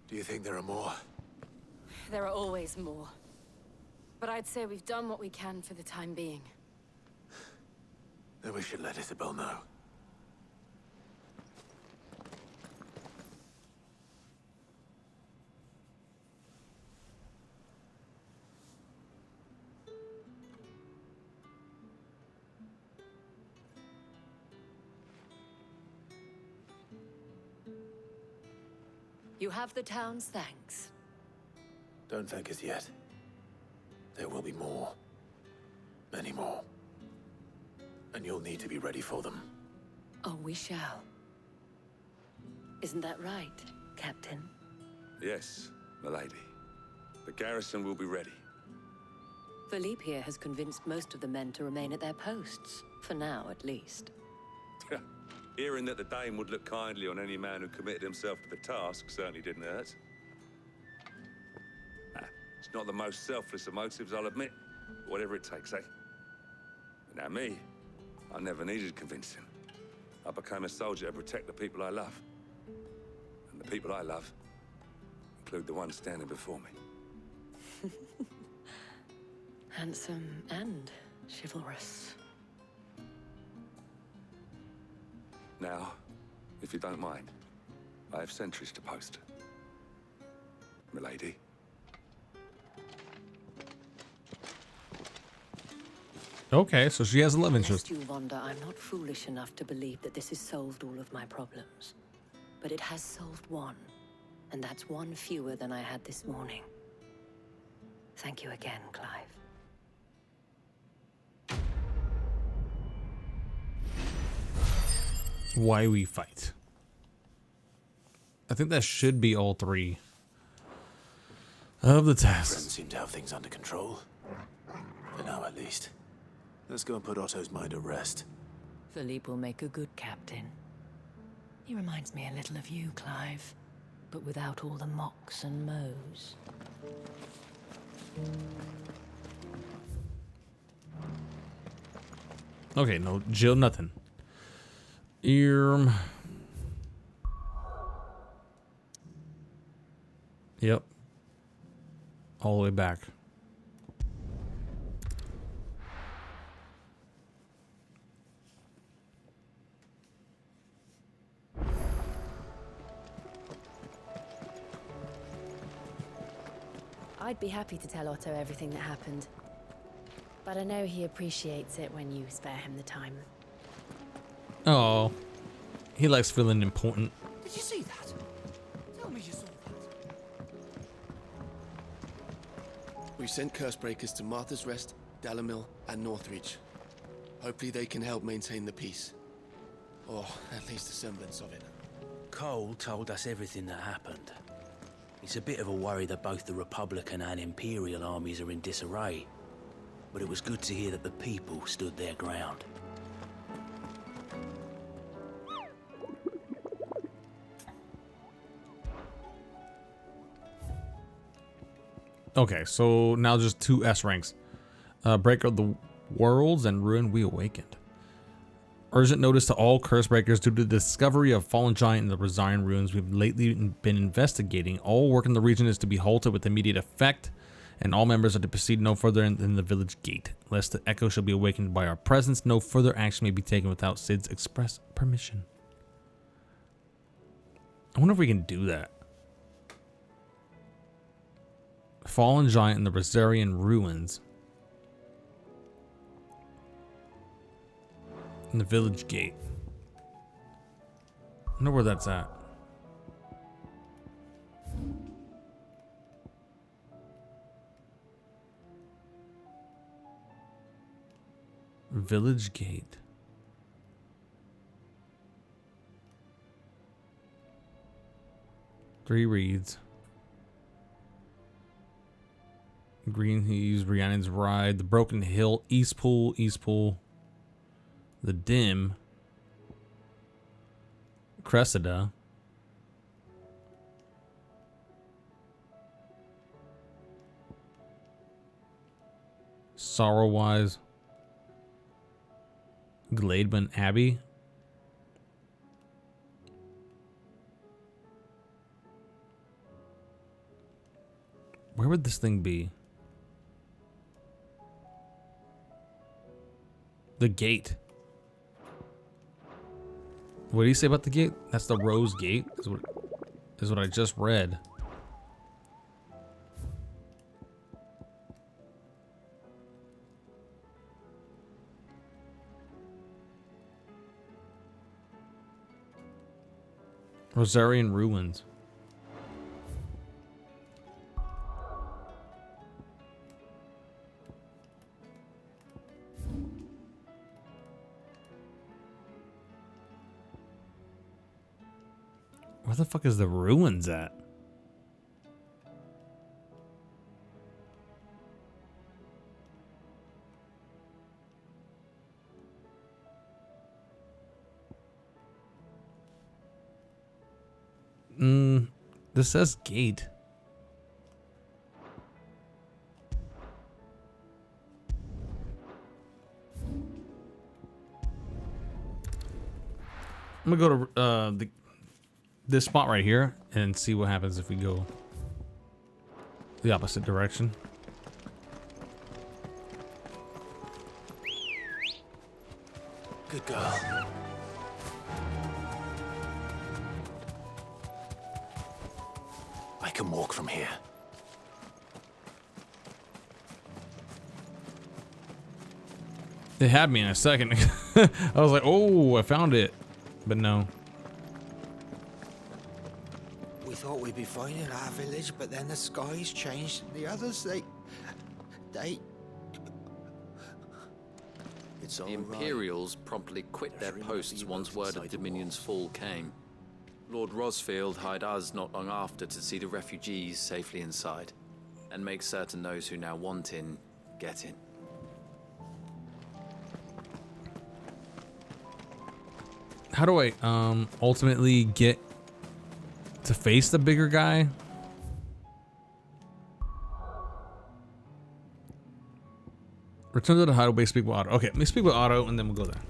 Do you think there are more? There are always more. But I'd say we've done what we can for the time being. Then we should let Isabel know. You have the town's thanks. Don't thank us yet. There will be more. Many more. And you'll need to be ready for them. Oh, we shall. Isn't that right, Captain? Yes, milady. The garrison will be ready. Philippe here has convinced most of the men to remain at their posts. For now, at least. Hearing that the Dane would look kindly on any man who committed himself to the task certainly didn't hurt. It's not the most selfless of motives, I'll admit. Whatever it takes, eh? But now me, I never needed convincing. I became a soldier to protect the people I love. And the people I love include the ones standing before me. Handsome and chivalrous. Now, if you don't mind, I have sentries to post. Milady. Okay, so she has a love interest. Lest you wonder, I'm not foolish enough to believe that this has solved all of my problems. But it has solved one, and that's one fewer than I had this morning. Thank you again, Clive. Why we fight. I think that should be all three of the tasks. Friends seem to have things under control. For now, at least. Let's go and put Otto's mind at rest. Philippe will make a good captain. He reminds me a little of you, Clive, but without all the mocks and mows. Okay, no, Jill, nothing. Yep. All the way back. I'd be happy to tell Otto everything that happened. But I know he appreciates it when you spare him the time. Oh, he likes feeling important. Did you see that? Tell me you saw that. We've sent Cursebreakers to Martha's Rest, Dalamil, and Northreach. Hopefully they can help maintain the peace. Or at least a semblance of it. Cole told us everything that happened. It's a bit of a worry that both the Republican and Imperial armies are in disarray. But it was good to hear that the people stood their ground. Okay, so now just 2 S ranks. Breaker of the Worlds and Ruin We Awakened. Urgent notice to all curse breakers due to the discovery of Fallen Giant in the Resigned Ruins we've lately been investigating. All work in the region is to be halted with immediate effect, and all members are to proceed no further than the village gate. Lest the echo shall be awakened by our presence, no further action may be taken without Sid's express permission. I wonder if we can do that. Fallen Giant in the Rosarian Ruins. In the village gate. I wonder where that's at. Village gate. 3 reeds. Green, he used Rhiannon's Ride. The Broken Hill. East Pool. East Pool. The Dim. Cressida. Sorrowwise. Glademan Abbey. Where would this thing be? The gate. What do you say about the gate? That's the Rose Gate, is what I just read. Rosarian Ruins. Where the fuck is the ruins at? This says gate. I'm gonna go to this spot right here and see what happens if we go the opposite direction. Good girl. I can walk from here. It had me in a second. I was like, oh, I found it. But no. We thought we'd be fine in our village, but then the skies changed. The others, they... It's all The Imperials promptly quit their posts once word of Dominion's fall came. Lord Rosfield hired us not long after to see the refugees safely inside, and make certain those who now want in, get in. How do I ultimately get to face the bigger guy? Return to the hideaway, speak with Otto. Okay, let me speak with Otto and then we'll go there.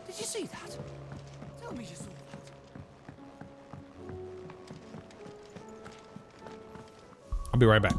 Did you see that? Tell me you saw that. I'll be right back.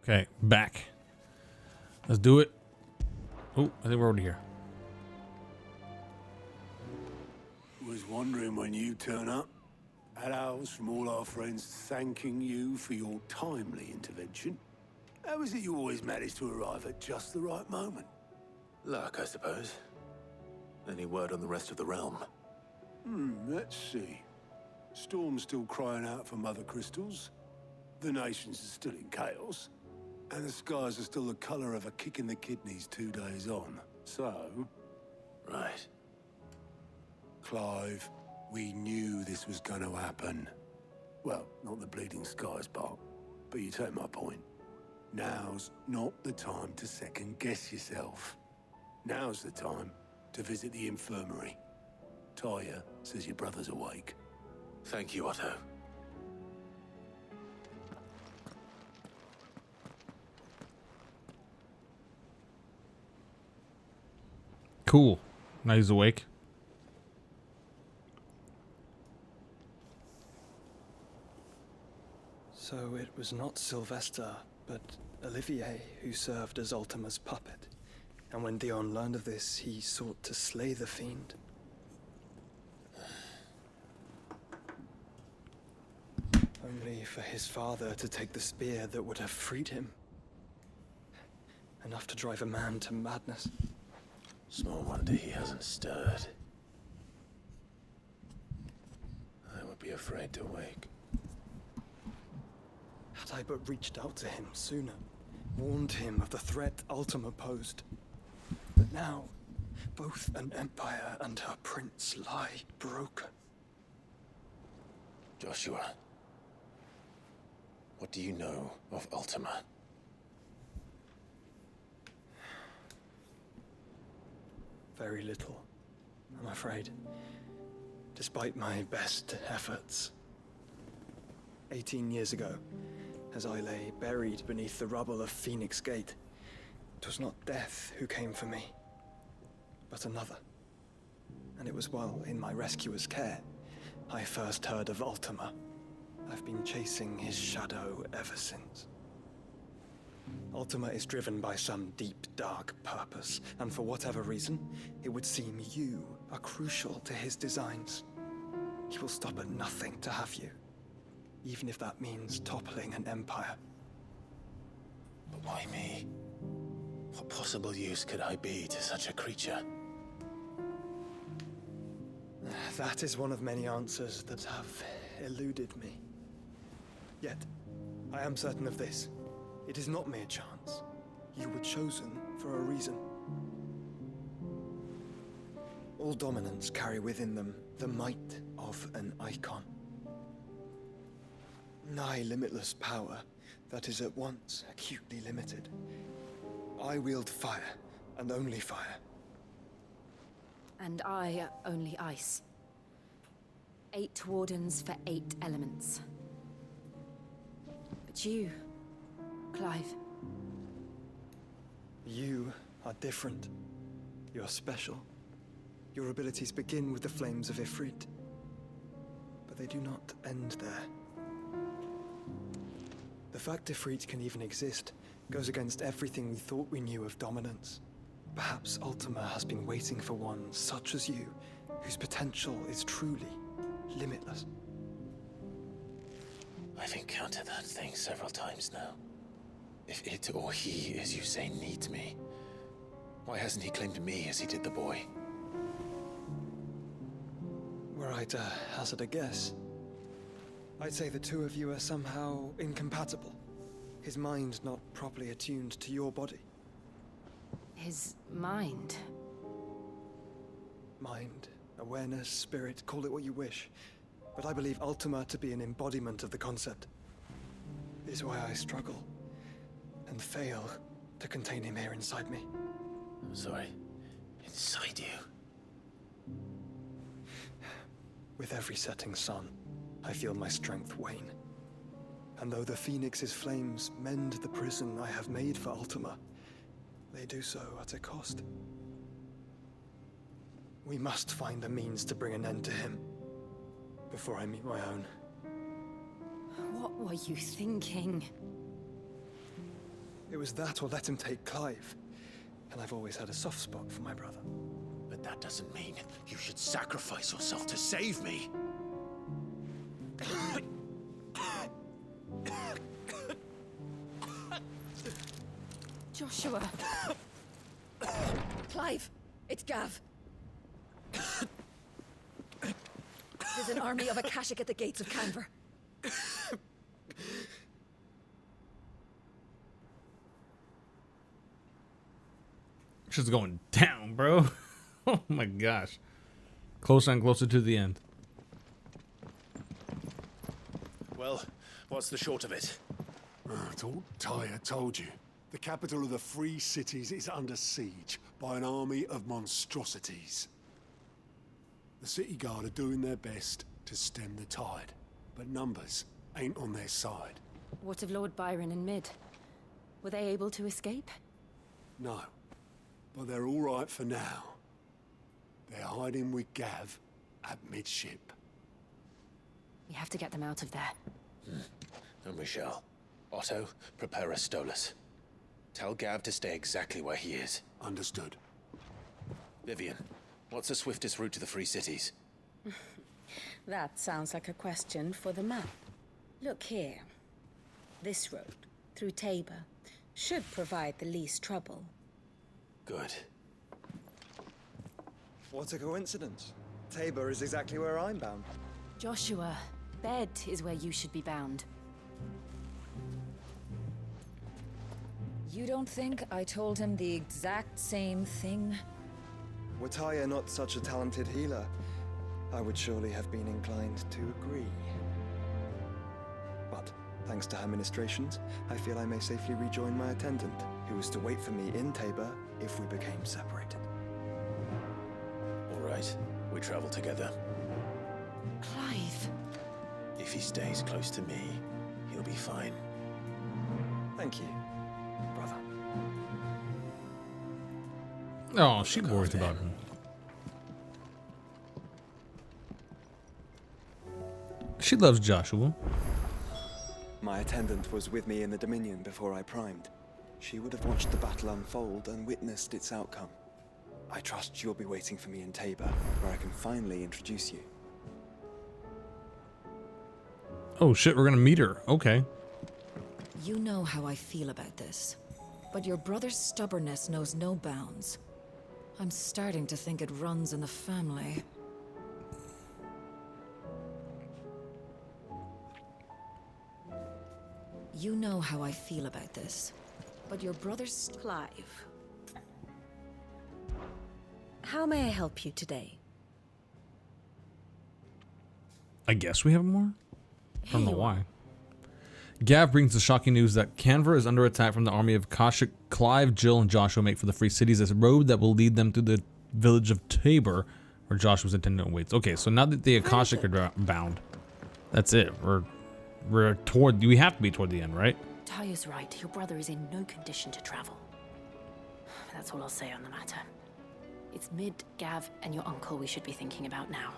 Okay, back. Let's do it. Oh, I think we're already here. Was wondering when you turn up. Had ours from all our friends thanking you for your timely intervention. How is it you always manage to arrive at just the right moment? Luck, I suppose. Any word on the rest of the realm? Let's see. Storm's still crying out for mother crystals. The nations are still in chaos. And the skies are still the color of a kick in the kidneys 2 days on. So... Right. Clive, we knew this was going to happen. Well, not the bleeding skies part, but you take my point. Now's not the time to second-guess yourself. Now's the time to visit the infirmary. Tyre says your brother's awake. Thank you, Otto. Cool. Now he's awake. So it was not Sylvester, but Olivier who served as Ultima's puppet. And when Dion learned of this, he sought to slay the fiend. Only for his father to take the spear that would have freed him. Enough to drive a man to madness. Small wonder he hasn't stirred. I would be afraid to wake. Had I but reached out to him sooner, warned him of the threat Ultima posed. But now, both an empire and her prince lie broken. Joshua, what do you know of Ultima? Very little, I'm afraid. Despite my best efforts. 18 years ago, as I lay buried beneath the rubble of Phoenix Gate, it was not death who came for me, but another. And it was while in my rescuer's care, I first heard of Ultima. I've been chasing his shadow ever since. Ultima is driven by some deep, dark purpose, and for whatever reason, it would seem you are crucial to his designs. He will stop at nothing to have you, even if that means toppling an empire. But why me? What possible use could I be to such a creature? That is one of many answers that have eluded me. Yet, I am certain of this. It is not mere chance. You were chosen for a reason. All dominants carry within them the might of an icon. Nigh limitless power that is at once acutely limited. I wield fire, and only fire. And I only ice. 8 wardens for 8 elements. But you, Clive. You are different. You're special. Your abilities begin with the flames of Ifrit. But they do not end there. The fact Ifrit can even exist goes against everything we thought we knew of dominance. Perhaps Ultima has been waiting for one such as you, whose potential is truly limitless. I've encountered that thing several times now. If it or he, as you say, needs me, why hasn't he claimed me as he did the boy? Were I to hazard a guess, I'd say the two of you are somehow incompatible. His mind not properly attuned to your body. His mind? Mind, awareness, spirit, call it what you wish. But I believe Ultima to be an embodiment of the concept. It is why I struggle and fail to contain him here inside me. I'm sorry. Inside you? With every setting sun, I feel my strength wane. And though the Phoenix's flames mend the prison I have made for Ultima, they do so at a cost. We must find a means to bring an end to him before I meet my own. What were you thinking? It was that or let him take Clive. And I've always had a soft spot for my brother. But that doesn't mean you should sacrifice yourself to save me. Joshua. Clive, it's Gav. There's an army of Akashic at the gates of Canver. Shit's going down, bro. Oh my gosh. Closer and closer to the end. Well, what's the short of it? I thought Tyre told you. The capital of the Free Cities is under siege by an army of monstrosities. The City Guard are doing their best to stem the tide, but numbers ain't on their side. What of Lord Byron and Mid? Were they able to escape? No, but they're all right for now. They're hiding with Gav at midship. We have to get them out of there. And we shall. Otto, prepare a Stolas. Tell Gav to stay exactly where he is. Understood. Vivian, what's the swiftest route to the Free Cities? That sounds like a question for the map. Look here. This road, through Tabor, should provide the least trouble. Good. What a coincidence. Tabor is exactly where I'm bound. Joshua, bed is where you should be bound. You don't think I told him the exact same thing? Were Tyre not such a talented healer, I would surely have been inclined to agree. But, thanks to her ministrations, I feel I may safely rejoin my attendant, who was to wait for me in Tabor if we became separated. All right, we travel together. Clive. If he stays close to me, he'll be fine. Thank you, brother. Oh, she worries about him. She loves Joshua. My attendant was with me in the Dominion before I primed. She would have watched the battle unfold and witnessed its outcome. I trust you'll be waiting for me in Tabor, where I can finally introduce you. Oh shit, we're gonna meet her. Okay. You know how I feel about this, but your brother's stubbornness knows no bounds. I'm starting to think it runs in the family. You know how I feel about this, but your brother's... Clive. How may I help you today? I guess we have more? I don't know you why. Gav brings the shocking news that Canver is under attack from the army of Akashic. Clive, Jill, and Joshua make for the Free Cities as a road that will lead them to the village of Tabor, where Joshua's attendant waits. Okay, so now that the Akashic are bound, that's it. We're toward... We have to be toward the end, right? Taya's right. Your brother is in no condition to travel. That's all I'll say on the matter. It's Mid, Gav, and your uncle we should be thinking about now.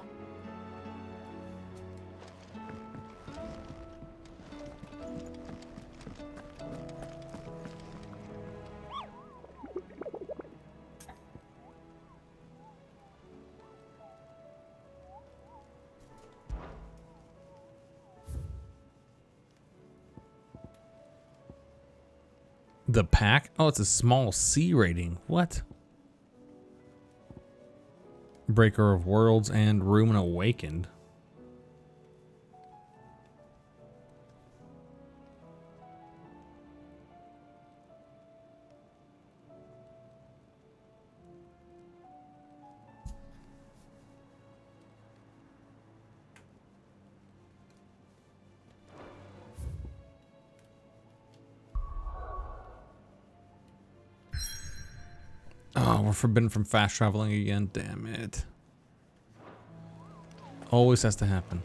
The pack? Oh, it's a small C rating. What? Breaker of Worlds and Ruin Awakened. Oh, we're forbidden from fast traveling again. Damn it. Always has to happen.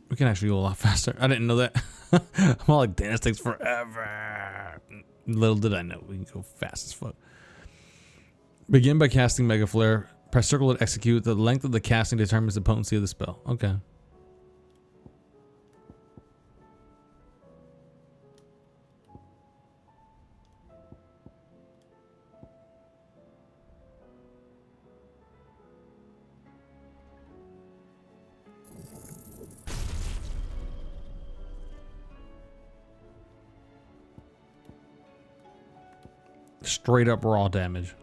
We can actually go a lot faster. I didn't know that. I'm all like, damn, this takes forever. Little did I know we can go fast as fuck. Begin by casting Mega Flare. Press circle to execute. The length of the casting determines the potency of the spell. Okay. Straight up raw damage.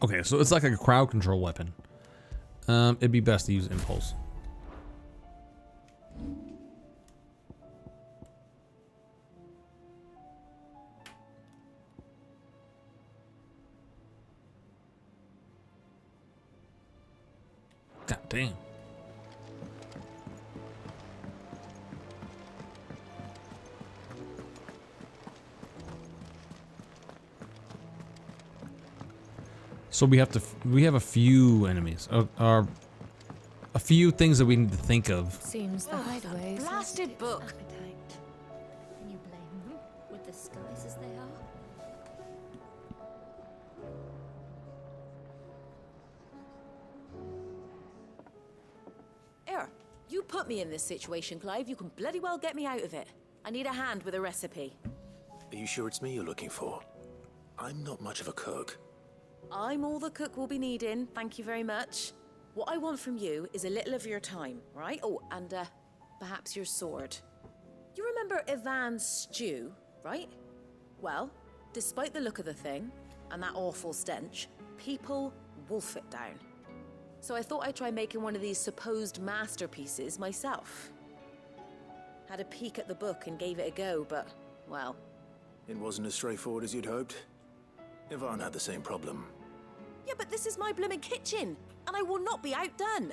Okay, so it's like a crowd control weapon. It'd be best to use Impulse. God damn. So we have a few enemies, or a few things that we need to think of. Seems the hideaway. Blasted book. Can you blame them with the skies as they are? Here, you put me in this situation, Clive. You can bloody well get me out of it. I need a hand with a recipe. Are you sure it's me you're looking for? I'm not much of a cook. I'm all the cook will be needing, thank you very much. What I want from you is a little of your time, right? Oh, and perhaps your sword. You remember Ivan's stew, right? Well, despite the look of the thing, and that awful stench, people wolf it down. So I thought I'd try making one of these supposed masterpieces myself. Had a peek at the book and gave it a go, but, well... It wasn't as straightforward as you'd hoped. Ivan had the same problem. Yeah, but this is my blimmin' kitchen, and I will not be outdone.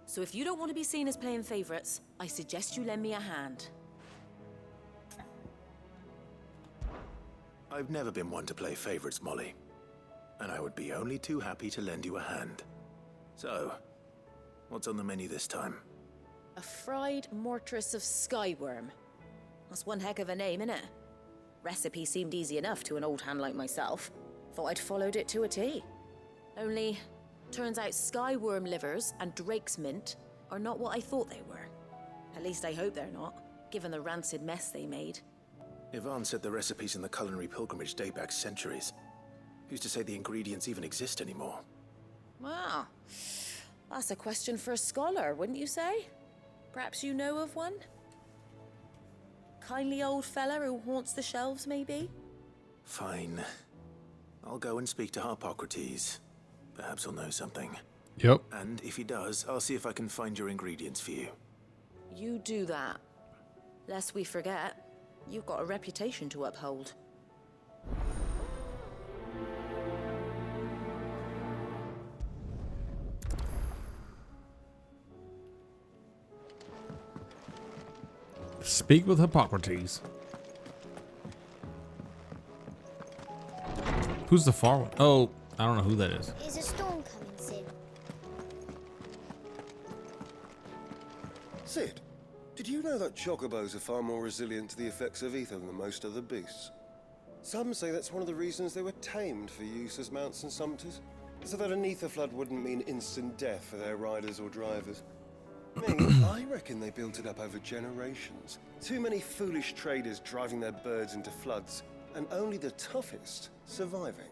So if you don't want to be seen as playing favorites, I suggest you lend me a hand. I've never been one to play favorites, Molly. And I would be only too happy to lend you a hand. So, what's on the menu this time? A fried mortress of skyworm. That's one heck of a name, innit? Recipe seemed easy enough to an old hand like myself. Thought I'd followed it to a T. Only, turns out skyworm livers and drake's mint are not what I thought they were. At least I hope they're not, given the rancid mess they made. Ivan said the recipes in the culinary pilgrimage date back centuries. Who's to say the ingredients even exist anymore? Wow. That's a question for a scholar, wouldn't you say? Perhaps you know of one? Kindly old fella who haunts the shelves, maybe? Fine. I'll go and speak to Harpocrates. Perhaps he'll know something. Yep. And if he does, I'll see if I can find your ingredients for you. You do that. Lest we forget, you've got a reputation to uphold. Speak with Hippocrates. Who's the far one? Oh, I don't know who that is. Is a storm coming, Sid? Sid, did you know that chocobos are far more resilient to the effects of ether than most other beasts? Some say that's one of the reasons they were tamed for use as mounts and sumpters, so that an ether flood wouldn't mean instant death for their riders or drivers. I reckon they built it up over generations. Too many foolish traders driving their birds into floods, and only the toughest surviving.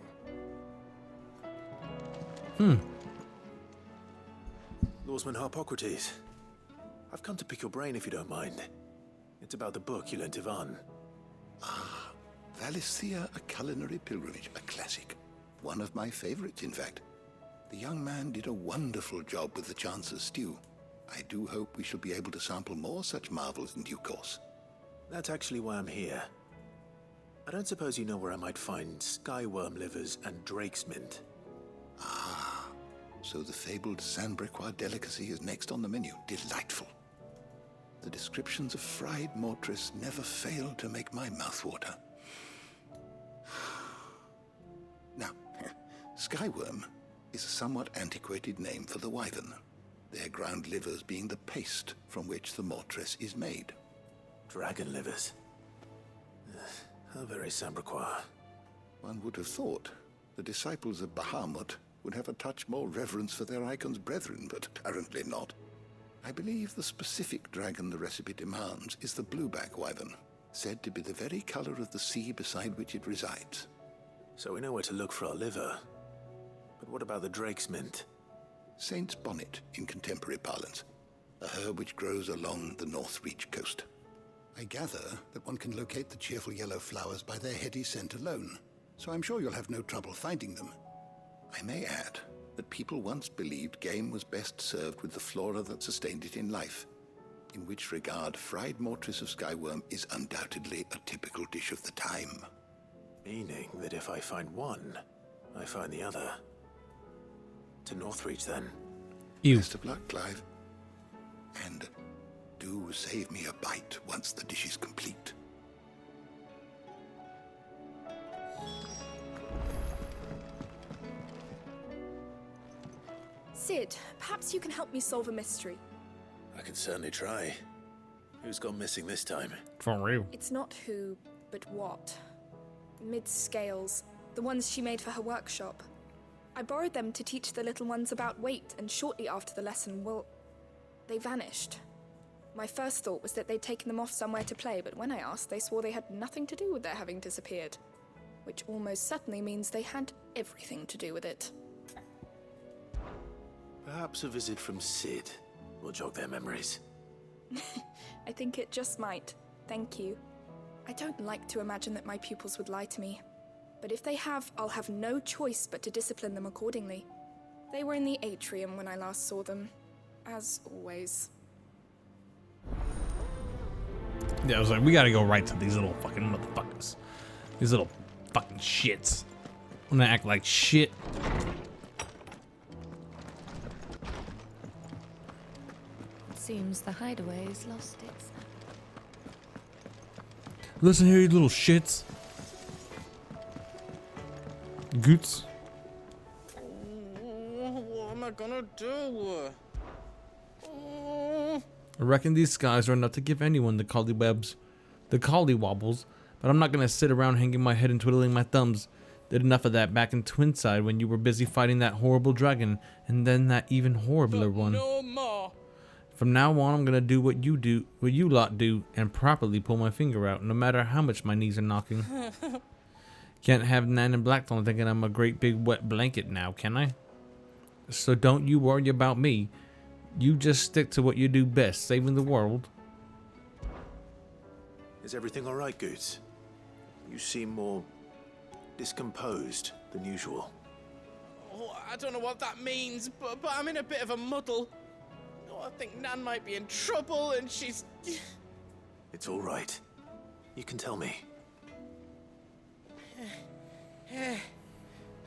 Lawsman Harpocrates, I've come to pick your brain if you don't mind. It's about the book you lent Ivan. Ah, Valisthea, A Culinary Pilgrimage, a classic. One of my favorites, in fact. The young man did a wonderful job with the Chance's stew. I do hope we shall be able to sample more such marvels in due course. That's actually why I'm here. I don't suppose you know where I might find skyworm livers and drake's mint. Ah, so the fabled Sandbrequois delicacy is next on the menu. Delightful. The descriptions of fried mortris never fail to make my mouth water. Now, skyworm is a somewhat antiquated name for the wyvern, their ground livers being the paste from which the mortris is made. Dragon livers. How very Sandbrequois. One would have thought the disciples of Bahamut would have a touch more reverence for their icon's brethren, but apparently not. I believe the specific dragon the recipe demands is the blueback wyvern, said to be the very color of the sea beside which it resides. So we know where to look for our liver. But what about the drake's mint? Saint's bonnet in contemporary parlance, a herb which grows along the North Reach coast. I gather that one can locate the cheerful yellow flowers by their heady scent alone, so I'm sure you'll have no trouble finding them. I may add that people once believed game was best served with the flora that sustained it in life, in which regard fried mortris of skyworm is undoubtedly a typical dish of the time. Meaning that if I find one, I find the other. To Northreach, then. Best of luck, Clive. And do save me a bite once the dish is complete. Sid, perhaps you can help me solve a mystery. I can certainly try. Who's gone missing this time? For real. It's not who, but what. Mid's scales, the ones she made for her workshop. I borrowed them to teach the little ones about weight, and shortly after the lesson, well, they vanished. My first thought was that they'd taken them off somewhere to play, but when I asked, they swore they had nothing to do with their having disappeared. Which almost certainly means they had everything to do with it. Perhaps a visit from Sid will jog their memories. I think it just might. Thank you. I don't like to imagine that my pupils would lie to me. But if they have, I'll have no choice but to discipline them accordingly. They were in the atrium when I last saw them, as always. Yeah, I was like, we gotta go right to these little fucking motherfuckers. These little fucking shits. I'm gonna act like shit. It seems the hideaway's lost its. Listen here, you little shits. Goots. What am I gonna do? I reckon these skies are enough to give anyone the collywobbles, but I'm not gonna sit around hanging my head and twiddling my thumbs. Did enough of that back in Twinside when you were busy fighting that horrible dragon, and then that even horribler one. No more. From now on, I'm gonna do what you lot do, and properly pull my finger out, no matter how much my knees are knocking. Can't have Nan and Blackthorn thinking I'm a great big wet blanket now, can I? So don't you worry about me. You just stick to what you do best, saving the world. Is everything all right, Goots? You seem more discomposed than usual. Oh, I don't know what that means, but I'm in a bit of a muddle. Oh, I think Nan might be in trouble, and she's... It's all right. You can tell me.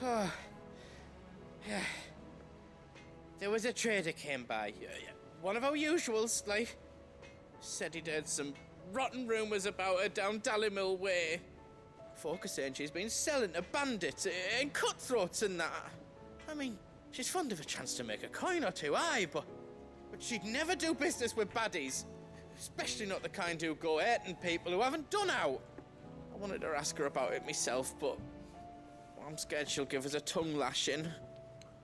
Oh. There was a trader came by. One of our usuals, like. Said he'd heard some rotten rumours about her down Dalimil Way. Folk are saying she's been selling to bandits and cutthroats and that. I mean, she's fond of a chance to make a coin or two, aye, but she'd never do business with baddies. Especially not the kind who go hurting people who haven't done out. I wanted to ask her about it myself, but I'm scared she'll give us a tongue lashing.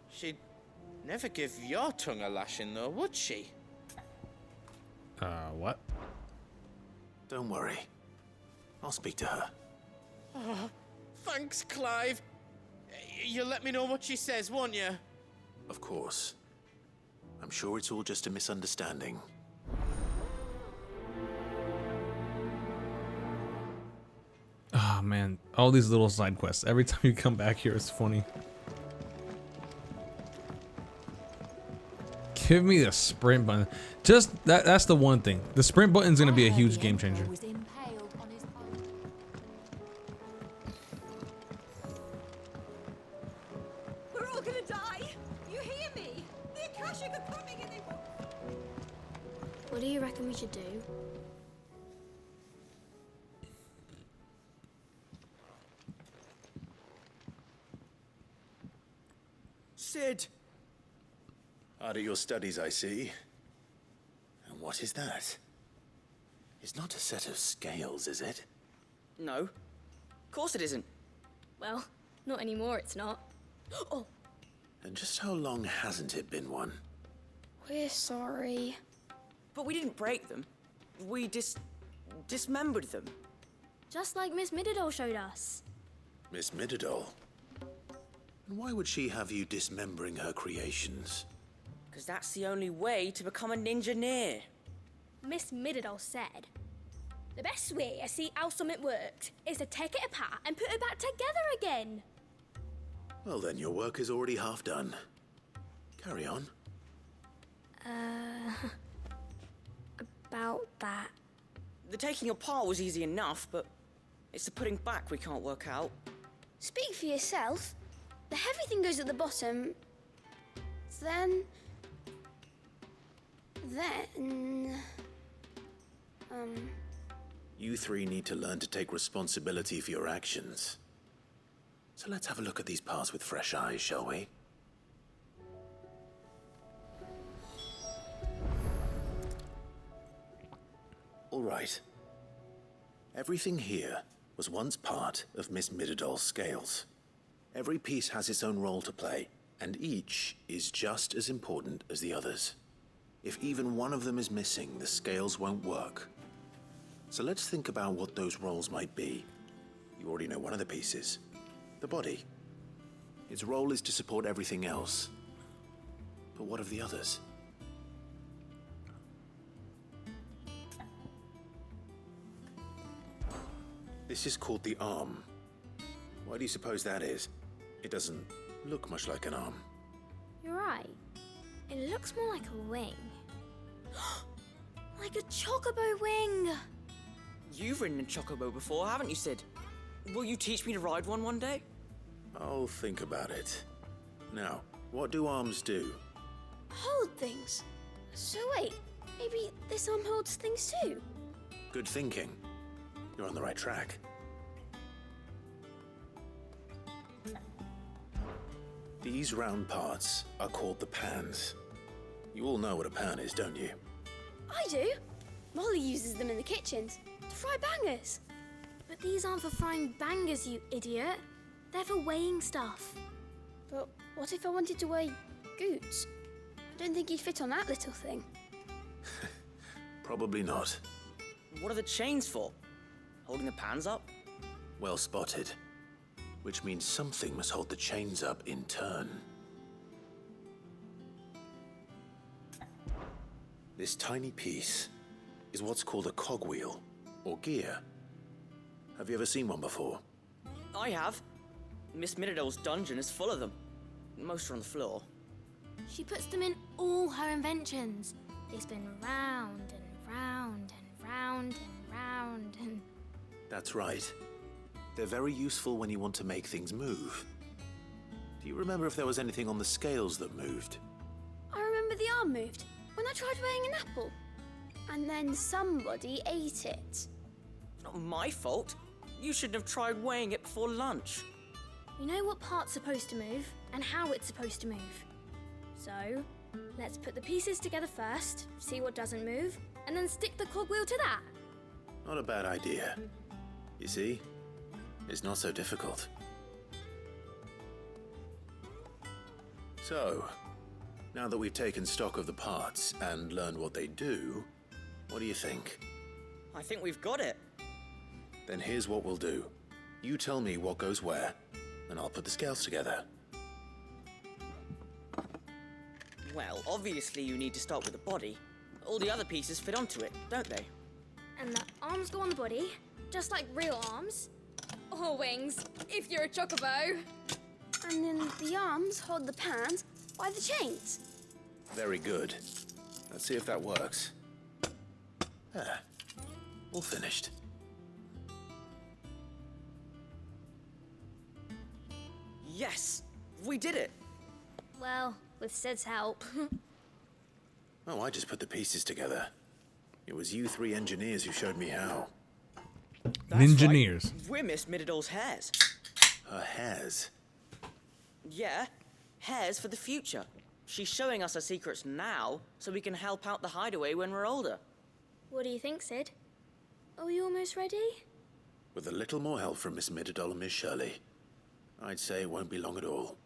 She'd never give your tongue a lashing, though, would she? What? Don't worry. I'll speak to her. Oh, thanks, Clive. You'll let me know what she says, won't you? Of course. I'm sure it's all just a misunderstanding. Oh man, all these little side quests. Every time you come back here, it's funny. Give me the sprint button. Just that's the one thing. The sprint button's gonna be a huge game changer. We're all gonna die! You hear me? The Akashic are coming and they... What do you reckon we should do? Sid! Hard at your studies, I see. And what is that? It's not a set of scales, is it? No. Of course it isn't. Well, not anymore, it's not. Oh, And just how long hasn't it been one? we're sorry. But we didn't break them. We dismembered them. Just like Miss Mididol showed us. Miss Mididol? And why would she have you dismembering her creations? Because that's the only way to become a ninja-near. Miss Mididol said, the best way to see how something worked is to take it apart and put it back together again. Well then, your work is already half done. Carry on. About that. The taking apart was easy enough, but it's the putting back we can't work out. Speak for yourself. The heavy thing goes at the bottom. Then... You three need to learn to take responsibility for your actions. So let's have a look at these parts with fresh eyes, shall we? All right. Everything here was once part of Miss Mididol's scales. Every piece has its own role to play, and each is just as important as the others. If even one of them is missing, the scales won't work. So let's think about what those roles might be. You already know one of the pieces. The body. Its role is to support everything else. But what of the others? This is called the arm. Why do you suppose that is? It doesn't look much like an arm. You're right. It looks more like a wing. Like a chocobo wing! You've ridden a chocobo before, haven't you, Sid? Will you teach me to ride one day? I'll think about it. Now, what do arms do? Hold things. So wait, maybe this arm holds things too? Good thinking. You're on the right track. These round parts are called the pans. You all know what a pan is, don't you? I do. Molly uses them in the kitchens to fry bangers. But these aren't for frying bangers, you idiot. They're for weighing stuff. But what if I wanted to weigh Goots? I don't think he'd fit on that little thing. Probably not. What are the chains for? Holding the pans up? Well spotted. Which means something must hold the chains up in turn. This tiny piece is what's called a cogwheel, or gear. Have you ever seen one before? I have. Miss Miradol's dungeon is full of them. Most are on the floor. She puts them in all her inventions. They spin round and round and round and round and... That's right. They're very useful when you want to make things move. Do you remember if there was anything on the scales that moved? I remember the arm moved when I tried weighing an apple. And then somebody ate it. It's not my fault. You shouldn't have tried weighing it before lunch. You know what part's supposed to move and how it's supposed to move. So, let's put the pieces together first, see what doesn't move, and then stick the cogwheel to that. Not a bad idea. You see? It's not so difficult. So, now that we've taken stock of the parts and learned what they do, what do you think? I think we've got it. Then here's what we'll do. You tell me what goes where, and I'll put the scales together. Well, obviously you need to start with the body. All the other pieces fit onto it, don't they? And the arms go on the body, just like real arms. Or wings, if you're a chocobo. And then the arms hold the pans by the chains. Very good. Let's see if that works. There. All finished. Yes! We did it! Well, with Sid's help. Oh, I just put the pieces together. It was you three engineers who showed me how. Engineers. Right. We're Miss Miradol's hairs. Her hairs? Yeah, hairs for the future. She's showing us her secrets now, so we can help out the hideaway when we're older. What do you think, Sid? Are we almost ready? With a little more help from Miss Miradol and Miss Shirley, I'd say it won't be long at all.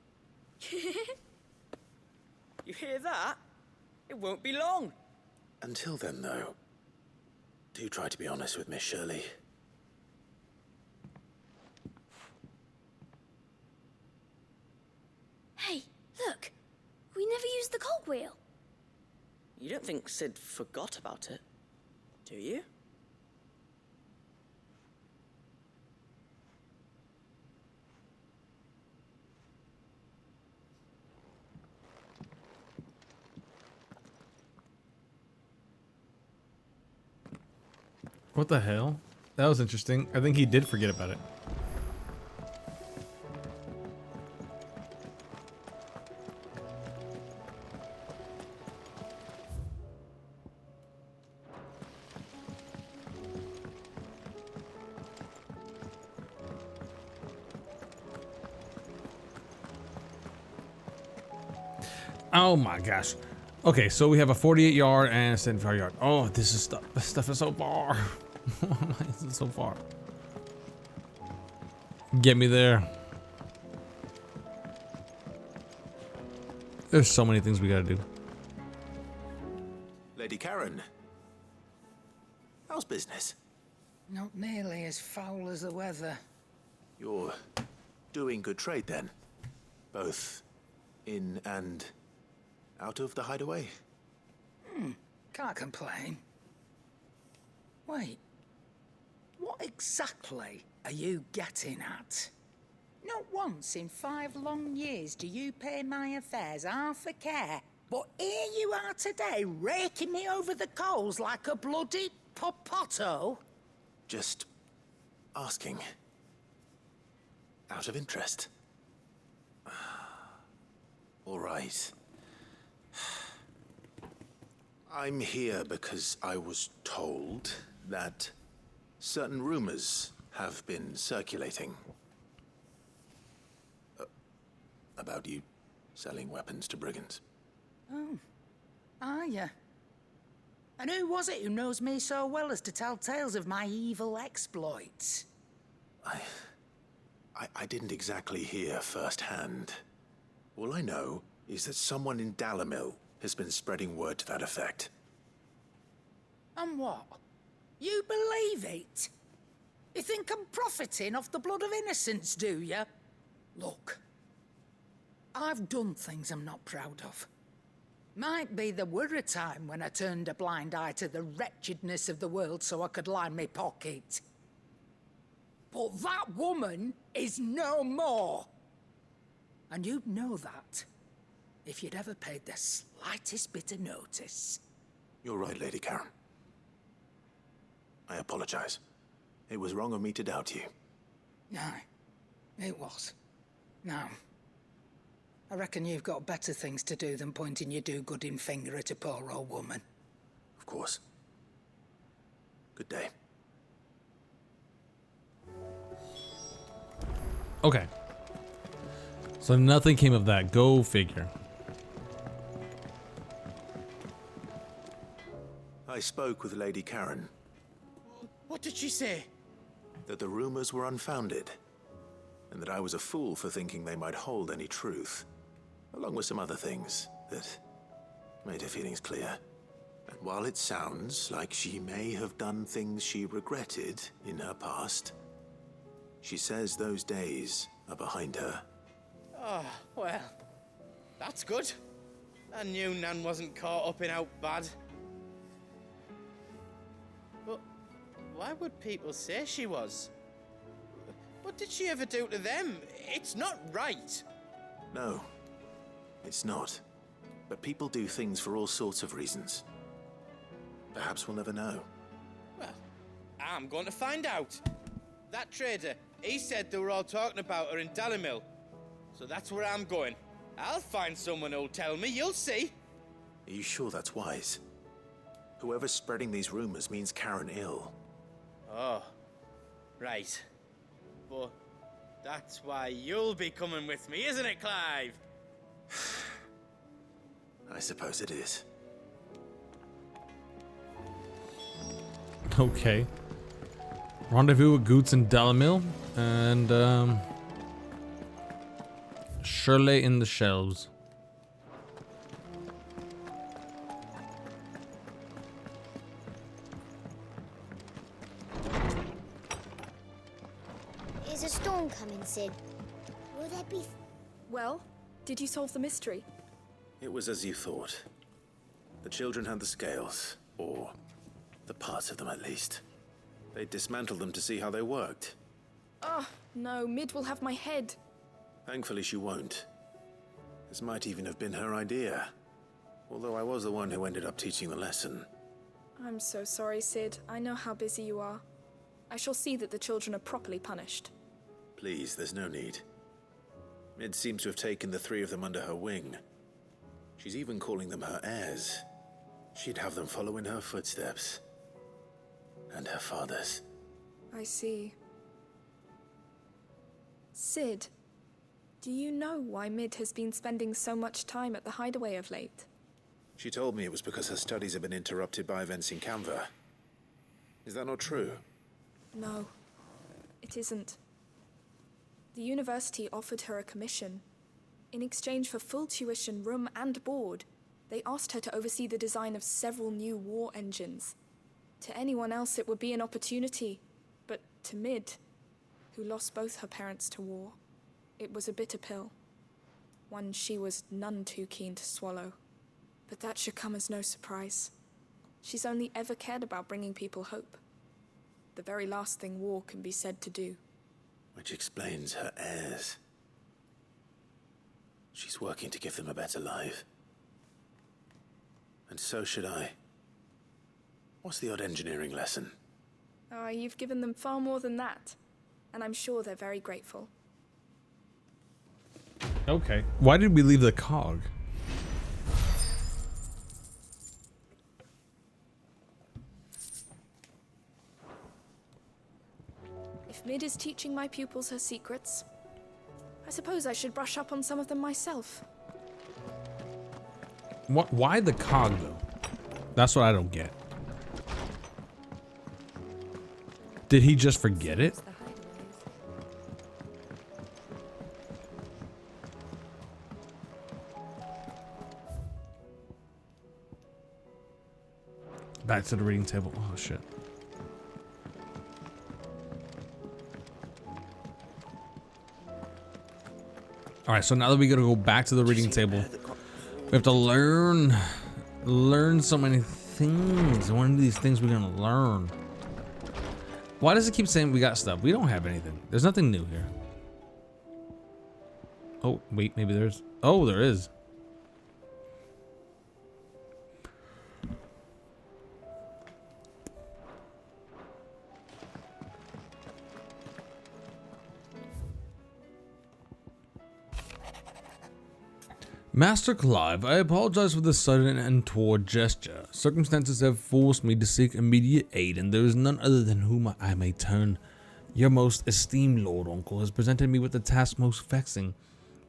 You hear that? It won't be long. Until then, though, do try to be honest with Miss Shirley. Hey, look! We never used the cogwheel. You don't think Sid forgot about it, do you? What the hell? That was interesting. I think he did forget about it. Oh my gosh. Okay, so we have a 48 yard and a 75 yard. Oh, this stuff is so far. Why is it so far? Get me there. There's so many things we gotta do. Lady Karen, how's business? Not nearly as foul as the weather. You're doing good trade then? Both in and out of the hideaway? Can't complain. Wait, what exactly are you getting at? Not once in 5 long years do you pay my affairs half a care, but here you are today, raking me over the coals like a bloody popoto? Just asking. Out of interest. All right. I'm here because I was told that certain rumors have been circulating about you selling weapons to brigands. Oh, are ya? And who was it who knows me so well as to tell tales of my evil exploits? I didn't exactly hear firsthand. All I know is that someone in Dalimil has been spreading word to that effect. And what? You believe it? You think I'm profiting off the blood of innocents, do you? Look, I've done things I'm not proud of. Might be there were a time when I turned a blind eye to the wretchedness of the world so I could line my pocket. But that woman is no more. And you'd know that if you'd ever paid the slightest bit of notice. You're right, Lady Karen. I apologize. It was wrong of me to doubt you. No, it was. Now, I reckon you've got better things to do than pointing your do-gooding finger at a poor old woman. Of course. Good day. Okay. So nothing came of that. Go figure. I spoke with Lady Karen. What did she say? That the rumors were unfounded, and that I was a fool for thinking they might hold any truth, along with some other things that made her feelings clear. And while it sounds like she may have done things she regretted in her past, she says those days are behind her. Oh, well, that's good. I knew Nan wasn't caught up in out bad. But why would people say she was? What did she ever do to them? It's not right. No, it's not. But people do things for all sorts of reasons. Perhaps we'll never know. Well, I'm going to find out. That trader, he said they were all talking about her in Dalimil. So that's where I'm going. I'll find someone who'll tell me, you'll see. Are you sure that's wise? Whoever's spreading these rumors means Karen ill. Oh, right. But that's why you'll be coming with me, isn't it, Clive? I suppose it is. Okay. Rendezvous with Goots and Dalimil, and Shirley in the shelves. Is a storm coming, Sid? Will there be... Well, did you solve the mystery? It was as you thought. The children had the scales, or the parts of them at least. They dismantled them to see how they worked. Oh, no, Mid will have my head. Thankfully she won't. This might even have been her idea. Although I was the one who ended up teaching the lesson. I'm so sorry, Sid. I know how busy you are. I shall see that the children are properly punished. Please, there's no need. Mid seems to have taken the three of them under her wing. She's even calling them her heirs. She'd have them follow in her footsteps. And her father's. I see. Sid, do you know why Mid has been spending so much time at the hideaway of late? She told me it was because her studies have been interrupted by events in Canva. Is that not true? No, it isn't. The university offered her a commission. In exchange for full tuition, room and board, they asked her to oversee the design of several new war engines. To anyone else it would be an opportunity, but to Mid, who lost both her parents to war, it was a bitter pill. One she was none too keen to swallow. But that should come as no surprise. She's only ever cared about bringing people hope. The very last thing war can be said to do. Which explains her heirs. She's working to give them a better life. And so should I. What's the odd engineering lesson? Oh, you've given them far more than that. And I'm sure they're very grateful. Okay. Why did we leave the cog? If Mid is teaching my pupils her secrets, I suppose I should brush up on some of them myself. What? Why the cog though? That's what I don't get. Did he just forget it? Back to the reading table. Oh shit. All right, so now that we gotta go back to the reading table, we have to learn so many things. One of these things we're gonna learn. Why does it keep saying we got stuff? We don't have anything. There's nothing new here. Oh, wait, maybe there's... Oh, there is. Master Clive, I apologize for the sudden and untoward gesture. Circumstances have forced me to seek immediate aid, and there is none other than whom I may turn. Your most esteemed Lord Uncle has presented me with the task most vexing,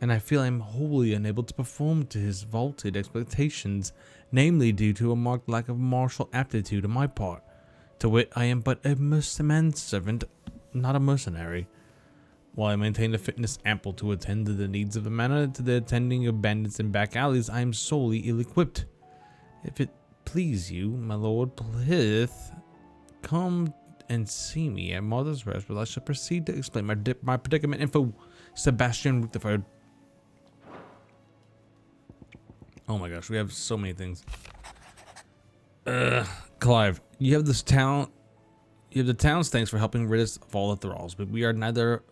and I feel I am wholly unable to perform to his vaulted expectations, namely due to a marked lack of martial aptitude on my part. To wit, I am but a manservant, not a mercenary. While I maintain a fitness ample to attend to the needs of the manor, to the attending of bandits and back alleys, I am solely ill-equipped. If it please you, my lord, please come and see me at Mother's Rest, where I shall proceed to explain my predicament. Info, Sebastian Rutherford. Oh my gosh, we have so many things. Clive, you have this town. You have the town's thanks for helping rid us of all the thralls, but we are neither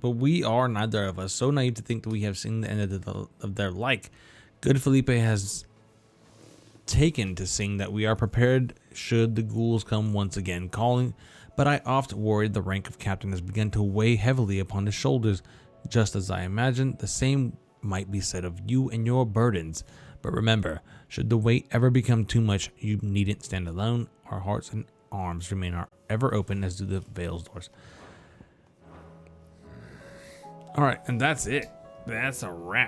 of us so naive to think that we have seen the end of their like. Good Felipe has taken to seeing that we are prepared should the ghouls come once again calling, but I oft worried the rank of captain has begun to weigh heavily upon his shoulders, just as I imagined the same might be said of you and your burdens. But remember, should the weight ever become too much, you needn't stand alone. Our hearts and arms remain ever open, as do the Vale's doors. All right, and that's it. That's a wrap.